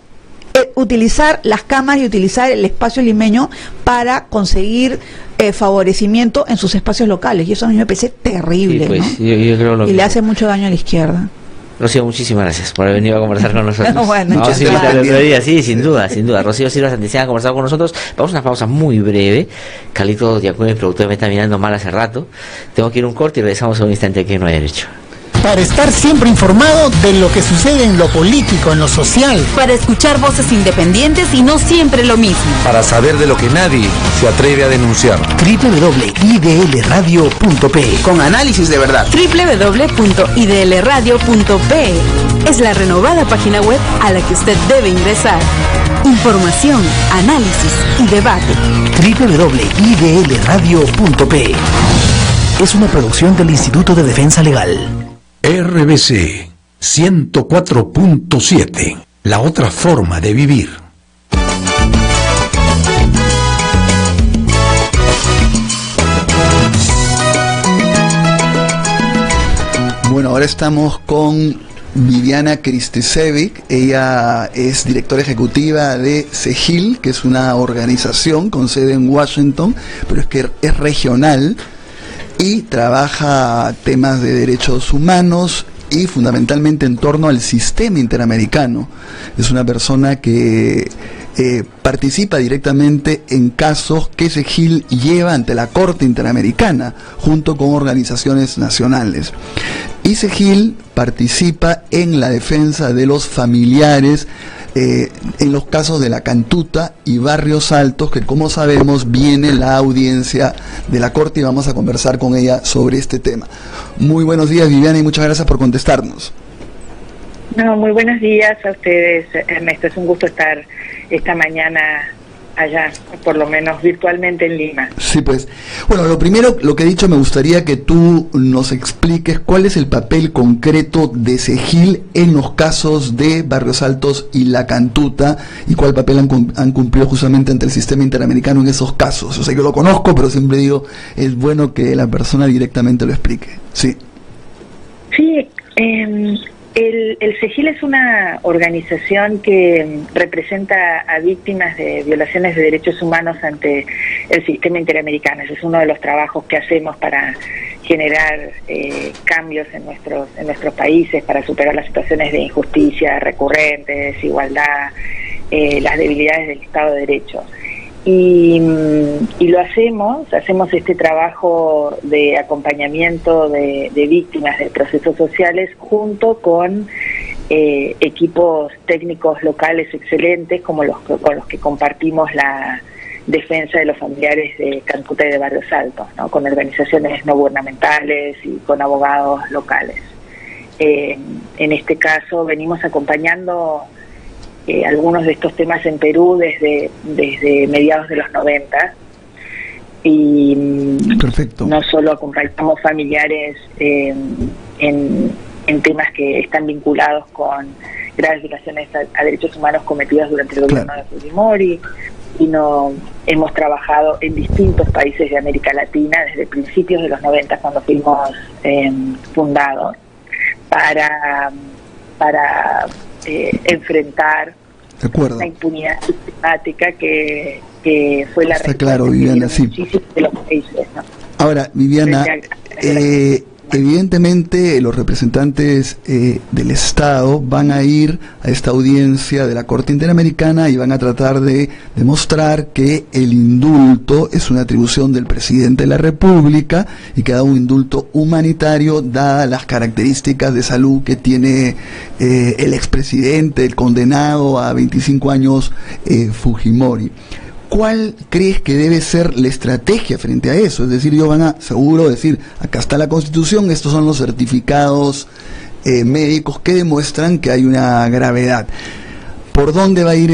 N: las cámaras y utilizar el espacio limeño para conseguir favorecimiento en sus espacios locales, y eso a mí me parece terrible,
A: pues,
N: ¿no?
A: yo creo
N: y le hace mucho daño a la izquierda.
A: Rocío, muchísimas gracias por haber venido a conversar con nosotros.
N: Bueno,
A: no, sí, sin duda. Rocío Silva Santillán ha conversado con nosotros. Vamos a una pausa muy breve. Carlito Diacún, el productor, me está mirando mal hace rato. Tengo que ir a un corte y regresamos a un instante aquí en No hay Derecho.
G: Para estar siempre informado de lo que sucede en lo político, en lo social.
H: Para escuchar voces independientes y no siempre lo mismo.
I: Para saber de lo que nadie se atreve a denunciar.
M: www.idlradio.pe.
I: Con análisis de verdad.
H: www.idlradio.pe. Es la renovada página web a la que usted debe ingresar. Información, análisis y debate.
M: www.idlradio.pe. Es una producción del Instituto de Defensa Legal.
I: RBC 104.7. La otra forma de vivir.
B: Bueno, ahora estamos con Viviana Kristisevic. Ella es directora ejecutiva de CEGIL, que es una organización con sede en Washington, pero es que es regional y trabaja temas de derechos humanos y fundamentalmente en torno al sistema interamericano. Es una persona que participa directamente en casos que CEGIL lleva ante la Corte Interamericana junto con organizaciones nacionales. Y CEGIL participa en la defensa de los familiares en los casos de La Cantuta y Barrios Altos, que como sabemos viene la audiencia de la Corte y vamos a conversar con ella sobre este tema. Muy buenos días, Viviana, y muchas gracias por contestarnos.
O: No, muy buenos días a ustedes, Ernesto. Es un gusto estar esta mañana allá, por lo menos virtualmente en Lima.
B: Sí, pues. Bueno, lo primero, lo que he dicho, me gustaría que tú nos expliques cuál es el papel concreto de CEGIL en los casos de Barrios Altos y La Cantuta, y cuál papel han cumplido justamente ante el sistema interamericano en esos casos. O sea, yo lo conozco, pero siempre digo, es bueno que la persona directamente lo explique. Sí.
O: Sí, el CEGIL es una organización que representa a víctimas de violaciones de derechos humanos ante el sistema interamericano. Ese es uno de los trabajos que hacemos para generar cambios en nuestros países, para superar las situaciones de injusticia recurrente, de desigualdad, las debilidades del Estado de Derecho. Y lo hacemos este trabajo de acompañamiento de víctimas de procesos sociales junto con equipos técnicos locales excelentes como con los que compartimos la defensa de los familiares de Cantuta y de Barrios Altos, ¿no? Con organizaciones no gubernamentales y con abogados locales. En este caso venimos acompañando algunos de estos temas en Perú desde mediados de los 90, y
B: perfecto.
O: No solo acompañamos familiares en temas que están vinculados con graves violaciones a derechos humanos cometidas durante el gobierno de Fujimori, sino hemos trabajado en distintos países de América Latina desde principios de los 90, cuando fuimos fundados, para enfrentar la impunidad sistemática que fue la
B: respuesta. Claro, Viviana, sí.
O: De los países, ¿no?
B: Ahora, Viviana, evidentemente los representantes del Estado van a ir a esta audiencia de la Corte Interamericana y van a tratar de demostrar que el indulto es una atribución del presidente de la República y que da un indulto humanitario dadas las características de salud que tiene el expresidente, el condenado a 25 años Fujimori. ¿Cuál crees que debe ser la estrategia frente a eso? Es decir, ellos van a seguro decir, acá está la Constitución, estos son los certificados médicos que demuestran que hay una gravedad. ¿Por dónde va a ir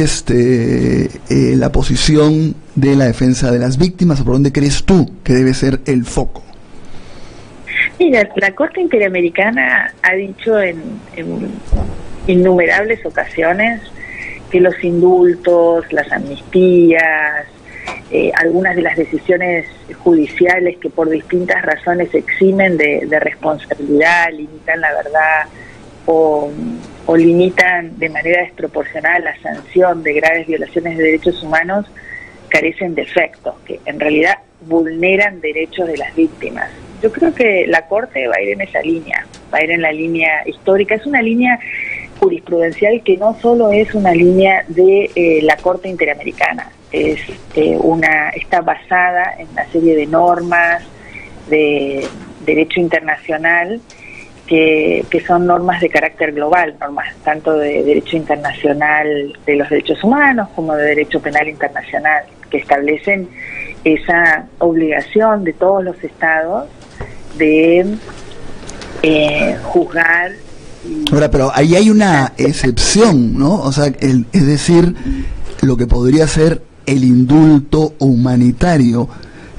B: la posición de la defensa de las víctimas, o por dónde crees tú que debe ser el foco?
O: Mira, la Corte Interamericana ha dicho en innumerables ocasiones que los indultos, las amnistías, algunas de las decisiones judiciales que por distintas razones eximen de responsabilidad, limitan la verdad o limitan de manera desproporcional la sanción de graves violaciones de derechos humanos, carecen de efectos, que en realidad vulneran derechos de las víctimas. Yo creo que la Corte va a ir en esa línea, va a ir en la línea histórica, es una línea jurisprudencial que no solo es una línea de la Corte Interamericana, está basada en una serie de normas de derecho internacional que son normas de carácter global, normas tanto de derecho internacional de los derechos humanos como de derecho penal internacional, que establecen esa obligación de todos los estados de juzgar.
B: Ahora, pero ahí hay una excepción, ¿no? O sea, es decir, lo que podría ser el indulto humanitario.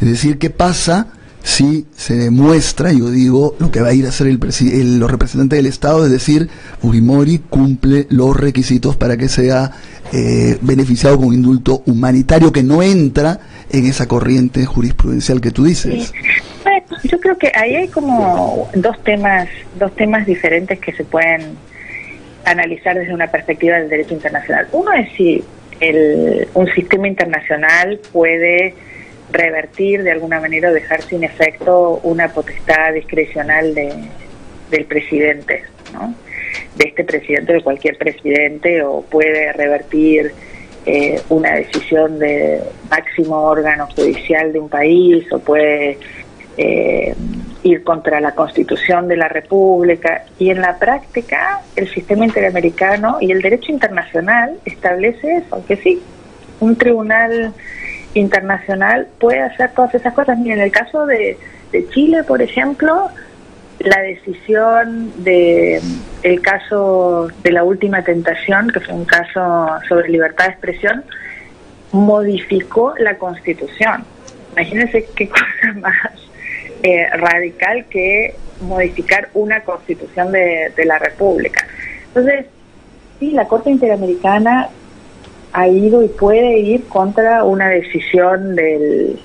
B: Es decir, ¿qué pasa si se demuestra, yo digo, lo que va a ir a hacer los representantes del Estado, es decir, Fujimori cumple los requisitos para que sea beneficiado con un indulto humanitario que no entra en esa corriente jurisprudencial que tú dices?
O: Sí. Bueno, yo creo que ahí hay como dos temas diferentes que se pueden analizar desde una perspectiva del derecho internacional. Uno es si un sistema internacional puede revertir de alguna manera o dejar sin efecto una potestad discrecional del presidente, ¿no? De este presidente, de cualquier presidente, o puede revertir una decisión de máximo órgano judicial de un país, o puede ir contra la Constitución de la República. Y en la práctica el sistema interamericano y el derecho internacional establece eso, que sí, un tribunal internacional puede hacer todas esas cosas. Mira, en el caso de Chile, por ejemplo, la decisión el caso de la última tentación, que fue un caso sobre libertad de expresión, modificó la Constitución. Imagínense qué cosa más radical que modificar una Constitución de la República. Entonces, sí, la Corte Interamericana ha ido y puede ir contra una decisión del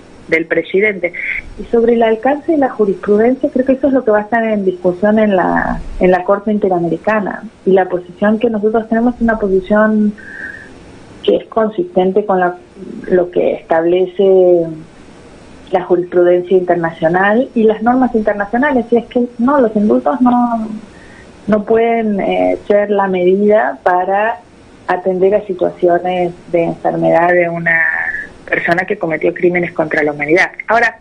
O: presidente. Y sobre el alcance de la jurisprudencia, creo que eso es lo que va a estar en discusión en la Corte Interamericana. Y la posición que nosotros tenemos es una posición que es consistente con lo que establece la jurisprudencia internacional y las normas internacionales. Y es que no, los indultos no pueden ser la medida para atender a situaciones de enfermedad de una persona que cometió crímenes contra la humanidad. Ahora,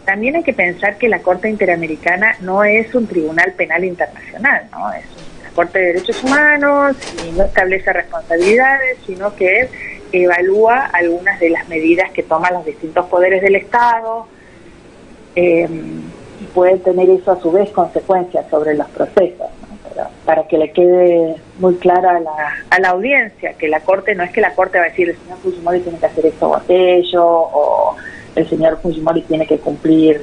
O: también hay que pensar que la Corte Interamericana no es un tribunal penal internacional, ¿no? Es una Corte de Derechos Humanos y no establece responsabilidades, sino que evalúa algunas de las medidas que toman los distintos poderes del Estado, y puede tener eso a su vez consecuencias sobre los procesos, ¿no? para que le quede muy claro a la audiencia, que la Corte, no es que la Corte va a decir el señor Fujimori tiene que hacer esto o aquello, o el señor Fujimori tiene que cumplir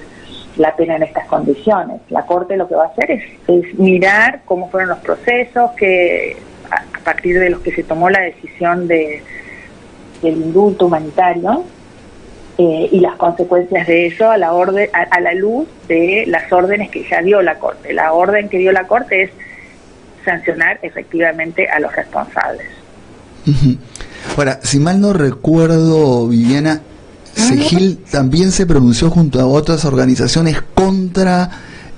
O: la pena en estas condiciones. La Corte lo que va a hacer es mirar cómo fueron los procesos, que a partir de los que se tomó la decisión del indulto humanitario, y las consecuencias de eso a la luz de las órdenes que ya dio la Corte. La orden que dio la Corte es sancionar efectivamente a los responsables.
B: Uh-huh. Ahora, si mal no recuerdo, Viviana, SEGIL también se pronunció junto a otras organizaciones contra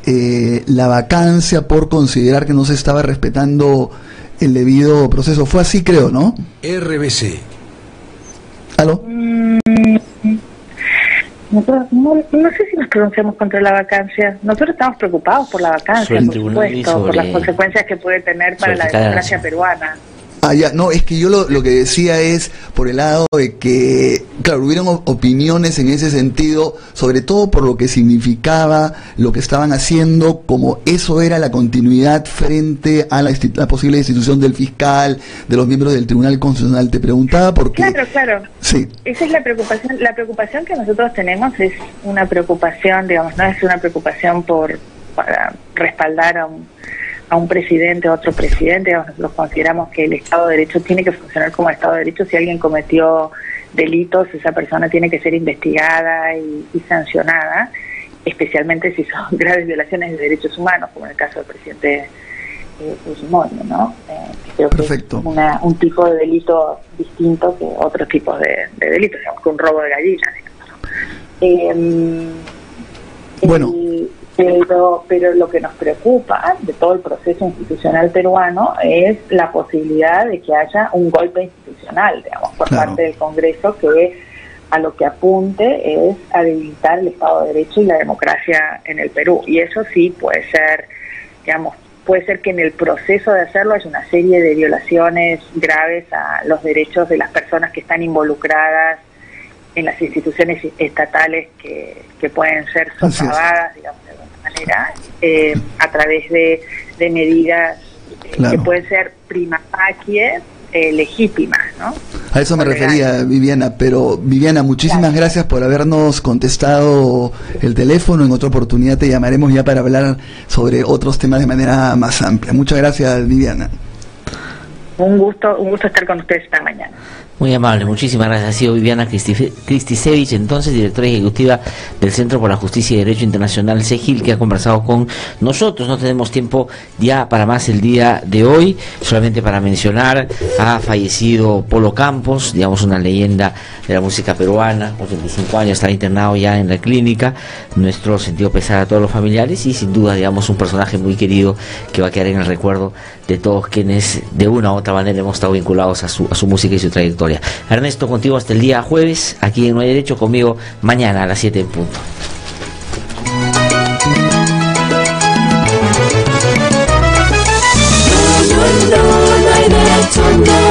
B: la vacancia por considerar que no se estaba respetando el debido proceso. Fue así, creo, ¿no?
I: RBC.
B: ¿Aló?
O: No sé si nos pronunciamos contra la vacancia. Nosotros estamos preocupados por la vacancia, por supuesto, por las consecuencias que puede tener para la democracia peruana.
B: Ya, no, es que yo lo que decía es por el lado de que, claro, hubieron opiniones en ese sentido, sobre todo por lo que significaba lo que estaban haciendo, como eso era la continuidad frente a la posible destitución del fiscal, de los miembros del Tribunal Constitucional. Te preguntaba porque...
O: Claro.
B: Sí.
O: Esa es la preocupación. La preocupación que nosotros tenemos es una preocupación, digamos, no es una preocupación para respaldar a un presidente, a otro presidente. Nosotros consideramos que el Estado de Derecho tiene que funcionar como Estado de Derecho. Si alguien cometió delitos, esa persona tiene que ser investigada y sancionada, especialmente si son graves violaciones de derechos humanos, como en el caso del presidente Fujimori, ¿no? Creo
B: Perfecto.
O: Que es un tipo de delito distinto que otros tipos de delitos, digamos, que un robo de gallinas.
B: Bueno.
O: Pero lo que nos preocupa de todo el proceso institucional peruano es la posibilidad de que haya un golpe institucional, digamos, por parte del Congreso, que a lo que apunte es a debilitar el Estado de Derecho y la democracia en el Perú. Y eso sí puede ser, digamos, puede ser que en el proceso de hacerlo haya una serie de violaciones graves a los derechos de las personas que están involucradas en las instituciones estatales que pueden ser socavadas, digamos, de alguna manera, a través de medidas que pueden ser prima facie legítimas, ¿no?
B: A eso me refería, Viviana. Pero, Viviana, muchísimas gracias por habernos contestado el teléfono. En otra oportunidad te llamaremos ya para hablar sobre otros temas de manera más amplia. Muchas gracias, Viviana.
O: Un gusto estar con ustedes esta mañana.
A: Muy amable, muchísimas gracias. Ha sido Viviana Kristisevich, entonces directora ejecutiva del Centro por la Justicia y Derecho Internacional, SEGIL, que ha conversado con nosotros. No tenemos tiempo ya para más el día de hoy, solamente para mencionar, ha fallecido Polo Campos, digamos una leyenda de la música peruana, 85 años, está internado ya en la clínica. Nuestro sentido pesar a todos los familiares y sin duda, digamos, un personaje muy querido que va a quedar en el recuerdo de todos quienes de una u otra manera hemos estado vinculados a su música y su trayectoria. Ernesto, contigo hasta el día jueves, aquí en No hay Derecho, conmigo mañana a las 7 en punto.
P: No hay derecho, no.